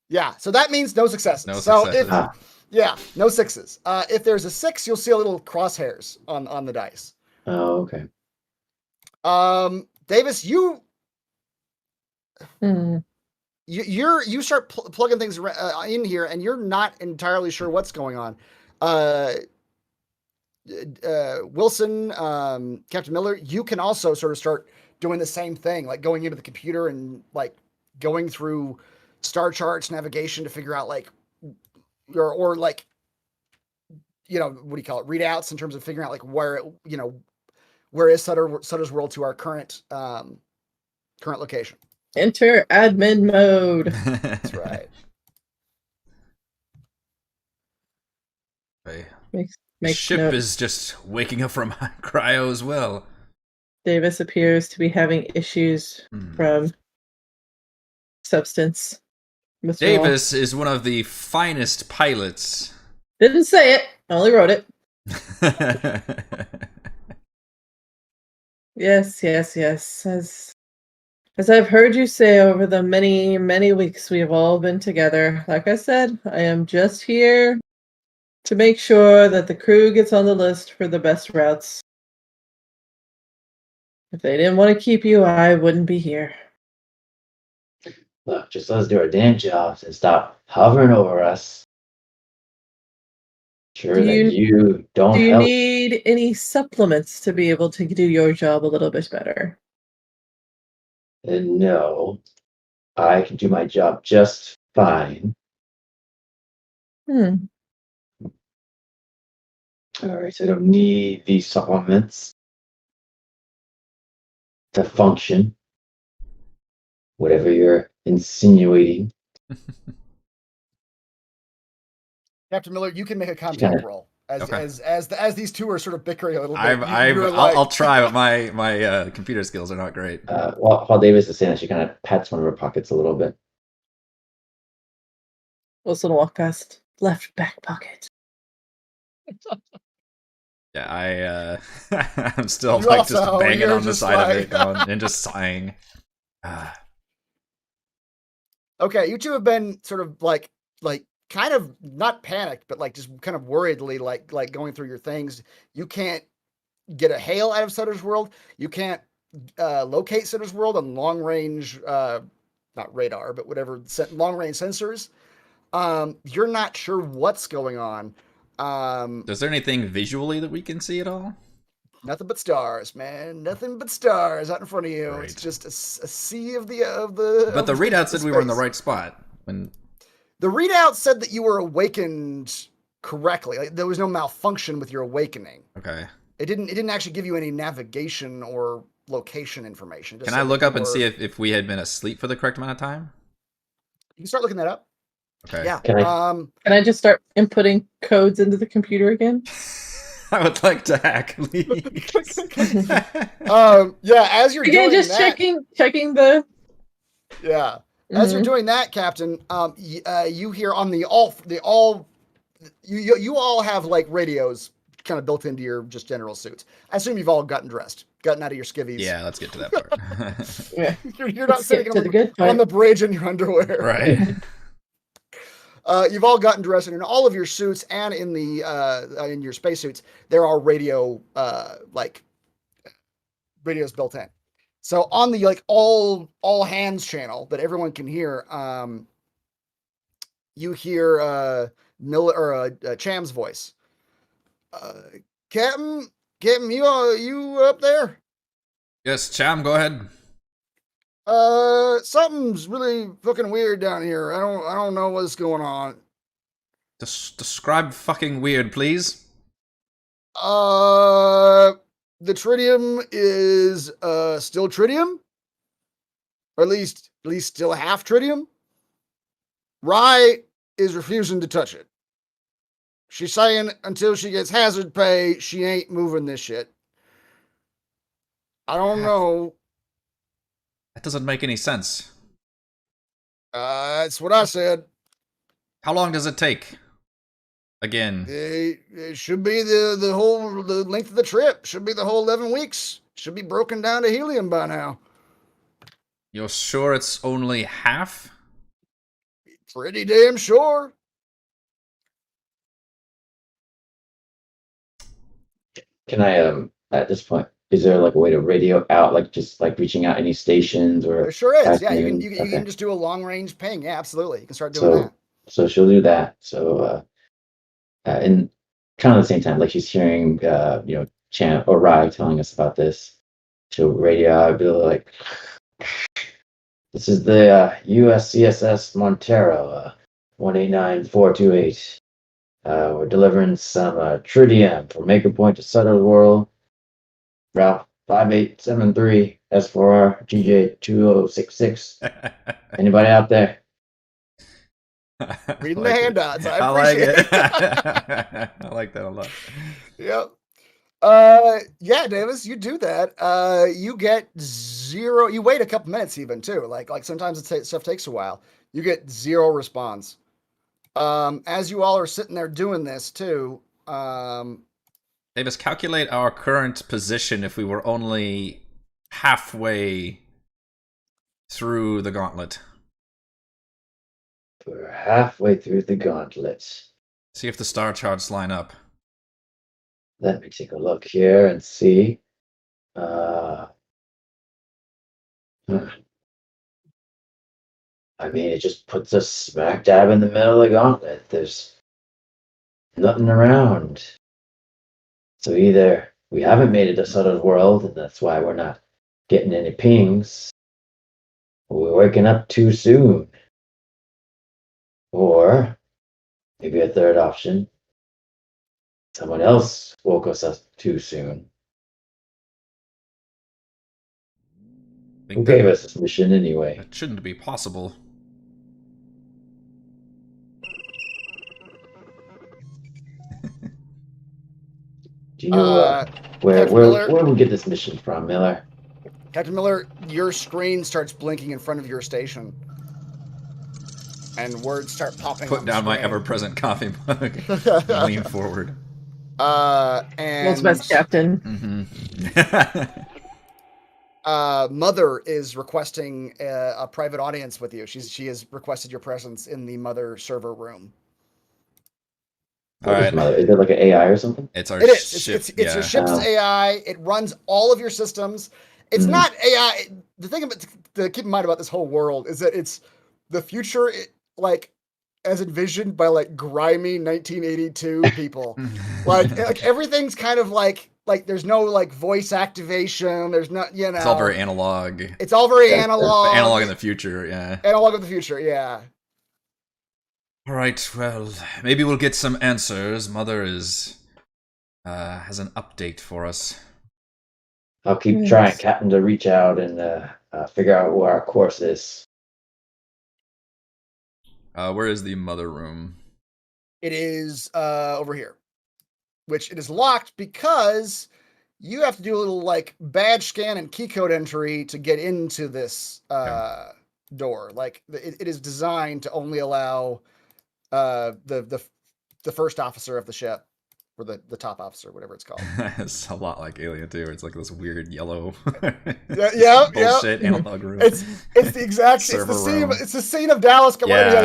Yeah, so that means no successes. No so successes. Yeah, no 6s. If there's a 6, you'll see a little crosshairs on the dice. Oh, okay. Davis, you Hmm. you start plugging things in here, and you're not entirely sure what's going on. Wilson, Captain Miller, you can also sort of start doing the same thing, like going into the computer and like going through star charts, navigation to figure out like or like what do you call it, readouts in terms of figuring out like where where is Sutter's world to our current location. Enter admin mode. That's right. Makes Ship note. is just waking up from cryo as well. Davis appears to be having issues from substance withdrawal. Davis is one of the finest pilots. Didn't say it. Only wrote it. Yes. As I've heard you say over the many, many weeks we have all been together, like I said, I am just here to make sure that the crew gets on the list for the best routes. If they didn't want to keep you, I wouldn't be here. Look, just let us do our damn jobs and stop hovering over us. Sure that you don't Do you help. need any supplements to be able to do your job a little bit better? No, I can do my job just fine. Hmm. All right, so I don't need these supplements to function. Whatever you're insinuating. Captain Miller, you can make a Comtech roll as these two are sort of bickering a little bit. I'll try, but my computer skills are not great. While Davis is saying that, she kind of pats one of her pockets a little bit. Wilson will walk past. Left back pocket. Yeah, I'm still like just banging on the side of it and just sighing. Okay, you two have been sort of like kind of not panicked, but like just kind of worriedly like going through your things. You can't get a hail out of Sutter's world. You can't locate Sitter's World on long range, not radar, but whatever long range sensors. You're not sure what's going on. Is there anything visually that we can see at all? Nothing but stars, man. Nothing but stars out in front of you. Right. It's just a sea of the. But the readout said we were in the right spot. When the readout said that you were awakened correctly. Like, there was no malfunction with your awakening. Okay. It didn't actually give you any navigation or location information. Can I look up and see if we had been asleep for the correct amount of time? You can start looking that up. Okay. Yeah. Can Can I just start inputting codes into the computer again? I would like to hack, please. Yeah, as you're Again, doing just that, checking the. Yeah, as you're doing that, Captain, you hear on you all have like radios kind of built into your just general suits. I assume you've all gotten dressed, gotten out of your skivvies. Yeah, let's get to that part. Yeah. You're not sitting to the good part. on the bridge in your underwear. Right. You've all gotten dressed, and in all of your suits and in the in your spacesuits, there are radio radios built in. So on the like all hands channel that everyone can hear, you hear Miller or Cham's voice. Captain, you up there? Yes, Cham, go ahead. Something's really fucking weird down here. I don't know what's going on. Describe fucking weird, please. The tritium is still tritium, or at least still half tritium. Rye is refusing to touch it. She's saying until she gets hazard pay, she ain't moving this shit. I don't know. That doesn't make any sense. That's what I said. How long does it take? Again. It should be the length of the trip. Should be the whole 11 weeks. Should be broken down to helium by now. You're sure it's only half? Pretty damn sure. Can I at this point, is there like a way to radio out, like just like reaching out any stations or? There sure is. Yeah, you Okay. can just do a long range ping. Yeah, absolutely. You can start doing that. So she'll do that. So and kind of the same time, like she's hearing Champ or Rye telling us about this. She'll radio out, be like, "This is the USCSS Montero, 189428. We're delivering some tritium from Maker Point to Sutter World. Route 5873 S4R GJ 2066. Anybody out there?" Reading the handouts. I like appreciate it. I like that a lot. Yep. Yeah, Davis, you do that. You get 0. You wait a couple minutes even too. Like sometimes stuff takes a while. You get 0 response. As you all are sitting there doing this too, Davis, calculate our current position if we were only halfway through the gauntlet. We're halfway through the gauntlet. See if the star charts line up. Let me take a look here and see. I mean, it just puts us smack dab in the middle of the gauntlet. There's nothing around. So either we haven't made it to Sutter's World, and that's why we're not getting any pings, or we're waking up too soon. Or maybe a third option, someone else woke us up too soon. Who gave us this mission anyway? That shouldn't be possible. Do you know where we get this mission from, Miller? Captain Miller, your screen starts blinking in front of your station, and words start popping. Put on down the my screen. ever-present coffee mug. Lean forward. And World's best captain. Mother is requesting a private audience with you. She has requested your presence in the Mother server room. All right. Is it like an AI or something? It's our It is. ship. It's your ship's AI. It runs all of your systems. It's Mhm. not AI. The thing about to keep in mind about this whole world is that it's the future, like as envisioned by like grimy 1982 people. like everything's kind of like there's no like voice activation. There's not, you It's all know, very analog. it's all very Yeah, But analog. analog in the future, yeah. Analog of the future, yeah. All right, well, maybe we'll get some answers. Mother is has an update for us. I'll keep Yes. trying, Captain, to reach out and figure out where our course is. Where is the mother room? It is over here, which it is locked because you have to do a little like badge scan and key code entry to get into this door. Like it is designed to only allow the first officer of the ship, or the top officer, whatever it's called. It's a lot like Alien 2. It's like this weird yellow Yeah, bullshit analog room. It's the exact it's the Server scene room. it's the scene of Dallas coming in. Yeah. He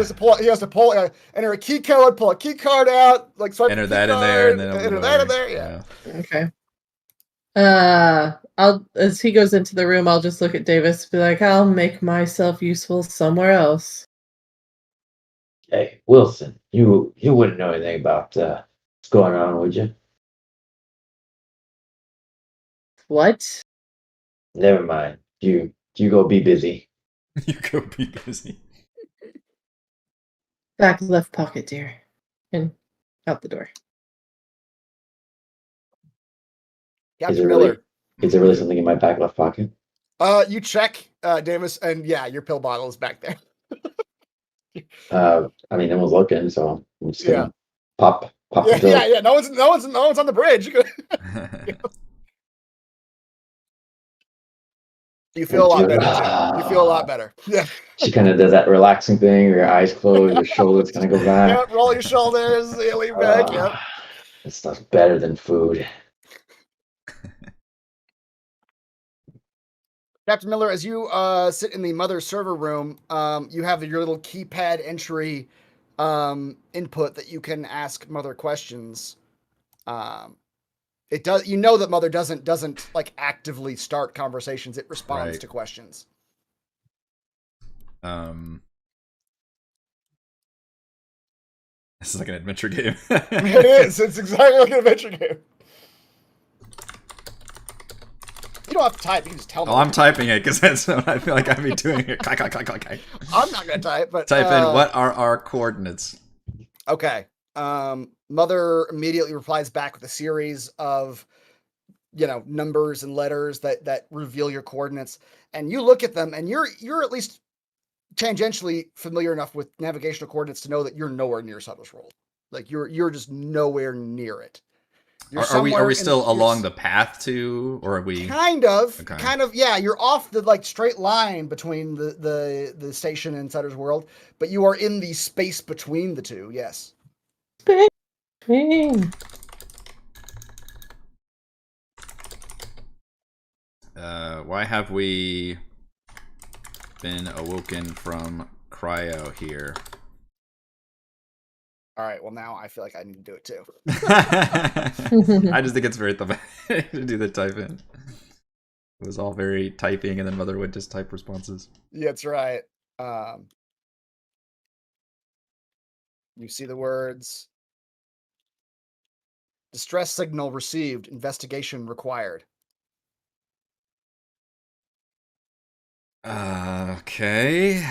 has to pull enter a key code, pull a key card out, like swipe Enter the key that in card, there, and then open enter the that door. in there. Yeah. Okay. I'll as he goes into the room, I'll just look at Davis and be like, I'll make myself useful somewhere else. Hey, Wilson, you wouldn't know anything about what's going on, would you? What? Never mind. You go be busy. You go be busy. Back left pocket, dear. And out the door. Captain Miller. Is there really something in my back left pocket? You check, Davis, and yeah, your pill bottle is back there. I mean, no one's looking, so I'm just gonna pop the Yeah, pill. yeah. No one's on the bridge. You feel a lot better, Jim. You feel a lot better. Yeah. She kind of does that relaxing thing, where your eyes close, your shoulders kind of go back. Yep, roll your shoulders, lean back. Yep. This stuff's better than food. Captain Miller, as you sit in the mother server room, you have your little keypad entry input that you can ask mother questions. It does. You know that mother doesn't like actively start conversations. It responds Right. to questions. This is like an adventure game. It is. It's exactly like an adventure game. You don't have to type. You can just tell me. Oh, I'm typing it because that's what I feel like I'd be doing it. Click, click, click, click, click. I'm not gonna type, but Type in what are our coordinates? Okay. Mother immediately replies back with a series of, numbers and letters that reveal your coordinates, and you look at them, and you're at least tangentially familiar enough with navigational coordinates to know that you're nowhere near Sutter's Roll. Like you're just nowhere near it. Are we still along the path to, or are we kind of, Okay. yeah, you're off the like straight line between the station and Sutter's World, but you are in the space between the two. Yes. Why have we been awoken from cryo here? All right. Well, now I feel like I need to do it too. I just think it's very thematic to do the type in. It was all very typing, and then Mother would just type responses. Yeah, that's right. You see the words. Distress signal received. Investigation required. Okay.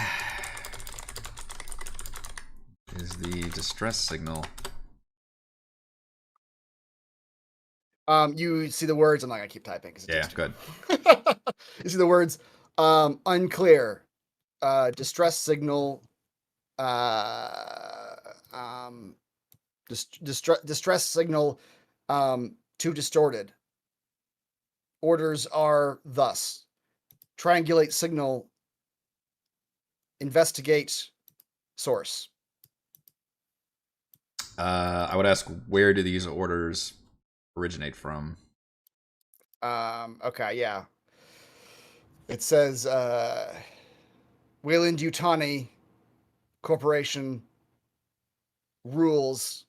Is the distress signal? You see the words. I'm not gonna keep typing because Yeah, good. You see the words. Unclear. Distress signal. Distress signal. Too distorted. Orders are thus: triangulate signal. Investigate source. I would ask, where do these orders originate from? Okay, yeah. It says Wayland Yutani Corporation rules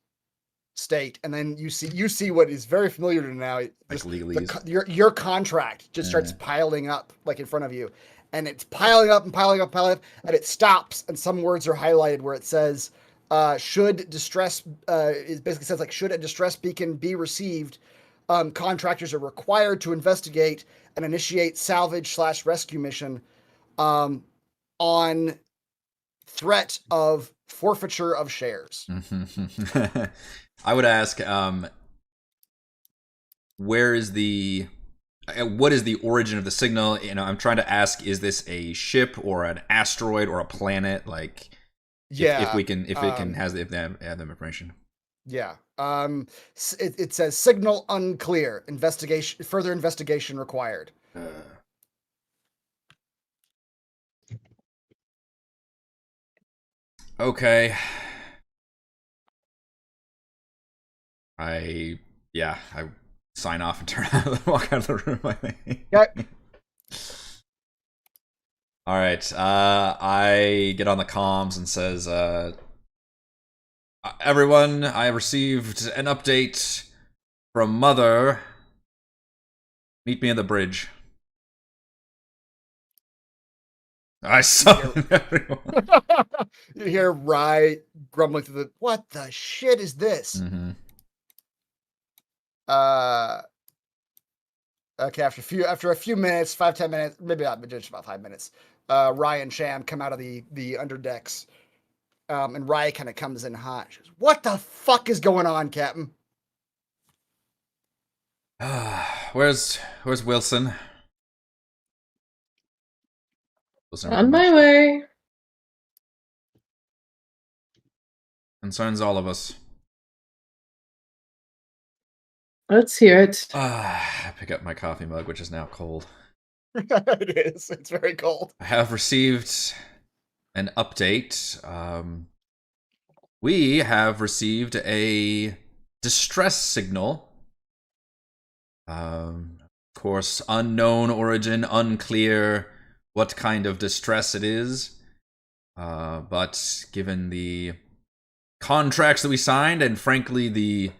state, and then you see what is very familiar to now. Like legalese. Your contract just starts piling up like in front of you, and it's piling up and piling up, and it stops, and some words are highlighted where it says, "Should distress," it basically says like, "Should a distress beacon be received, contractors are required to investigate and initiate salvage/rescue mission, on threat of forfeiture of shares." I would ask, where is what is the origin of the signal? You know, I'm trying to ask, is this a ship or an asteroid or a planet? Like, if it has the information. Yeah. It says signal unclear. Further investigation required. Okay. I sign off and walk out of the room, I think. Okay. All right. I get on the comms and says, everyone, I have received an update from Mother. Meet me in the bridge. I summon everyone. You hear Rye grumbling through the, what the shit is this? Mm-hmm. Okay, after a few minutes, 5-10 minutes, maybe not, but just about 5 minutes, Rye and Sham come out of the underdecks, and Rye kind of comes in hot. She goes, "What the fuck is going on, Captain?" Where's Wilson? On my way. Concerns all of us. Let's hear it. I pick up my coffee mug, which is now cold. It is. It's very cold. I have received an update. We have received a distress signal. Of course, unknown origin, unclear what kind of distress it is. But given the contracts that we signed, and frankly the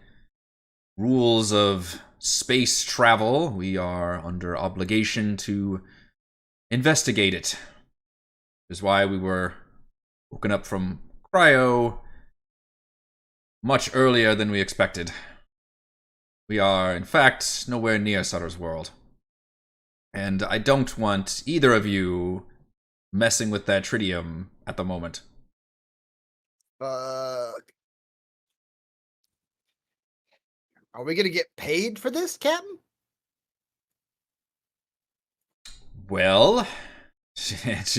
rules of space travel, we are under obligation to investigate it. Which is why we were woken up from cryo much earlier than we expected. We are, in fact, nowhere near Sutter's World. And I don't want either of you messing with that tritium at the moment. Are we gonna get paid for this, Captain? Well, she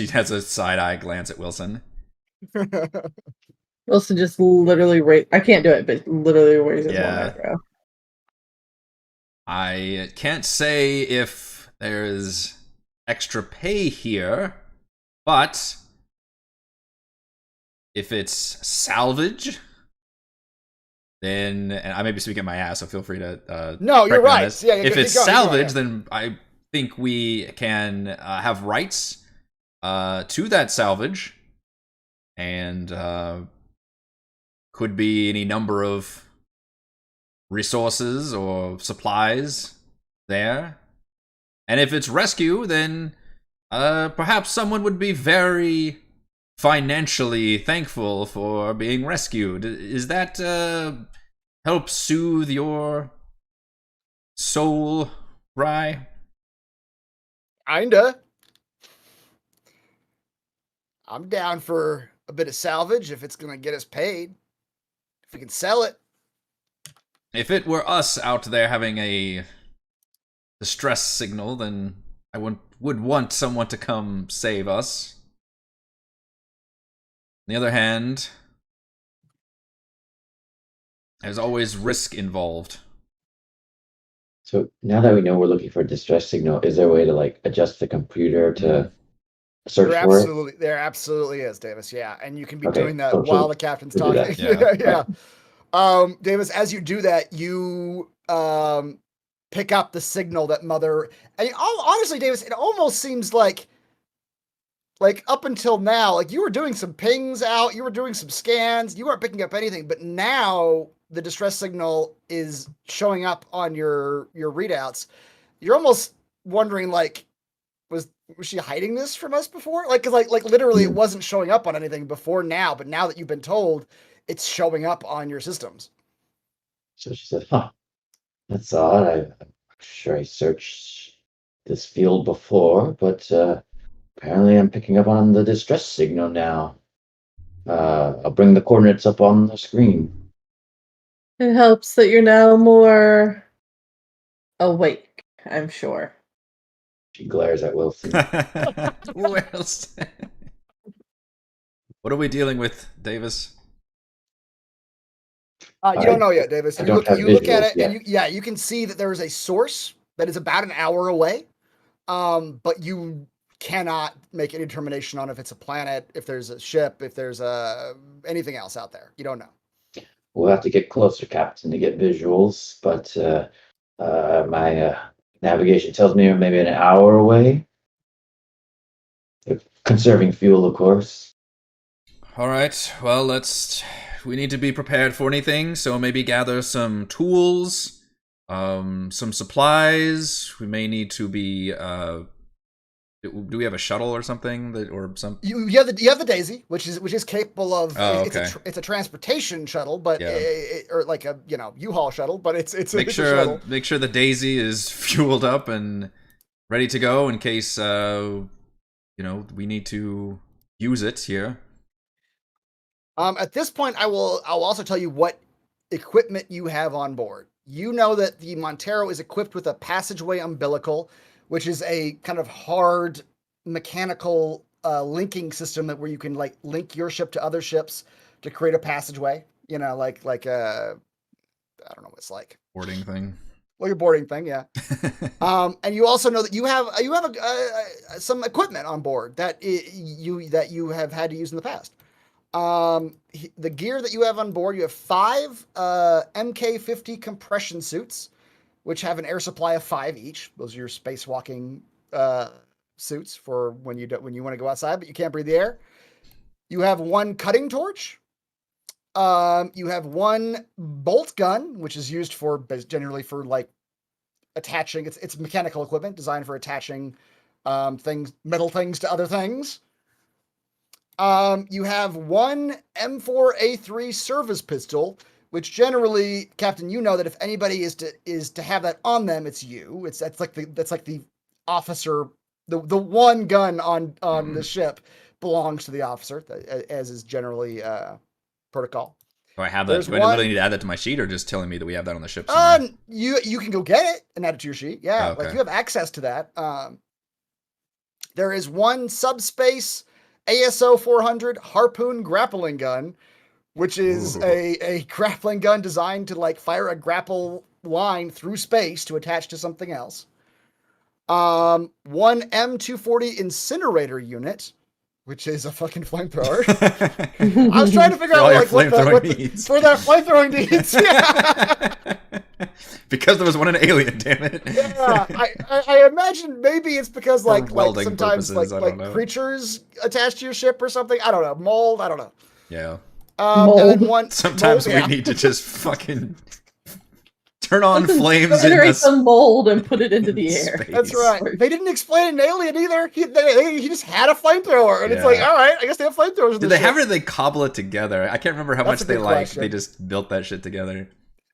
has a side-eye glance at Wilson. Wilson just literally I can't do it, but literally raises one eyebrow. I can't say if there's extra pay here, but if it's salvage, then, and I may be speaking my ass, so feel free to no, you're right. Yeah, if it's salvage, then I think we can have rights to that salvage, and could be any number of resources or supplies there. And if it's rescue, then perhaps someone would be very financially thankful for being rescued. Is that help soothe your soul, Rye? Kinda. I'm down for a bit of salvage if it's gonna get us paid. If we can sell it. If it were us out there having a distress signal, then I would want someone to come save us. On the other hand, there's always risk involved. So now that we know we're looking for a distress signal, is there a way to like adjust the computer to search for it? There absolutely is, Davis. Yeah, and you can be doing that while the captain's we'll talking. Yeah. Davis, as you do that, you pick up the signal that Mother. And honestly, Davis, it almost seems like up until now, like you were doing some pings out, you were doing some scans, you weren't picking up anything, but now the distress signal is showing up on your readouts, you're almost wondering like, was she hiding this from us before? Like, cause like literally it wasn't showing up on anything before now, but now that you've been told, it's showing up on your systems. So she said, huh, that's odd. I'm sure I searched this field before, but apparently I'm picking up on the distress signal now. I'll bring the coordinates up on the screen. It helps that you're now more awake, I'm sure. She glares at Wilson. Wilson. What are we dealing with, Davis? You don't know yet, Davis. I You don't look, have you look at visuals it, and you can see that there is a source that is about an hour away, but you cannot make any determination on if it's a planet, if there's a ship, if there's anything else out there. You don't know. We'll have to get closer, Captain, to get visuals, but my navigation tells me maybe an hour away. If conserving fuel, of course. All right. Well, we need to be prepared for anything, so maybe gather some tools, some supplies. We may need to be do we have a shuttle or something You have the Daisy, which is capable of it's a transportation shuttle, but or like a U-Haul shuttle, but it's a shuttle. Make sure the Daisy is fueled up and ready to go in case we need to use it here. At this point, I'll also tell you what equipment you have on board. You know that the Montero is equipped with a passageway umbilical, which is a kind of hard mechanical linking system where you can like link your ship to other ships to create a passageway. Like I don't know what it's like. Boarding thing. Like a boarding thing, yeah. And you also know that you have some equipment on board that you have had to use in the past. The gear that you have on board, you have 5 MK50 compression suits, which have an air supply of 5 each. Those are your spacewalking suits for when you want to go outside, but you can't breathe the air. You have 1 cutting torch. You have 1 bolt gun, which is used generally for like attaching. It's mechanical equipment designed for attaching metal things to other things. You have 1 M4A3 service pistol, which generally, Captain, you know that if anybody is to have that on them, it's you. That's like the officer. The one gun on the ship belongs to the officer, as is generally protocol. Do I have that? Do I literally need to add that to my sheet, or just telling me that we have that on the ship? You can go get it and add it to your sheet. Yeah, like you have access to that. There is 1 subspace ASO 400 harpoon grappling gun, which is a grappling gun designed to like fire a grapple line through space to attach to something else. 1 M240 incinerator unit, which is a fucking flamethrower. I was trying to figure out like what that flamethrowing needs. Yeah. Because there was one in Alien, damn it. Yeah, I imagine maybe it's because like sometimes like creatures attached to your ship or something. I don't know. Mold. I don't know. Yeah. And then sometimes we need to just fucking turn on flames generate some mold and put it into the air. Space. That's right. They didn't explain it in Alien either. He just had a flamethrower, and it's like, all right, I guess they have flamethrowers. Did they have it? Or did they cobble it together? I can't remember how much they just built that shit together.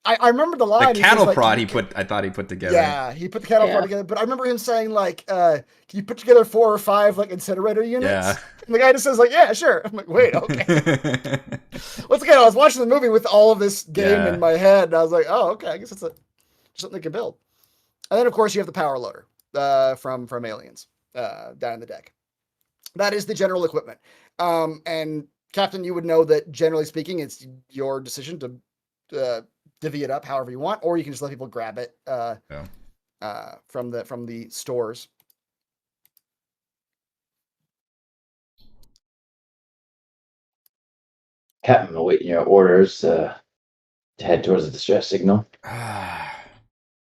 I remember the line. The cattle prod I thought he put together. Yeah, he put the cattle prod together. But I remember him saying like, "Can you put together 4 or 5 like incinerator units?" Yeah. And the guy just says like, "Yeah, sure." I'm like, "Wait, okay." Once again, I was watching the movie with all of this game in my head, and I was like, "Oh, okay. I guess it's something they can build." And then of course you have the power loader from Aliens down in the deck. That is the general equipment. And Captain, you would know that generally speaking, it's your decision to divvy it up however you want, or you can just let people grab it from the stores. Captain, awaiting your orders to head towards the distress signal.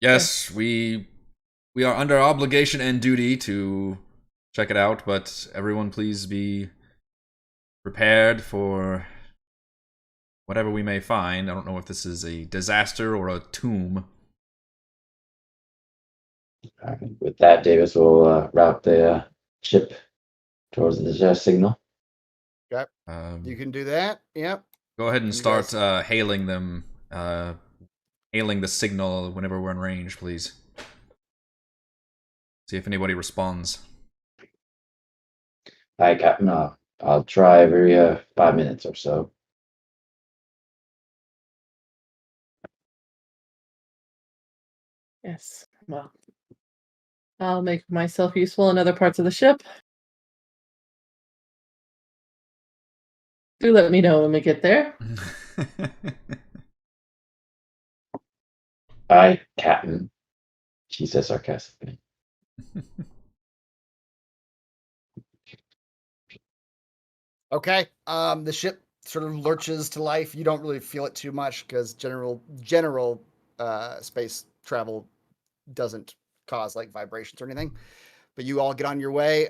Yes, we are under obligation and duty to check it out, but everyone please be prepared for whatever we may find. I don't know if this is a disaster or a tomb. All right. With that, Davis will route the ship towards the distress signal. Okay. You can do that. Yep. Go ahead and You start guys- hailing them, hailing the signal whenever we're in range, please. See if anybody responds. Hi, Captain. I'll try every 5 minutes or so. Yes. Well, I'll make myself useful in other parts of the ship. Do let me know when we get there. Hi, Captain. She says sarcastically. Okay. The ship sort of lurches to life. You don't really feel it too much because general space travel doesn't cause like vibrations or anything. But you all get on your way.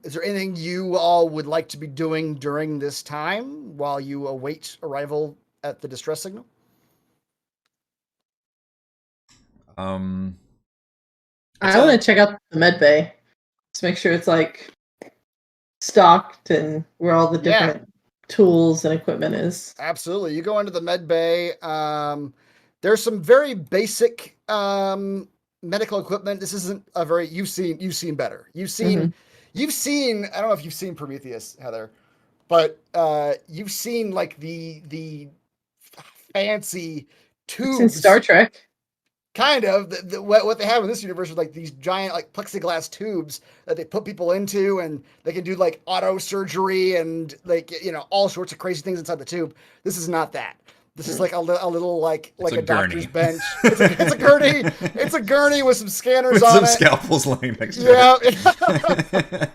Is there anything you all would like to be doing during this time while you await arrival at the distress signal? um, I want to check out the med bay to make sure it's like stocked and where all the Yeah. different tools and equipment is. Absolutely. You go into the med bay. There's some very basic medical equipment. This isn't a very you've seen better. You've seen I don't know if you've seen Prometheus, Heather, but you've seen like the fancy It's in tubes. Star Trek. Kind of what they have in this universe is like these giant like plexiglass tubes that they put people into, and they can do like auto surgery and like all sorts of crazy things inside the tube. This is not that. This is like a little like a doctor's gurney. bench. It's a gurney. It's a gurney with some scanners with on some it. scalpels laying next to it.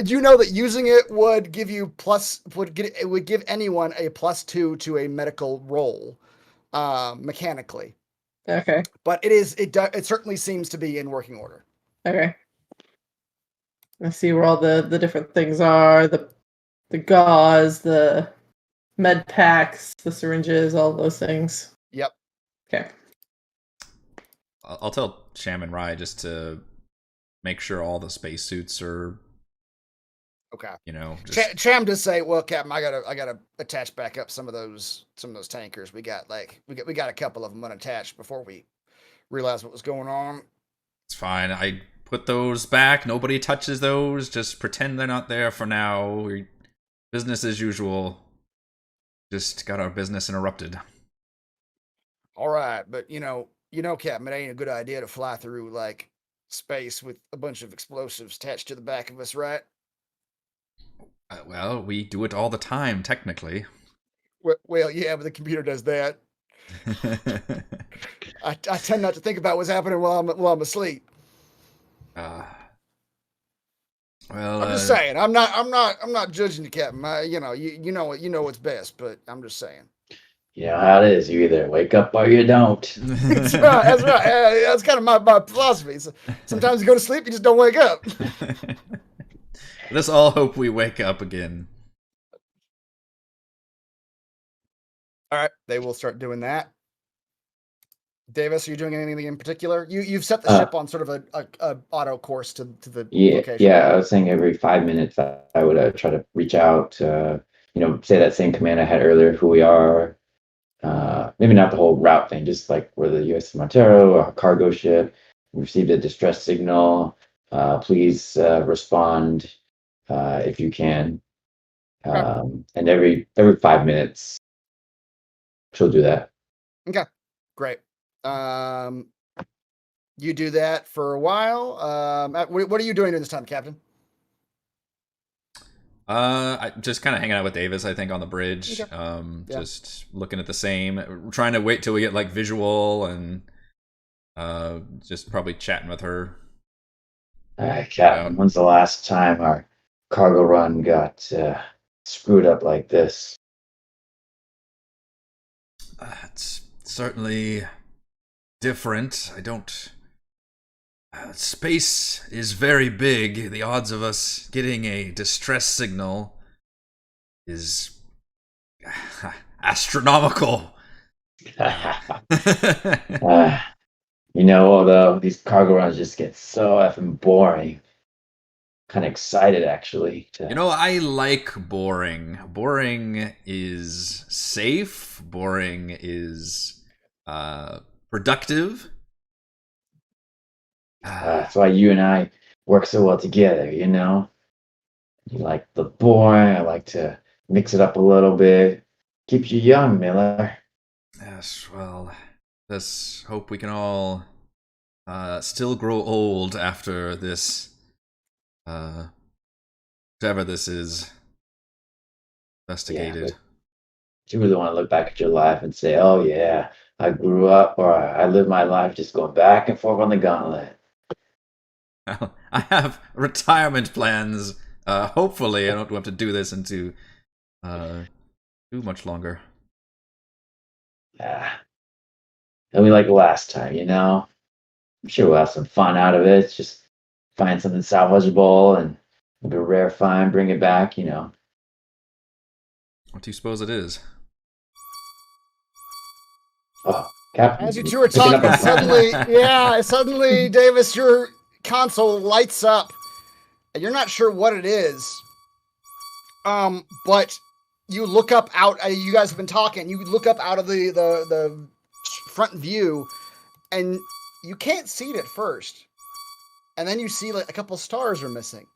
You know that using it would give you it would give anyone a +2 to a medical roll, mechanically. Okay. But it certainly seems to be in working order. Okay. I see where all the different things are, the gauze, the med packs, the syringes, all those things. Yep. Okay. I'll tell Sham and Rye just to make sure all the spacesuits are Okay. Just... Cham does say, "Well, Captain, I gotta attach back up some of those tankers. We got a couple of them unattached before we realized what was going on." It's fine. I put those back. Nobody touches those. Just pretend they're not there for now. Business as usual. Just got our business interrupted. All right, but Captain, it ain't a good idea to fly through like space with a bunch of explosives attached to the back of us, right? Well, we do it all the time, technically. Well, yeah, but the computer does that. I tend not to think about what's happening while I'm asleep. Well, I'm just saying. I'm not judging the Captain. You know what's best, but I'm just saying. You know how it is. You either wake up or you don't. That's right. That's right. That's kind of my philosophy. So sometimes you go to sleep, you just don't wake up. Let's all hope we wake up again. All right, they will start doing that. Davis, are you doing anything in particular? You've set the ship on sort of a auto course to the location. Yeah, I was saying every 5 minutes I would try to reach out, say that same command I had earlier, who we are. Maybe not the whole route thing, just like we're the USS Montero, a cargo ship. We received a distress signal. Please respond if you can. And every 5 minutes, she'll do that. Okay, great. You do that for a while. What are you doing during this time, Captain? I just kind of hanging out with Davis, I think, on the bridge. Okay. Just looking at the same. We're trying to wait till we get like visual and just probably chatting with her. Captain, when's the last time our cargo run got screwed up like this? It's certainly different. I don't... space is very big. The odds of us getting a distress signal is astronomical. Although these cargo runs just get so effing boring. Kind of excited, actually. I like boring. Boring is safe. Boring is productive. That's why you and I work so well together, You like the boring. I like to mix it up a little bit. Keeps you young, Miller. Yes, well, let's hope we can all still grow old after this, whatever this is, investigated. Yeah, you really want to look back at your life and say, oh, yeah, I grew up or I lived my life just going back and forth on the gauntlet. Well, I have retirement plans. Hopefully, I don't have to do this into too much longer. Yeah. And we like last time, I'm sure we'll have some fun out of it. Just find something salvageable and maybe a rare find, bring it back, What do you suppose it is? Oh, Captain. As you two are talking, suddenly, Davis, your console lights up, and you're not sure what it is. But you look up out. You guys have been talking. You look up out of the front view, and you can't see it at first. And then you see like a couple stars are missing.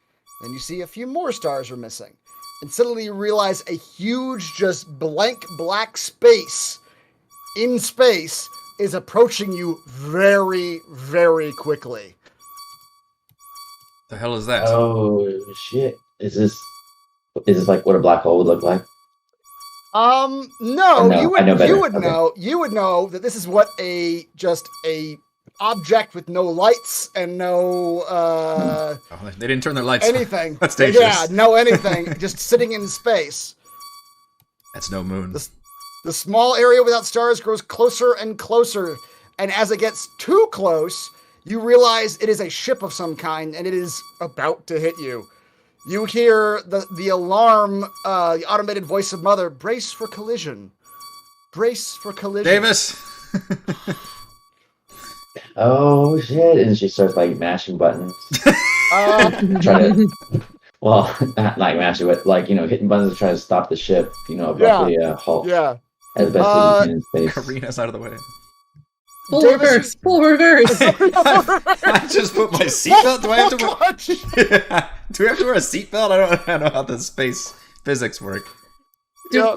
Then you see a few more stars are missing. And suddenly you realize a huge, just blank black space in space is approaching you very, very quickly. The hell is that? Oh, shit. Is this like what a black hole would look like? No, no, you I know better. would know. You would know that this is what a object with no lights and no they didn't turn their lights anything. on. That's dangerous. Yeah, no anything. Just sitting in space. That's no moon. The small area without stars grows closer and closer, and as it gets too close, you realize it is a ship of some kind, and it is about to hit you. You hear the alarm, the automated voice of Mother, brace for collision. Brace for collision. Davis! Oh, shit. And she starts, like, mashing buttons. Trying to... Well, not like mashing, but, like, hitting buttons to try to stop the ship, abruptly halt. Yeah. As best as you can in space. Karina's out of the way. Full reverse. I just put my seatbelt. Do I have to do we have to wear a seatbelt? I don't know how the space physics work.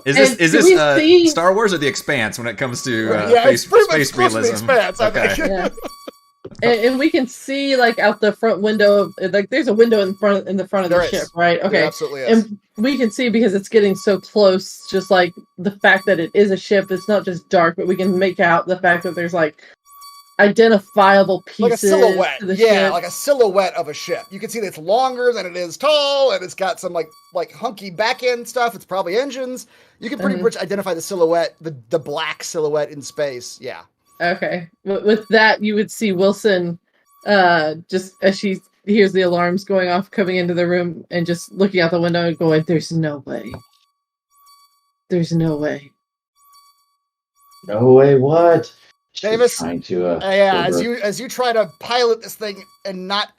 Is this Star Wars or The Expanse when it comes to space realism? Expanse, okay. Yeah. And we can see like out the front window, like there's a window in the front of the ship, right? Okay, there absolutely is. And we can see because it's getting so close. Just like the fact that it is a ship, it's not just dark, but we can make out the fact that there's like identifiable pieces, like a silhouette. To the yeah, ship. like a silhouette of a ship. You can see that it's longer than it is tall, and it's got some like hunky back end stuff. It's probably engines. You can pretty much identify the silhouette, the black silhouette in space. Yeah. Okay. With that, you would see Wilson, just as she hears the alarms going off, coming into the room and just looking out the window and going, "There's no way. There's no way." No way. What? Davis, trying to, as you try to pilot this thing and not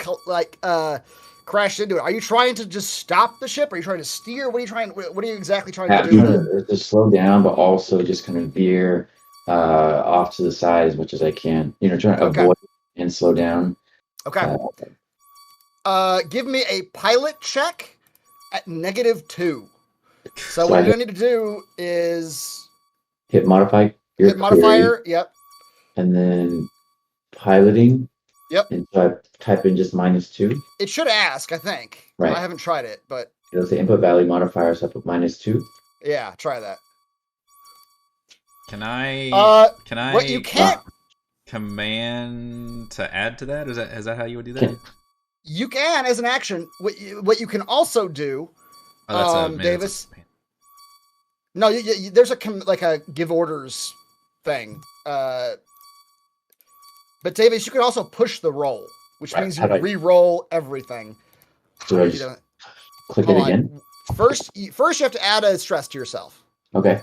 crash into it, are you trying to just stop the ship? Are you trying to steer? What are you exactly trying to do? To slow down, but also just kind of veer off to the side as much as I can. Trying to avoid and slow down. Okay. Give me a pilot check at -2. So what you're going to need to do is hit modify. Hit modifier. Yep. And then piloting. Yep. And so I type in just -2. It should ask, I think. Right. I haven't tried it, but it'll say input value modifier, so I put -2. Yeah, try that. Can I? What you can't command to add to that? Is that how you would do that? You can as an action. What you can also do, Davis. No, there's a give orders thing. But Davis, you can also push the roll, which means you re-roll everything. So I just click it again? First you have to add a stress to yourself. Okay.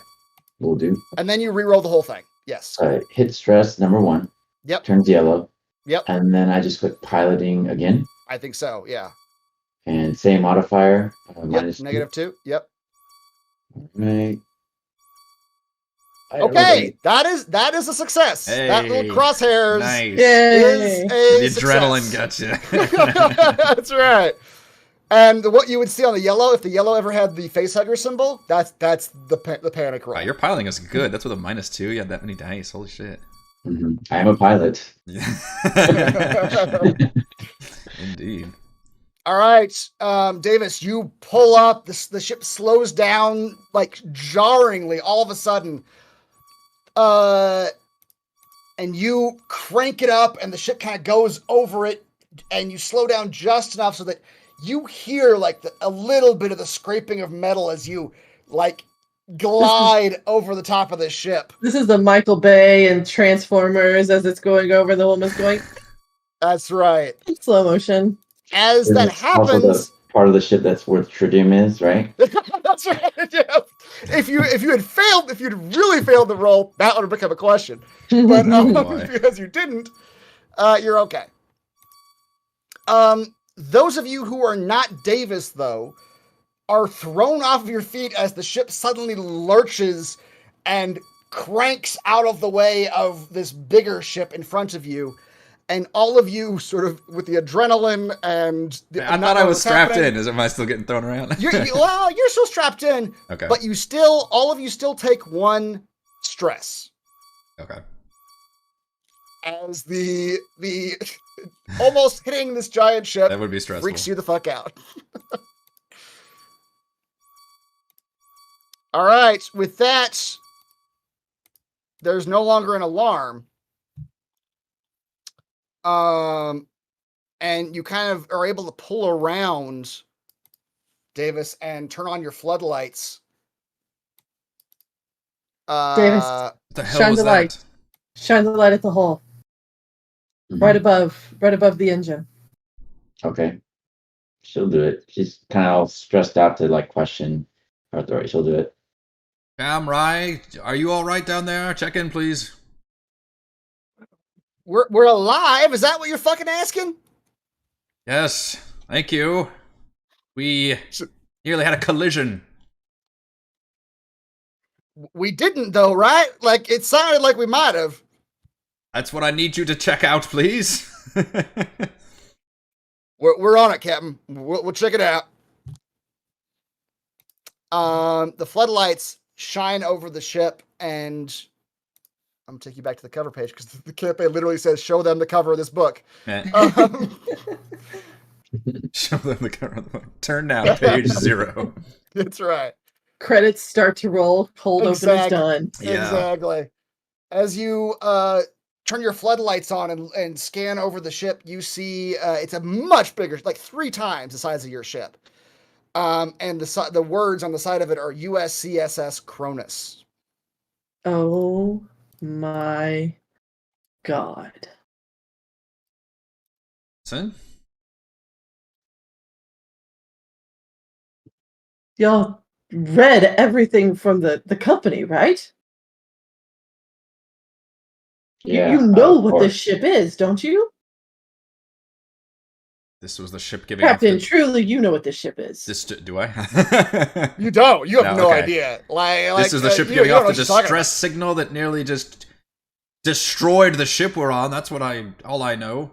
Will do. And then you re-roll the whole thing. Yes. Hit stress, number 1. Yep. Turns yellow. Yep. And then I just click piloting again. I think so. Yeah. And same modifier. Yep. Minus -2. Yep. Right. Okay, that is a success. Hey, that little crosshairs nice. is a The adrenaline success. gotcha. That's right. And what you would see on the yellow, if the yellow ever had the facehugger symbol, that's the panic roll. Wow, your piling is good. That's with a -2. You had that many dice. Holy shit. Mm-hmm. I am a pilot. All Indeed. right, Davis, you pull up. The ship slows down like jarringly all of a sudden. And you crank it up, and the ship kind of goes over it, and you slow down just enough so that you hear like a little bit of the scraping of metal as you like glide over the top of the ship. This is the Michael Bay and Transformers as it's going over. The woman's going. That's right. Slow motion. As that happens, also the part of the ship that's where tritium is, right? That's right. Yeah. If you'd really failed the roll, that would have become a question. But because you didn't, you're okay. Those of you who are not Davis, though, are thrown off of your feet as the ship suddenly lurches and cranks out of the way of this bigger ship in front of you. And all of you sort of with the adrenaline and... I thought I was strapped in. Am I still getting thrown around? You're still strapped in. Okay. But all of you still take 1 stress. Okay. As the almost hitting this giant ship That would be stressful. freaks you the fuck out. All right. With that, there's no longer an alarm. And you kind of are able to pull around, Davis, and turn on your floodlights. Davis, What the hell shine was the that? light. Shine the light at the hole. Mm-hmm. Right above the engine. Okay. She'll do it. She's kind of all stressed out to like question her authority. She'll do it. Cam, Rye, are you all right down there? Check in, please. We're alive? Is that what you're fucking asking? Yes, thank you. We nearly had a collision. We didn't, though, right? Like, it sounded like we might have. That's what I need you to check out, please. We're on it, Captain. We'll check it out. The floodlights shine over the ship, and I'm gonna take you back to the cover page because the campaign literally says, "Show them the cover of this book." Show them the cover of the book. Turn now, page 0. That's right. Credits start to roll. Cold open is done. Yeah. Exactly. As you turn your floodlights on and scan over the ship, you see it's a much bigger, like 3 times the size of your ship. And the words on the side of it are USCSS Cronus. Oh my god. Son? Y'all read everything from the company, right? Yeah. You know of what course. this ship is, don't you? This was the ship giving off Captain, the... truly, you know what this ship is. Do I? You don't. You have No, no okay. idea. Like This is the ship you giving don't off know the what you're talking distress signal that nearly just destroyed the ship we're on. That's what all I know.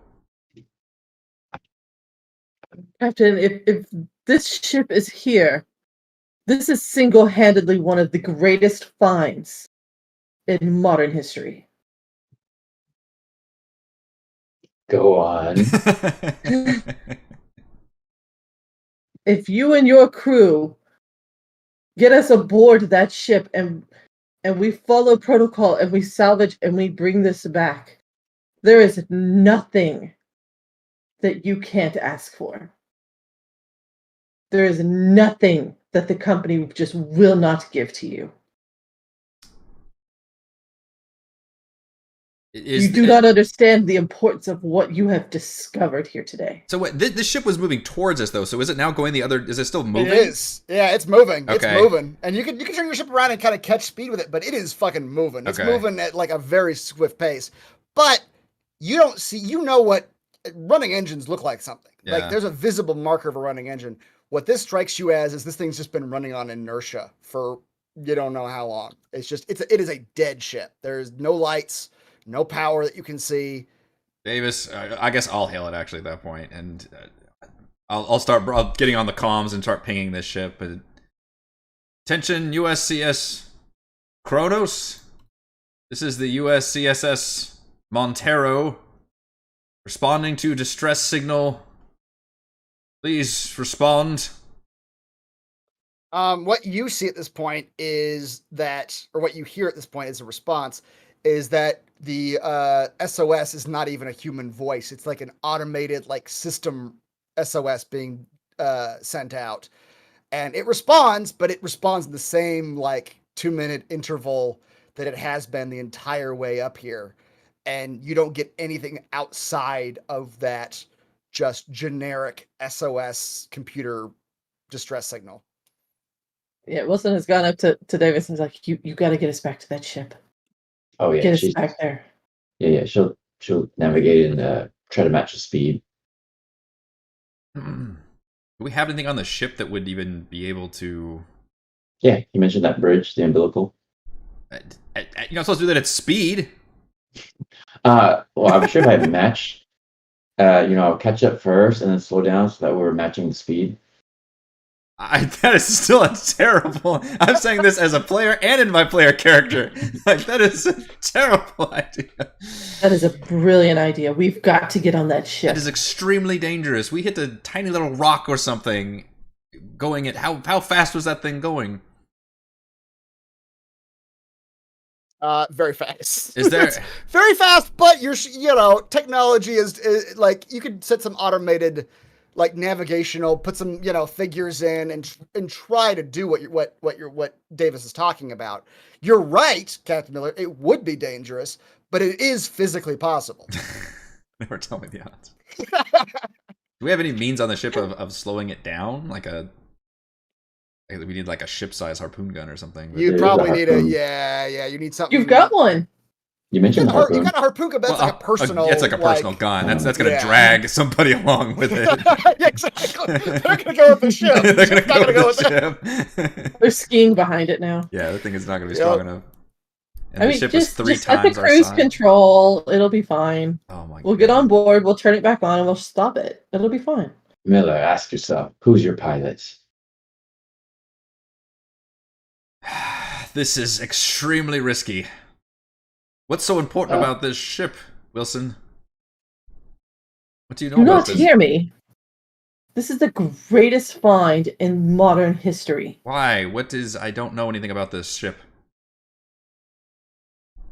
Captain, if this ship is here, this is single-handedly one of the greatest finds in modern history. Go on. If you and your crew get us aboard that ship and we follow protocol and we salvage and we bring this back, there is nothing that you can't ask for. There is nothing that the company just will not give to you. You do not understand the importance of what you have discovered here today. So what? This ship was moving towards us, though. So is it now going the other? Is it still moving? It is. Yeah, it's moving. Okay. It's moving, and you can turn your ship around and kind of catch speed with it, but it is fucking moving. It's Okay. moving at like a very swift pace. But you don't see. You know what running engines look like? Something like Yeah. there's a visible marker of a running engine. What this strikes you as is this thing's just been running on inertia for you don't know how long. It is a dead ship. There's no lights, no power that you can see. Davis, I guess I'll hail it actually at that point, and I'll start getting on the comms and start pinging this ship. Attention, USCS Kronos. This is the USCSS Montero. Responding to distress signal. Please respond. What you see at this point is that, or what you hear at this point is a response, is that the SOS is not even a human voice. It's like an automated like system SOS being sent out. And it responds, but it responds in the same like 2-minute interval that it has been the entire way up here. And you don't get anything outside of that just generic SOS computer distress signal. Yeah, Wilson has gone up to Davis and is like, you got to get us back to that ship. Oh yeah, Get us back there. Yeah. She'll navigate and try to match the speed. Do we have anything on the ship that would even be able to? Yeah, you mentioned that bridge, the umbilical. You're not supposed to do that at speed. Well, I'm sure if I match, I'll catch up first and then slow down so that we're matching the speed. That is still a terrible. I'm saying this as a player and in my player character. Like that is a terrible idea. That is a brilliant idea. We've got to get on that ship. That is extremely dangerous. We hit a tiny little rock or something. Going at how fast was that thing going? Very fast. Is there very fast? But technology is like you could set some automated, like navigational, put some figures in and try to do what Davis is talking about. You're right, Captain Miller. It would be dangerous, but it is physically possible. Never tell me the odds. Do we have any means on the ship of slowing it down? We need like a ship-size harpoon gun or something. You probably need you need something. You've got one. You mentioned harpoon. You got a harpoon gun, but it's like a personal. It's like a personal gun. That's gonna drag somebody along with it. Yeah, exactly. They're gonna go with the ship. They're gonna go with the ship. They're skiing behind it now. Yeah, that thing is not gonna be strong enough. And the ship is three times at the cruise control. It'll be fine. Oh my god. We'll get on board. We'll turn it back on, and we'll stop it. It'll be fine. Miller, ask yourself, who's your pilot? This is extremely risky. What's so important about this ship, Wilson? What do you know about this? Do not hear me. This is the greatest find in modern history. Why? I don't know anything about this ship.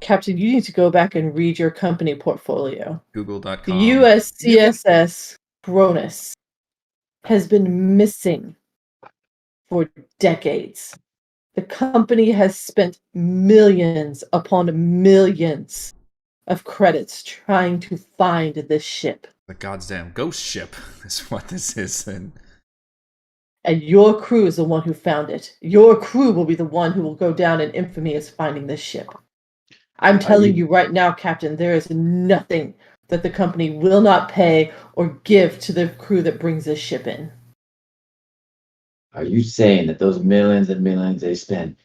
Captain, you need to go back and read your company portfolio. Google.com. The USCSS Cronus has been missing for decades. The company has spent millions upon millions of credits trying to find this ship. The goddamn ghost ship is what this is, then. And your crew is the one who found it. Your crew will be the one who will go down in infamy as finding this ship. I'm telling you right now, Captain, there is nothing that the company will not pay or give to the crew that brings this ship in. Are you saying that those millions and millions they spend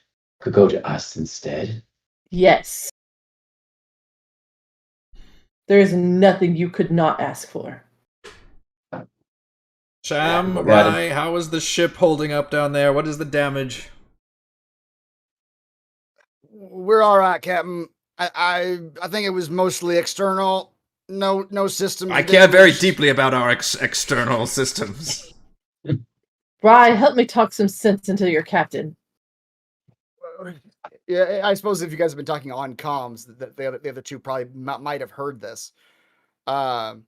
could go to us instead? Yes. There is nothing you could not ask for. Sham, Rai, how is the ship holding up down there? What is the damage? We're all right, Captain. I think it was mostly external. No systems. I care very deeply about our external systems. Rai, help me talk some sense into your captain. Yeah, I suppose if you guys have been talking on comms, the other two probably might have heard this. And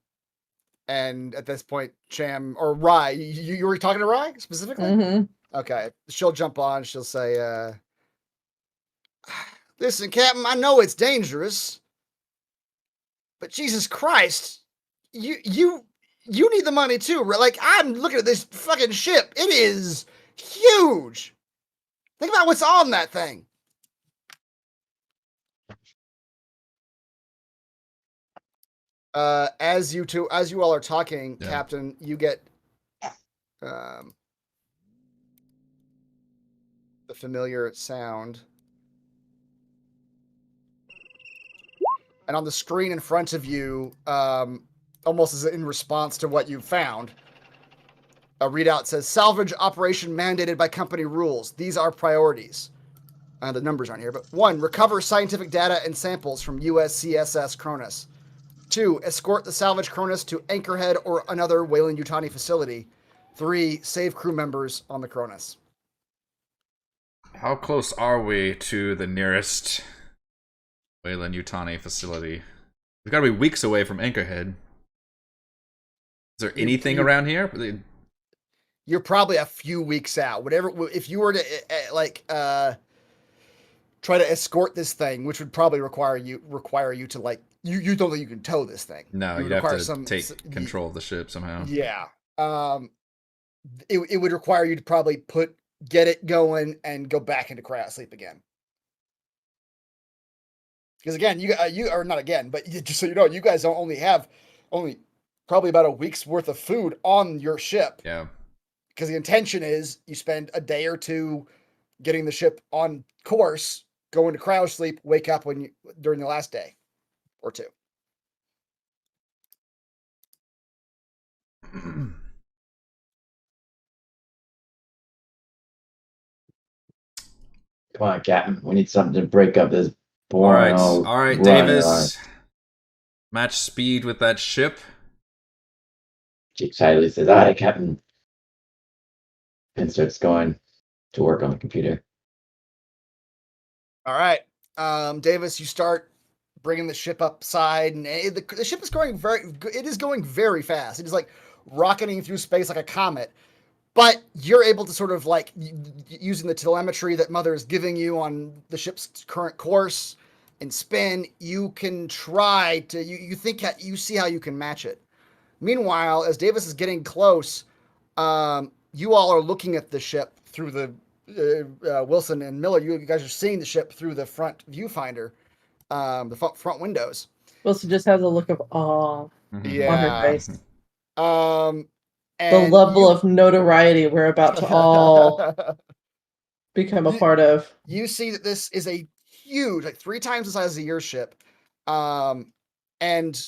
at this point, Cham or Rai, you were talking to Rai specifically? Mm-hmm. Okay, she'll jump on. She'll say, "Listen, Captain, I know it's dangerous, But Jesus Christ, you need the money too, right? Like, I'm looking at this fucking ship. It is huge. Think about what's on that thing. As you all are talking, Yeah. Captain, you get the familiar sound. And on the screen in front of you, almost as in response to what you found, a readout says, salvage operation mandated by company rules. These are priorities. The numbers aren't here, but 1, recover scientific data and samples from USCSS Cronus. 2, escort the salvage Cronus to Anchorhead or another Weyland-Yutani facility. 3, save crew members on the Cronus. How close are we to the nearest Weyland-Yutani facility? We've got to be weeks away from Anchorhead. Is there anything around here? You're probably a few weeks out. Whatever, if you were to try to escort this thing, which would probably require you to like you don't think you can tow this thing. No, you'd have to take control of the ship somehow. Yeah. It would require you to probably get it going and go back into cryosleep again. Because again, you are not again, but just so you know, you guys don't only have probably about a week's worth of food on your ship. Yeah. Because the intention is you spend a day or two getting the ship on course, go into cryosleep, wake up during the last day or two. Come on, Captain. We need something to break up this boring. All right, Davis. Match speed with that ship. She excitedly says, "Aye, Captain," and starts going to work on the computer. All right, Davis, you start bringing the ship upside, and the ship is going very fast. It is like rocketing through space like a comet. But you're able to sort of like using the telemetry that Mother is giving you on the ship's current course and spin, you can try to you see how you can match it. Meanwhile, as Davis is getting close, you all are looking at the ship through the Wilson and Miller. You guys are seeing the ship through the front viewfinder, the front windows. Wilson just has a look of awe on her face. The level of notoriety we're about to all become a part of. You see that this is a huge, like 3 times the size of your ship. And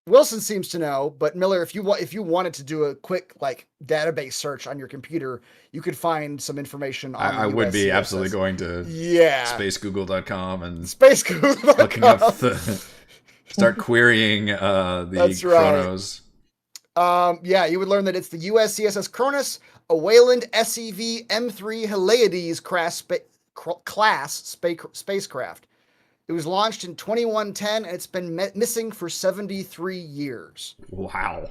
Wilson seems to know, but Miller, if you wanted to do a quick like database search on your computer, you could find some information on I would be absolutely going to spacegoogle.com and spacegoogle.com. looking up start querying the Chronos. Yeah, you would learn that it's the USCSS Cronus, a Weyland SEV M3 Hyleides class spacecraft. It was launched in 2110, and it's been missing for 73 years. Wow.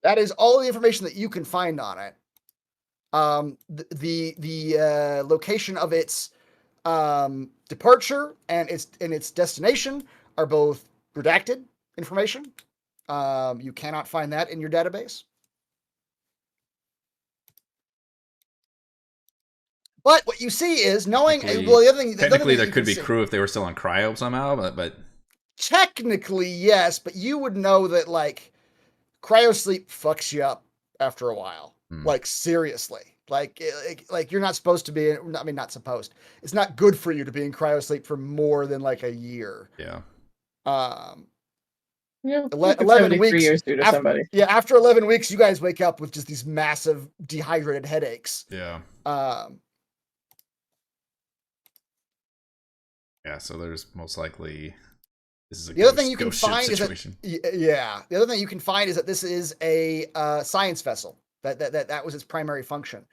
That is all the information that you can find on it. The location of its departure and its destination are both redacted information. You cannot find that in your database. But what you see is knowing. Well, the other thing. Technically, there could be crew if they were still on cryo somehow, but technically, yes. But you would know that like cryosleep fucks you up after a while. Like seriously. Like you're not supposed to be. I mean, not supposed. It's not good for you to be in cryosleep for more than like a year. Yeah. Yeah, 11 weeks. Years due to somebody. Yeah, after 11 weeks, you guys wake up with just these massive dehydrated headaches. Yeah. Yeah, so there's most likely this is the other thing you can find situation. Is that the other thing you can find is that this is a science vessel. That was its primary function,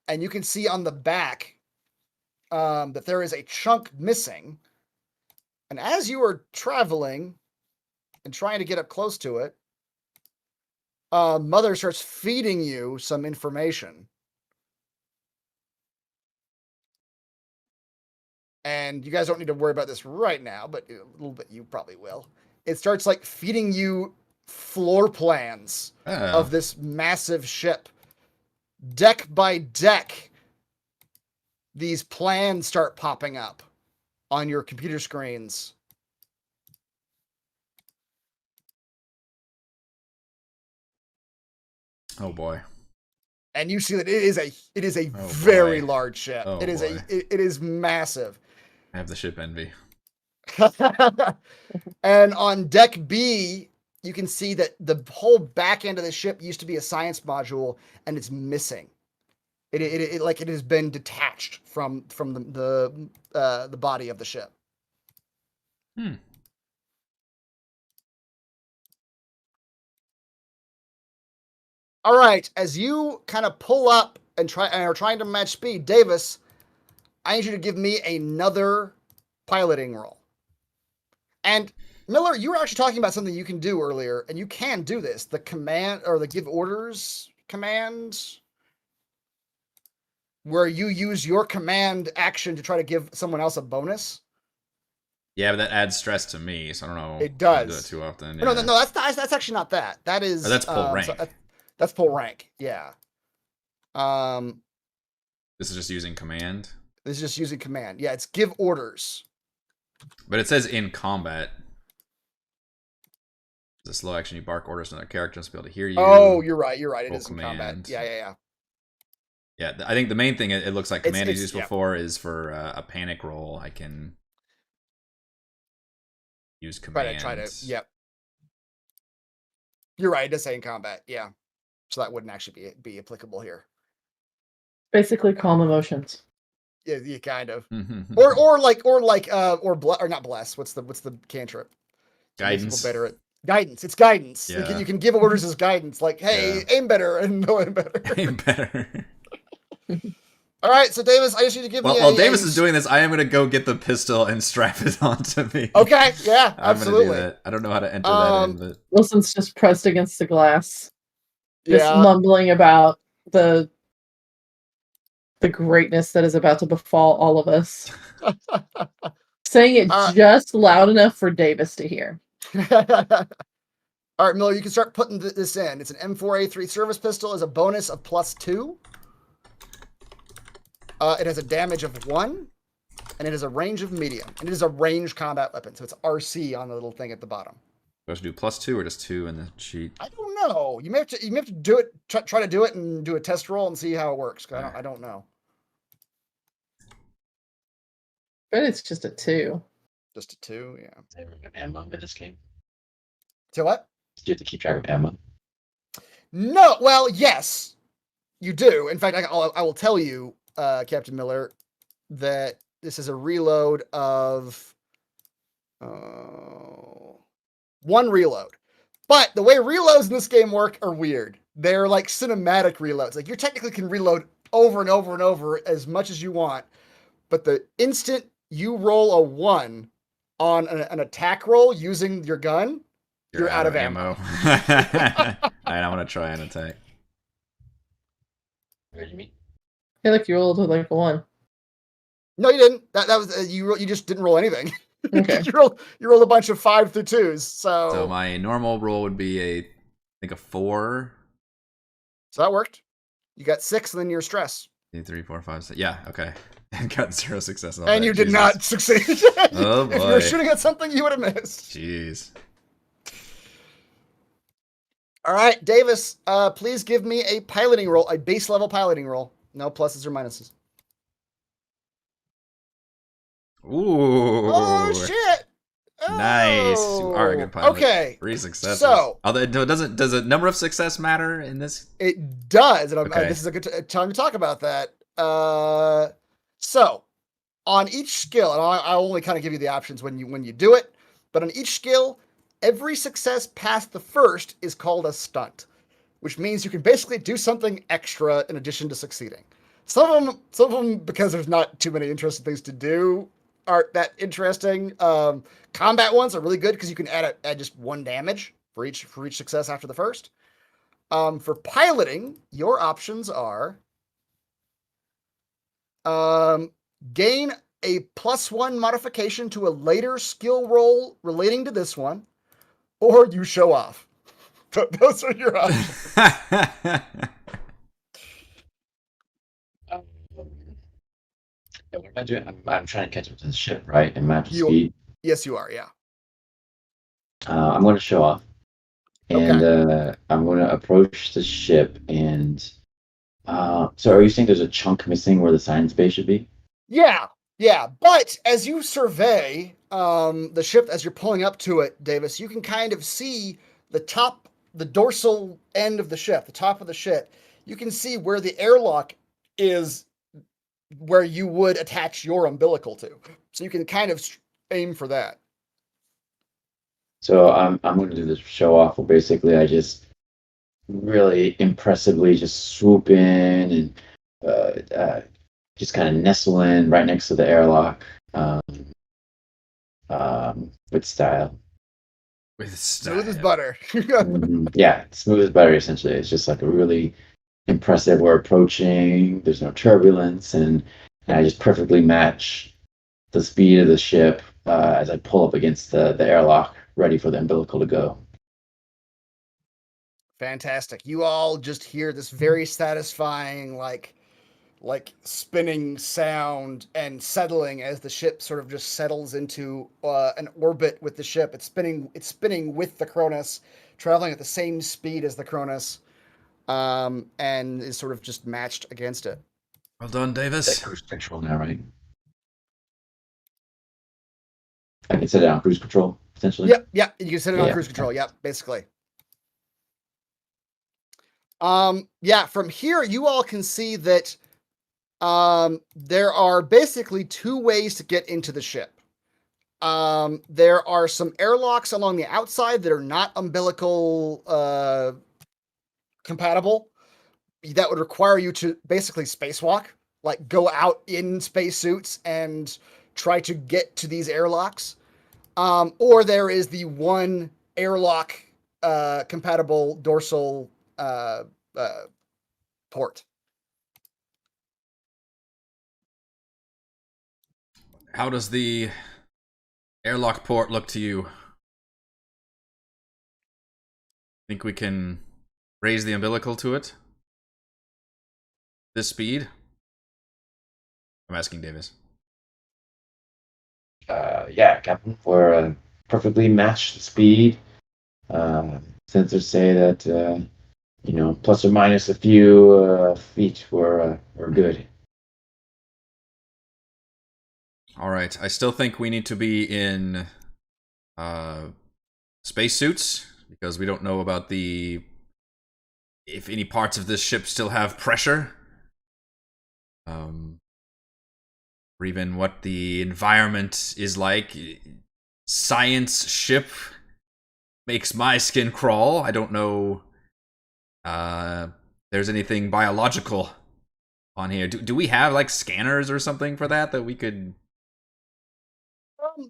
and you can see on the back that there is a chunk missing. And as you are traveling and trying to get up close to it, Mother starts feeding you some information. and you guys don't need to worry about this right now, but a little bit you probably will. It starts like feeding you floor plans of this massive ship. Deck by deck, these plans start popping up on your computer screens. Oh boy. And you see that it is a very large ship. Oh, it is massive. I have the ship envy. And on deck B, you can see that the whole back end of the ship used to be a science module, and it's missing. It has been detached from the body of the ship. All right, as you kind of pull up and are trying to match speed, Davis, I need you to give me another piloting roll. And Miller, you were actually talking about something you can do earlier, and you can do this. The command or the give orders command, where you use your command action to try to give someone else a bonus. Yeah, but that adds stress to me, so I don't know. It does. I do it too often. Yeah. No, that's actually not that. That is that's pull rank. That's pull rank. Yeah. This is just using command. This is just using command. Yeah, it's give orders. But it says in combat. It's a slow action. You bark orders to another character to be able to hear you. Oh, you're right. It is command. In combat. Yeah. Yeah, I think the main thing it looks like command is used yeah. before is for a panic roll. I can use command. Try to. Yep. You're right. It does say in combat. Yeah. So that wouldn't actually be applicable here. Basically, calm emotions. Yeah, kind of. or not bless. What's the cantrip? Guidance. Better at guidance. It's guidance. Yeah. You can give orders as guidance, like, hey, aim better, and no aim better. Aim better. All right, so Davis, I just need to give me. While Davis is doing this, I am going to go get the pistol and strap it onto me. Okay, yeah, absolutely. I'm going to do that. I don't know how to enter that in, but Wilson's just pressed against the glass, just mumbling about the greatness that is about to befall all of us. Saying it just loud enough for Davis to hear. All right, Miller, you can start putting this in. It's an M4A3 service pistol as a bonus of +2. It has a damage of 1, and it has a range of medium. And it is a ranged combat weapon, so it's RC on the little thing at the bottom. Do I have to do +2 or just 2 in the cheat? I don't know. You may have to do it. Try to do it and do a test roll and see how it works. I don't know. But it's just a 2. Just a 2, yeah. Is there ammo in this game? So what? Do you have to keep track of ammo? No. Well, yes, you do. In fact, I will tell you, Captain Miller, that this is a reload of 1 reload. But the way reloads in this game work are weird. They're like cinematic reloads. Like you technically can reload over and over and over as much as you want, but the instant you roll a 1 on an attack roll using your gun, you're out of ammo. All right, I'm gonna try an attack. What do you mean? Yeah, like you rolled with like a 1. No, you didn't. That was you just didn't roll anything. Okay. you rolled a bunch of 5 through 2s. So my normal roll would be I think a 4. So that worked. You got 6, and then your stress. 2, 3, 4, 5, 6. Yeah, okay. And got 0 success. And you did not succeed. Oh boy! If you were shooting at something, you would have missed. Jeez. All right, Davis. Please give me a piloting roll, a base level piloting roll. No pluses or minuses. Ooh. Oh shit! Oh. Nice. You are a good pilot. Okay. 3 successes. So, although does the number of success matter in this? It does, and Okay. this is a good time to talk about that. So, on each skill, and I'll only kind of give you the options when you do it, but on each skill, every success past the first is called a stunt, which means you can basically do something extra in addition to succeeding. Some of them, because there's not too many interesting things to do, aren't that interesting. Combat ones are really good because you can add just 1 damage for each success after the first. For piloting, your options are gain a +1 modification to a later skill roll relating to this one, or you show off. Those are your options. Um, yeah, what am I doing? I'm trying to catch up to the ship, right? And match the You, speed. yes, you are. Yeah. I'm going to show off, and Okay. I'm going to approach the ship. And so, are you saying there's a chunk missing where the science bay should be? Yeah. Yeah. But as you survey the ship as you're pulling up to it, Davis, you can kind of see the dorsal end of the ship, the top of the ship. You can see where the airlock is, where you would attach your umbilical to. So you can kind of aim for that. So I'm going to do this show off. Where basically, I just really impressively just swoop in and just kind of nestle in right next to the airlock with style. With Smooth as style. butter. Yeah, smooth as butter. Essentially, it's just like a really impressive. We're approaching. There's no turbulence, and I just perfectly match the speed of the ship as I pull up against the airlock, ready for the umbilical to go. Fantastic. You all just hear this very satisfying, like spinning sound and settling as the ship sort of just settles into an orbit with the ship. It's spinning with the Cronus, traveling at the same speed as the Cronus, and is sort of just matched against it. Well done, That Davis. cruise control now, right? I can set it on cruise control potentially. Yep, yep. You can set it on Yeah. cruise control. Yep, basically. Yeah, from here you all can see that there are basically two ways to get into the ship. There are some airlocks along the outside that are not umbilical compatible. That would require you to basically spacewalk, like go out in spacesuits and try to get to these airlocks. Or there is the one airlock compatible dorsal uh, port. How does the airlock port look to you? Think we can raise the umbilical to it? This speed? I'm asking Davis. Yeah, Captain. We're perfectly matched speed. Sensors say that plus or minus a few feet, we're good. All right. I still think we need to be in spacesuits because we don't know about if any parts of this ship still have pressure. Or even what the environment is like. Science ship makes my skin crawl. I don't know there's anything biological on here. Do we have like scanners or something for that we could?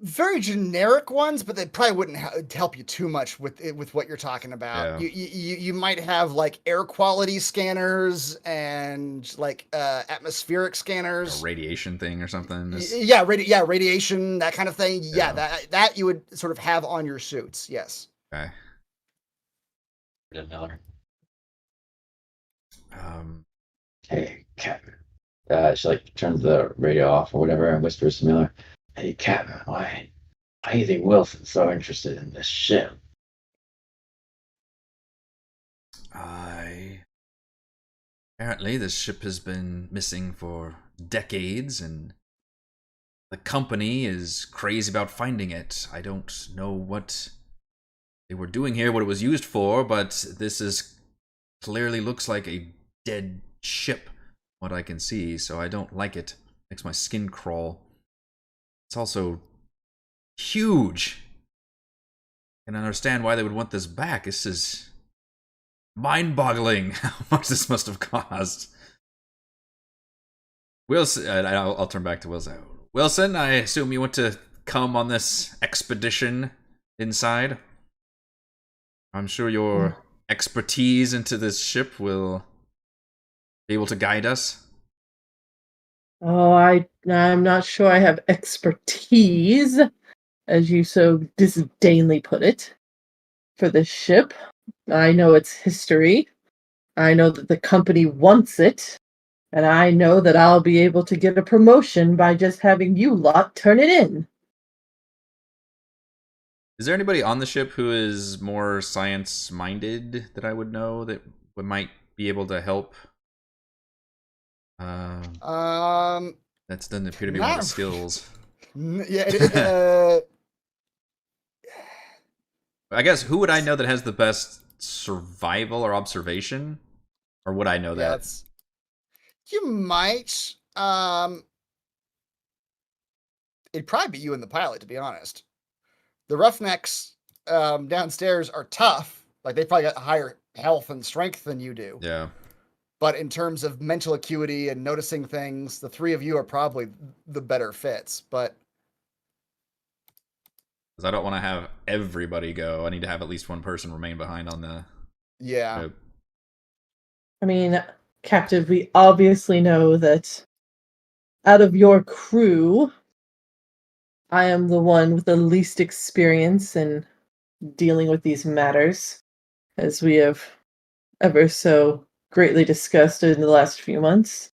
Very generic ones, but they probably wouldn't help you too much with what you're talking about. Yeah. You might have like air quality scanners and like atmospheric A scanners. radiation thing or something? Yeah, radiation, that kind of thing. Yeah, Yeah. that you would sort of have on your suits. Yes. Okay. Miller. Um, Hey, Captain. She like turns the radio off or whatever and whispers to Miller, "Hey, Captain, why do you think Wilson's so interested in this ship?" Apparently, this ship has been missing for decades, and the company is crazy about finding it. I don't know what they were doing here, what it was used for, but this is clearly looks like a dead ship, what I can see, so I don't like it. Makes my skin crawl. It's also huge. I can understand why they would want this back. This is mind-boggling how much this must have cost. Wilson, I'll turn back to Wilson. Wilson, I assume you want to come on this expedition inside. I'm sure your expertise into this ship will be able to guide us. Oh, I'm not sure I have expertise, as you so disdainly put it, for this ship. I know its history. I know that the company wants it. And I know that I'll be able to get a promotion by just having you lot turn it in. Is there anybody on the ship who is more science-minded that I would know that might be able to help? Um, That doesn't appear to be one of the not skills. yeah. I guess who would I know that has the best survival or observation? Or would I know Yeah, that? you might. It'd probably be you and the pilot, to be honest. The Roughnecks downstairs are tough. Like they probably got higher health and strength than you do. Yeah. But in terms of mental acuity and noticing things, the three of you are probably the better fits. But Because I don't want to have everybody go. I need to have at least one person remain behind on the yeah, ship. I mean, Captain, we obviously know that out of your crew, I am the one with the least experience in dealing with these matters, as we have ever so greatly discussed in the last few months.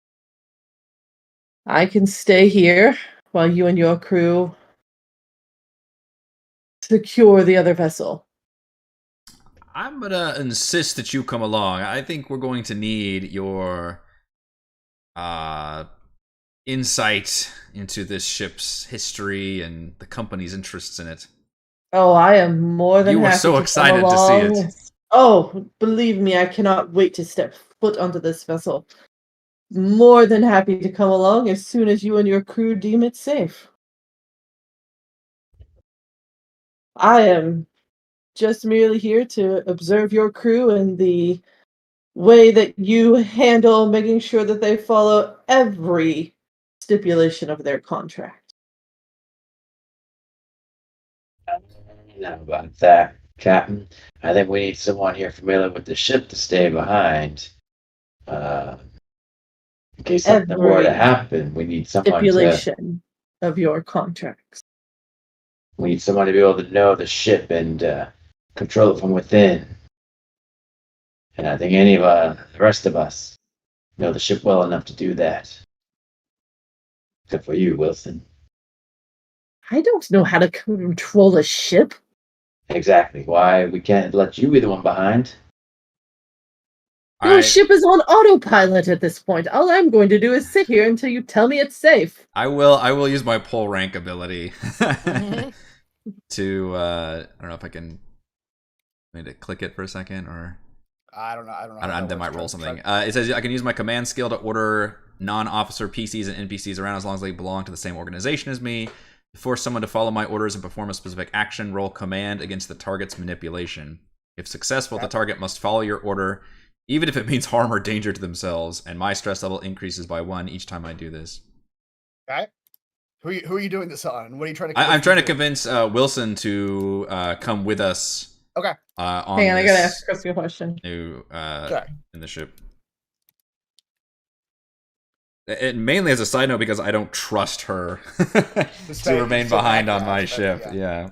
I can stay here while you and your crew secure the other vessel. I'm gonna insist that you come along. I think we're going to need your insight into this ship's history and the company's interests in it. Oh, I am more than You were happy so to come excited to see along. it. Oh, believe me, I cannot wait to step foot onto this vessel. More than happy to come along as soon as you and your crew deem it safe. I am just merely here to observe your crew and the way that you handle making sure that they follow every stipulation of their contract. I don't know about that, Captain. I think we need someone here familiar with the ship to stay behind. Uh, in case something were to Every happen, stipulation of your contracts. we need someone to be able to know the ship and control it from within. And I think any of the rest of us know the ship well enough to do that. Except for you, Wilson. I don't know how to control a ship. Exactly. Why we can't let you be the one behind. Your ship is on autopilot at this point. All I'm going to do is sit here until you tell me it's safe. I will use my pull rank ability mm-hmm. to I don't know if I can need to click it for a second or I don't know. I don't know. that might roll something. It says I can use my command skill to order non-officer PCs and NPCs around as long as they belong to the same organization as me. To force someone to follow my orders and perform a specific action, roll command against the target's manipulation. If successful, the target must follow your order, even if it means harm or danger to themselves, and my stress level increases by 1 each time I do this. Okay. Who are you doing this on? What are you trying to? I'm trying to convince Wilson to come with us. Okay. On Hang on, I gotta ask Chris a question. New Okay. in the ship. And mainly as a side note because I don't trust her to remain behind on my ship. Yeah.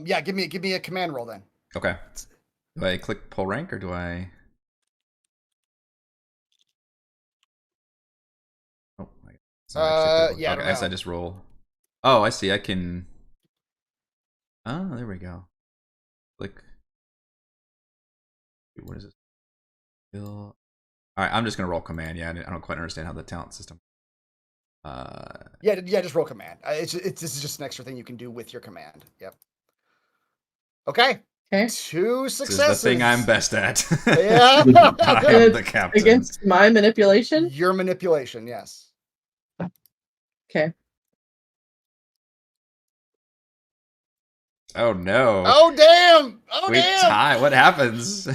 Yeah, give me a command roll then. Okay. Do I click pull rank or do I? Oh, yeah. Okay, I guess I just roll. Oh, I see. I can. Oh, there we go. Click. What is it? All right, I'm just gonna roll command. Yeah, I don't quite understand how the talent system. Yeah, just roll command. This is just an extra thing you can do with your command. Yep. Okay. 2 successes. This is the thing I'm best at. Yeah. I am the captain. Against my manipulation? Your manipulation, yes. Okay. Oh no. Oh damn! Oh we damn! tie. What happens?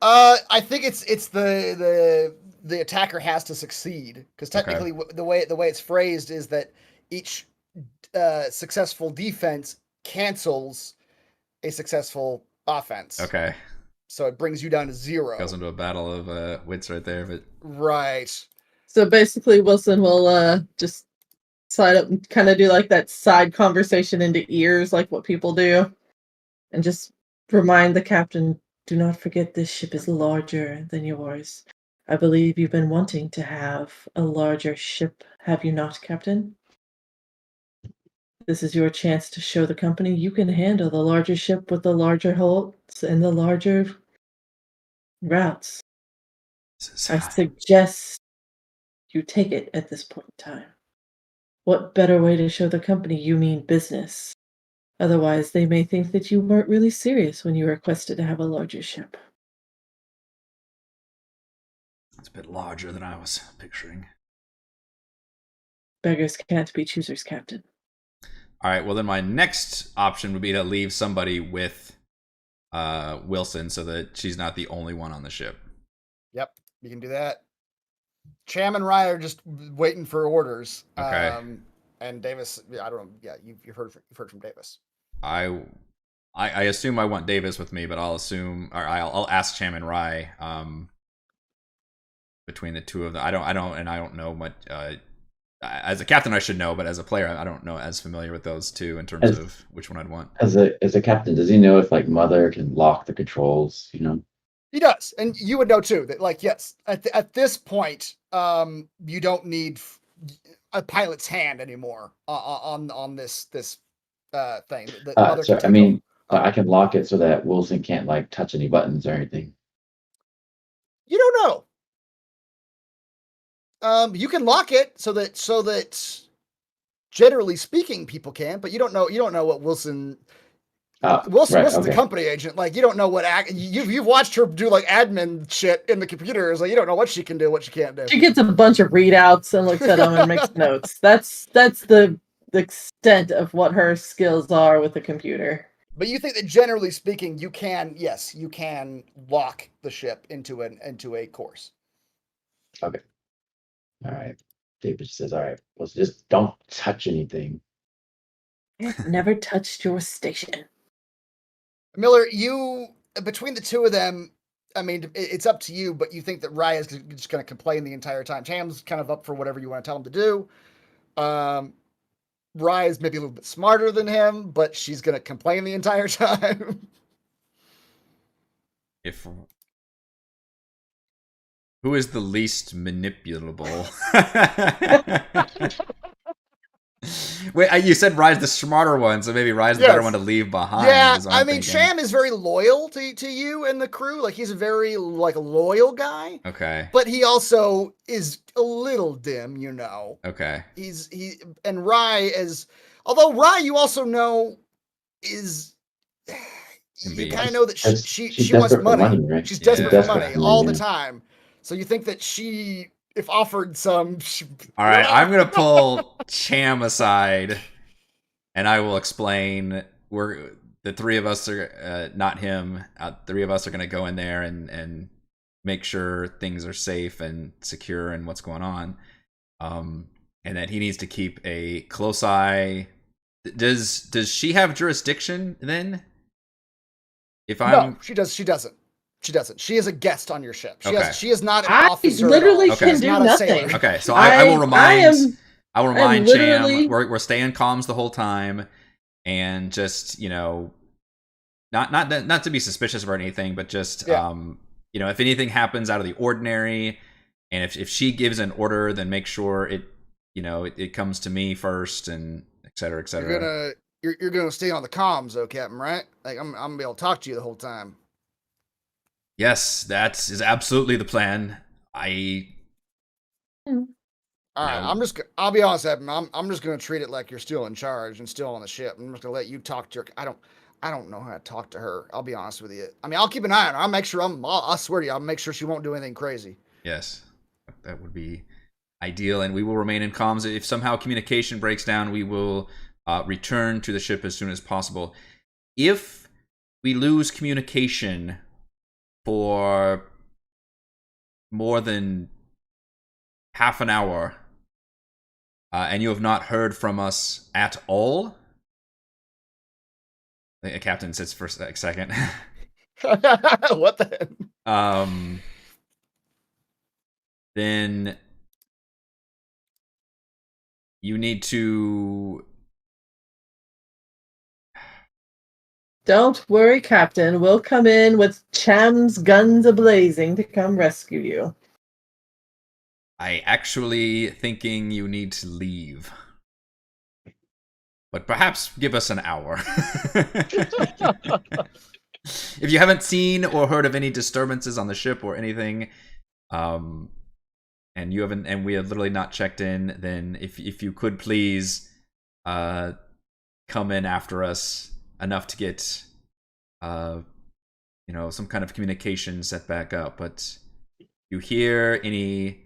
I think it's the attacker has to succeed because technically the way it's phrased is that each successful defense cancels a successful offense. Okay. So it brings you down to 0. Goes into a battle of wits right there, but Right. So basically, Wilson will just side up and kind of do like that side conversation into ears, like what people do, and just remind the captain, do not forget this ship is larger than yours. I believe you've been wanting to have a larger ship, have you not, Captain? This is your chance to show the company you can handle the larger ship with the larger hulls and the larger routes. I suggest you take it at this point in time. What better way to show the company you mean business? Otherwise, they may think that you weren't really serious when you requested to have a larger ship. it's a bit larger than I was picturing. Beggars can't be choosers, Captain. All right, well then my next option would be to leave somebody with Wilson so that she's not the only one on the ship. Yep, you can do that. Cham and Rye are just waiting for orders. Okay. And Davis, I don't know. Yeah, you've heard from Davis. I assume I want Davis with me, but I'll ask Cham and Rye between the two of them. I don't know much. As a captain, I should know, but as a player, I don't know as familiar with those two in terms of which one I'd want. As a captain, does he know if like Mother can lock the controls? You know. He does, and you would know too that, like, yes, at this point, you don't need a pilot's hand anymore on this thing. So I mean, I can lock it so that Wilson can't like touch any buttons or anything. You don't know. You can lock it so that generally speaking, people can, but you don't know what Wilson's the company agent. Like, you don't know what you've watched her do like admin shit in the computers. Like, you don't know what she can do, what she can't do. She gets a bunch of readouts and looks at them and makes notes. That's the extent of what her skills are with the computer. But you think that generally speaking, you can lock the ship into a course. Okay. All right. David says, "All right, well, just don't touch anything." I've never touched your station. Miller, you, between the two of them, I mean, it's up to you, but you think that Rye is just going to complain the entire time. Cham's kind of up for whatever you want to tell him to do. Rye is maybe a little bit smarter than him, but she's going to complain the entire time. Who is the least manipulable? Wait, you said Rye's the smarter one, so maybe Rye's the better one to leave behind. Yeah, I mean, Cham is very loyal to you and the crew. Like, he's a very loyal guy. Okay. But he also is a little dim, you know. Okay. And Rye is, although Rye, you also know is, you kind of know that she wants money. Right? She's desperate for money all the time. So you think that she, if offered some... All right, I'm going to pull Cham aside, and I will explain. The three of us are, not him, three of us are going to go in there and make sure things are safe and secure and what's going on. And that he needs to keep a close eye. Does she have jurisdiction then? No, she doesn't. She doesn't. She is a guest on your ship. She is not an officer. I literally can do nothing. Okay, so I will remind Cham we're staying comms the whole time, and just, you know, not to be suspicious or anything, but just you know, if anything happens out of the ordinary, and if she gives an order, then make sure it comes to me first, and et cetera, et cetera. You're gonna stay on the comms though, Captain, right? Like, I'm gonna be able to talk to you the whole time. Yes, that is absolutely the plan. All right, I'll be honest, Evan. I'm just gonna treat it like you're still in charge and still on the ship. I'm just gonna let you talk to her. I don't know how to talk to her. I'll be honest with you. I mean, I'll keep an eye on her. I'll make sure I'll swear to you, I'll make sure she won't do anything crazy. Yes, that would be ideal, and we will remain in comms. If somehow communication breaks down, we will return to the ship as soon as possible. If we lose communication for more than half an hour, and you have not heard from us at all. The captain sits for a second. What the? Then you need to. Don't worry, Captain. We'll come in with Cham's guns a-blazing to come rescue you. I actually thinking you need to leave. But perhaps give us an hour. If you haven't seen or heard of any disturbances on the ship or anything, and you haven't, and we have literally not checked in, then if you could please come in after us enough to get some kind of communication set back up. But if you hear any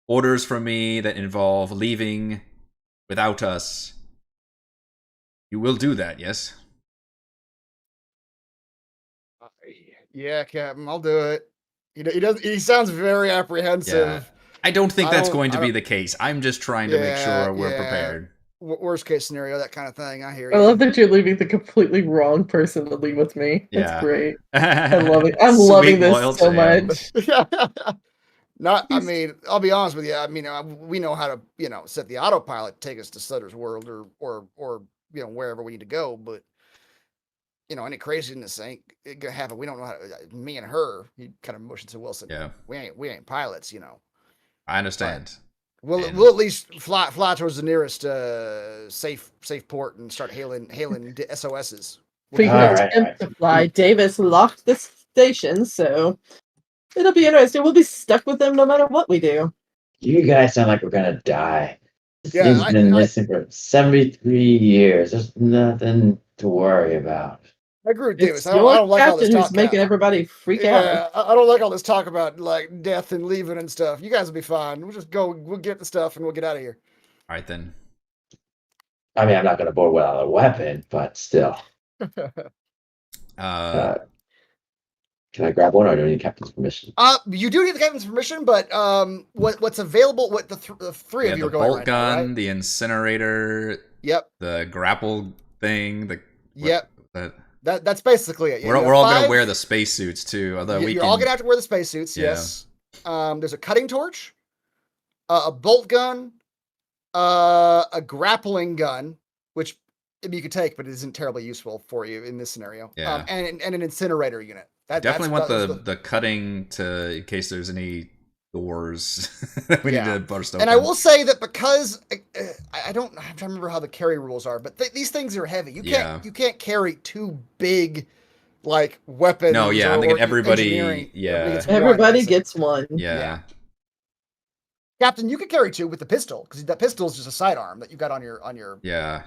orders from me that involve leaving without us, you will do that, yes? Yeah, Captain, I'll do it. He sounds very apprehensive. Yeah. I don't think that's going to be the case. I'm just trying to make sure we're prepared. Worst case scenario, that kind of thing. I hear I you. love that you're leaving the completely wrong person to leave with me. That's Yeah. great. I love it. I'm loving this so much. I mean, I'll be honest with you. I mean, we know how to, set the autopilot, take us to Sutter's World or wherever we need to go. But any craziness ain't gonna happen. We don't know how to, me and her. He kind of motions to Wilson. Yeah, we ain't pilots. I understand. We'll at least fly towards the nearest safe port and start hailing SOSs. For your attempt to fly, Davis locked the station, so it'll be interesting. We'll be stuck with them no matter what we do. You guys sound like we're gonna die. This Yeah, thing's been missing for 73 years. There's nothing to worry about. I agree with Davis. It's I don't like all this talk. Who's making everybody freak out. I don't like all this talk about like death and leaving and stuff. You guys will be fine. We'll just go. We'll get the stuff and we'll get out of here. All right then. I mean, I'm not gonna board without a weapon, but still. Can I grab one, or do I need the captain's permission? You do need the captain's permission, but what's available? What the three of you are going right now, right? The bolt gun, right? the incinerator. Yep. The grapple thing. That's basically it. We're all gonna wear the spacesuits too. Although you're all gonna have to wear the spacesuits. Yeah. Yes. There's a cutting torch, a bolt gun, a grappling gun, which you could take, but it isn't terribly useful for you in this scenario. Yeah. And an incinerator unit. Definitely want the cutting in case there's any doors that we need to burst open. And I will say that because I'm trying to remember how the carry rules are, but these things are heavy. You can't carry too big like weapons. No, yeah, I'm thinking everybody. Yeah, everybody gets one. Yeah. Captain, you could carry two with the pistol because that pistol is just a sidearm that you got on your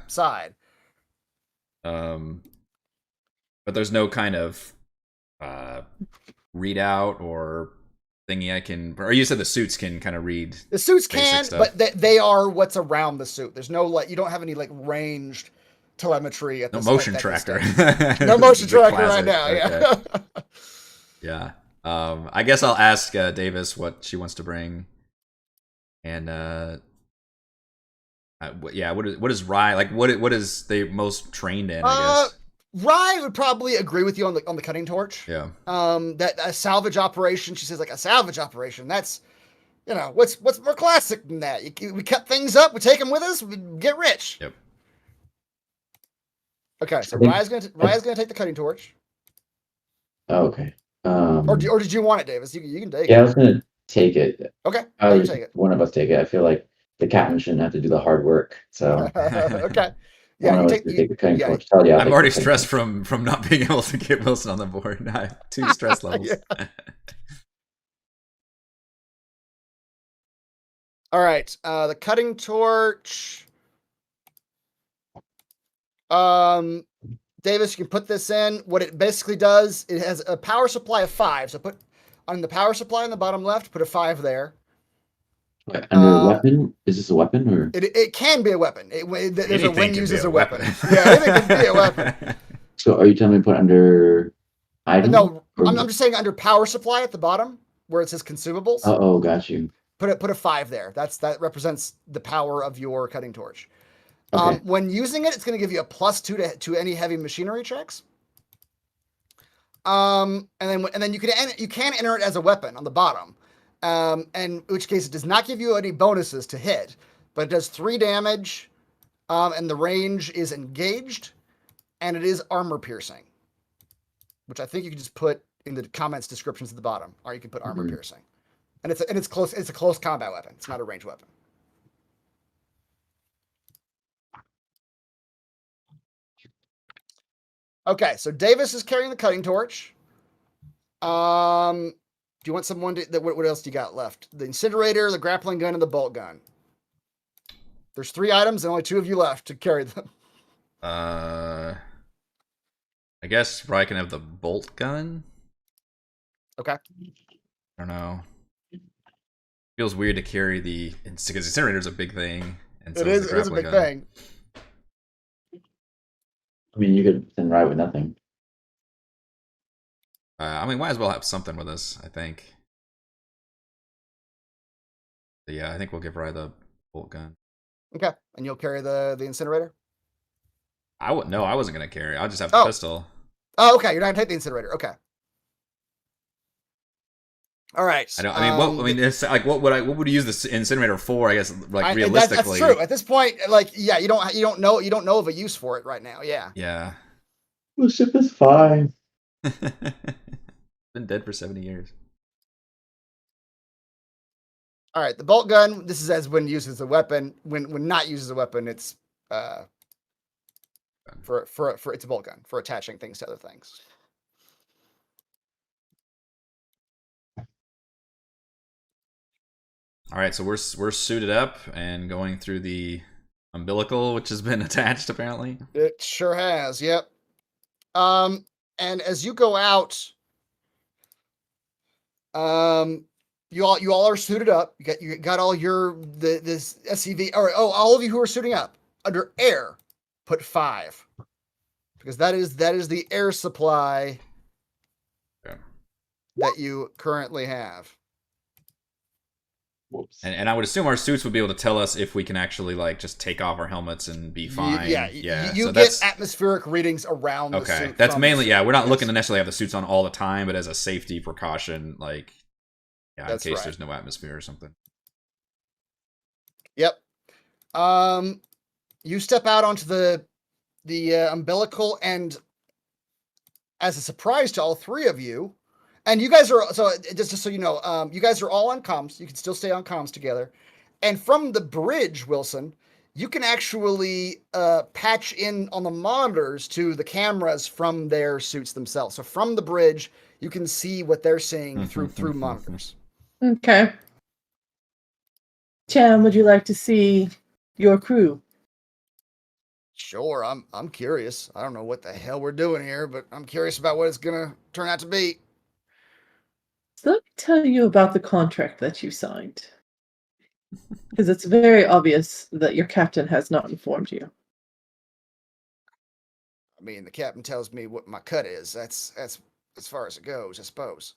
side. But there's no kind of readout or thingy I can, or you said the suits can kind of read. The suits can, but they are what's around the suit. There's no you don't have any like ranged telemetry at no motion tracker. No motion tracker right now. Yeah. Yeah. I guess I'll ask Davis what she wants to bring, and what is Rye like? What is they most trained in? I guess. Rye would probably agree with you on the cutting torch. Yeah. That a salvage operation. She says like a salvage operation. That's, what's more classic than that? We cut things up. We take them with us. We get rich. Yep. Okay, so Rye's gonna take the cutting torch. Oh, okay. Or did you want it, Davis? You can take it. Yeah, I was gonna take it. Okay. You take it. One of us take it. I feel like the captain shouldn't have to do the hard work. So. Okay. Yeah, you take the cutting torch. I'm already stressed from not being able to get Wilson on the board. I have 2 stress levels. All right. The cutting torch. Davis, you can put this in. What it basically does, it has a power supply of 5. So put on the power supply on the bottom left, put a 5 there. Under a weapon? Is this a weapon or? It can be a weapon. There's a when used as a weapon. Yeah, anything can be a weapon. So are you telling me to put under item? No, I'm just saying under power supply at the bottom where it says consumables. Oh, got you. Put a 5 there. That represents the power of your cutting torch. Okay. When using it, it's going to give you a +2 to any heavy machinery checks. And then you can enter it as a weapon on the bottom. And in which case it does not give you any bonuses to hit, but it does 3 damage. And the range is engaged, and it is armor piercing, which I think you can just put in the comments descriptions at the bottom, or you can put armor piercing. And it's close. It's a close combat weapon. It's not a ranged weapon. Okay, so Davis is carrying the cutting torch. Do you want someone to? What else do you got left? The incinerator, the grappling gun, and the bolt gun. There's 3 items, and only 2 of you left to carry them. I guess probably can have the bolt gun. Okay. I don't know. Feels weird to carry the because the incinerator's a big thing, and so It is a big thing. I mean, you could then ride with nothing. I mean, might as well have something with us. I think. But yeah, I think we'll give Rye the bolt gun. Okay, and you'll carry the incinerator. I wasn't gonna carry. I'll just have the pistol. Oh, okay. You're not gonna take the incinerator. Okay. All right. It's like what would you use this incinerator for? I guess realistically. That's true. At this point, like, yeah, you don't know of a use for it right now. Yeah. Yeah. The ship is fine. Been dead for 70 years. All right, the bolt gun. This is as when used as a weapon. When not used as a weapon, it's for it's a bolt gun for attaching things to other things. All right, so we're suited up and going through the umbilical, which has been attached apparently. It sure has. Yep. And as you go out, you all are suited up. You got all this SCV. All of you who are suiting up under air, put 5, because that is the air supply that you currently have. Whoops. And I would assume our suits would be able to tell us if we can actually like just take off our helmets and be fine. You so get atmospheric readings around the suit. That's mainly, we're not looking to necessarily have the suits on all the time, but as a safety precaution, like, in case there's no atmosphere or something. Yep. You step out onto the umbilical, and as a surprise to all 3 of you, and you guys are, so just so you know, you guys are all on comms. You can still stay on comms together. And from the bridge, Wilson, you can actually patch in on the monitors to the cameras from their suits themselves. So from the bridge, you can see what they're seeing through monitors. Okay. Cham, would you like to see your crew? Sure, I'm curious. I don't know what the hell we're doing here, but I'm curious about what it's gonna turn out to be. So let me tell you about the contract that you signed. Because it's very obvious that your captain has not informed you. I mean, the captain tells me what my cut is. That's as far as it goes, I suppose.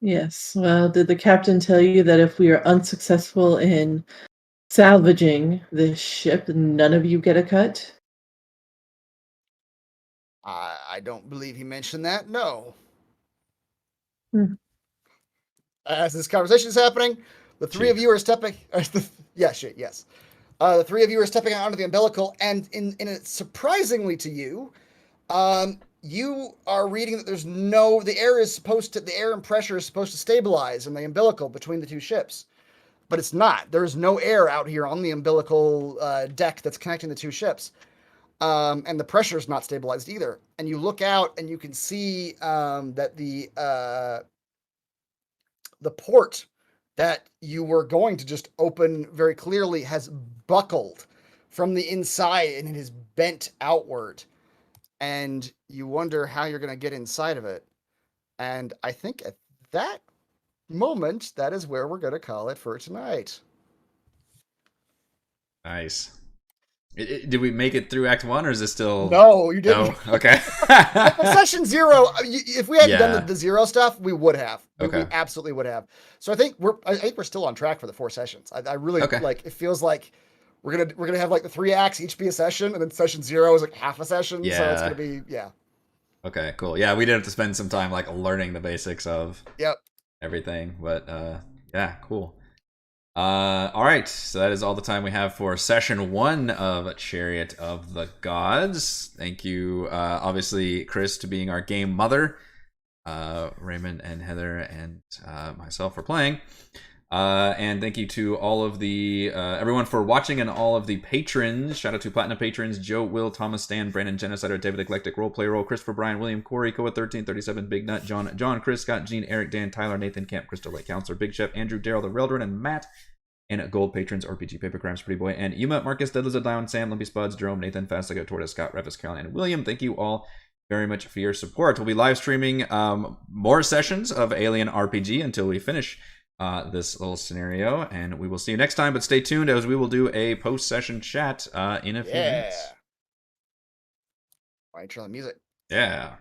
Yes. Well, did the captain tell you that if we are unsuccessful in salvaging this ship, none of you get a cut? I don't believe he mentioned that. No. As this conversation is happening, the 3 of you are stepping. Yes. The 3 of you are stepping onto the umbilical, and in it, surprisingly to you, you are reading that the air and pressure is supposed to stabilize in the umbilical between the 2 ships, but it's not. There's no air out here on the umbilical deck that's connecting the 2 ships, and the pressure is not stabilized either. And you look out, and you can see that the port that you were going to just open very clearly has buckled from the inside, and it is bent outward. And you wonder how you're going to get inside of it. And I think at that moment, that is where we're going to call it for tonight. Nice. Did we make it through Act 1, or is this still... No, you didn't. No? Okay. Session 0, if we hadn't Yeah. done the 0 stuff, we would have. We Okay. absolutely would have. So I think we're still on track for the 4 sessions. I really Okay. like. It feels like we're gonna have like the 3 acts each be a session, and then session 0 is like half a session. So it's Yeah. gonna be Okay, cool. Yeah, we did have to spend some time like learning the basics of Yep. everything, but yeah, cool. All right, so that is all the time we have for session 1 of Chariot of the Gods. Thank you, obviously, Chris, to being our game mother, Raymond and Heather and myself for playing. And thank you to all of the everyone for watching, and all of the patrons. Shout out to Platinum patrons: Joe, Will, Thomas, Stan, Brandon, Genocider, David, Eclectic, Roleplay Roll, Christopher, Brian, William, Corey, Koa, 1337, Big Nut, John, Chris, Scott, Gene, Eric, Dan, Tyler, Nathan, Camp, Crystal Lake, Counselor, Big Chef, Andrew, Daryl, the Reldron, and Matt. And gold patrons: RPG, Paper Crimes, Pretty Boy, and Yuma, Marcus, Dead Lizard, Down, Sam, Lumpy Spuds, Jerome, Nathan, Fastigo, Tortoise, Scott, Revis, Caroline, and William. Thank you all very much for your support. We'll be live streaming more sessions of Alien RPG until we finish this little scenario, and we will see you next time. But stay tuned, as we will do a post-session chat in a few minutes. Why don't you turn the music? Yeah.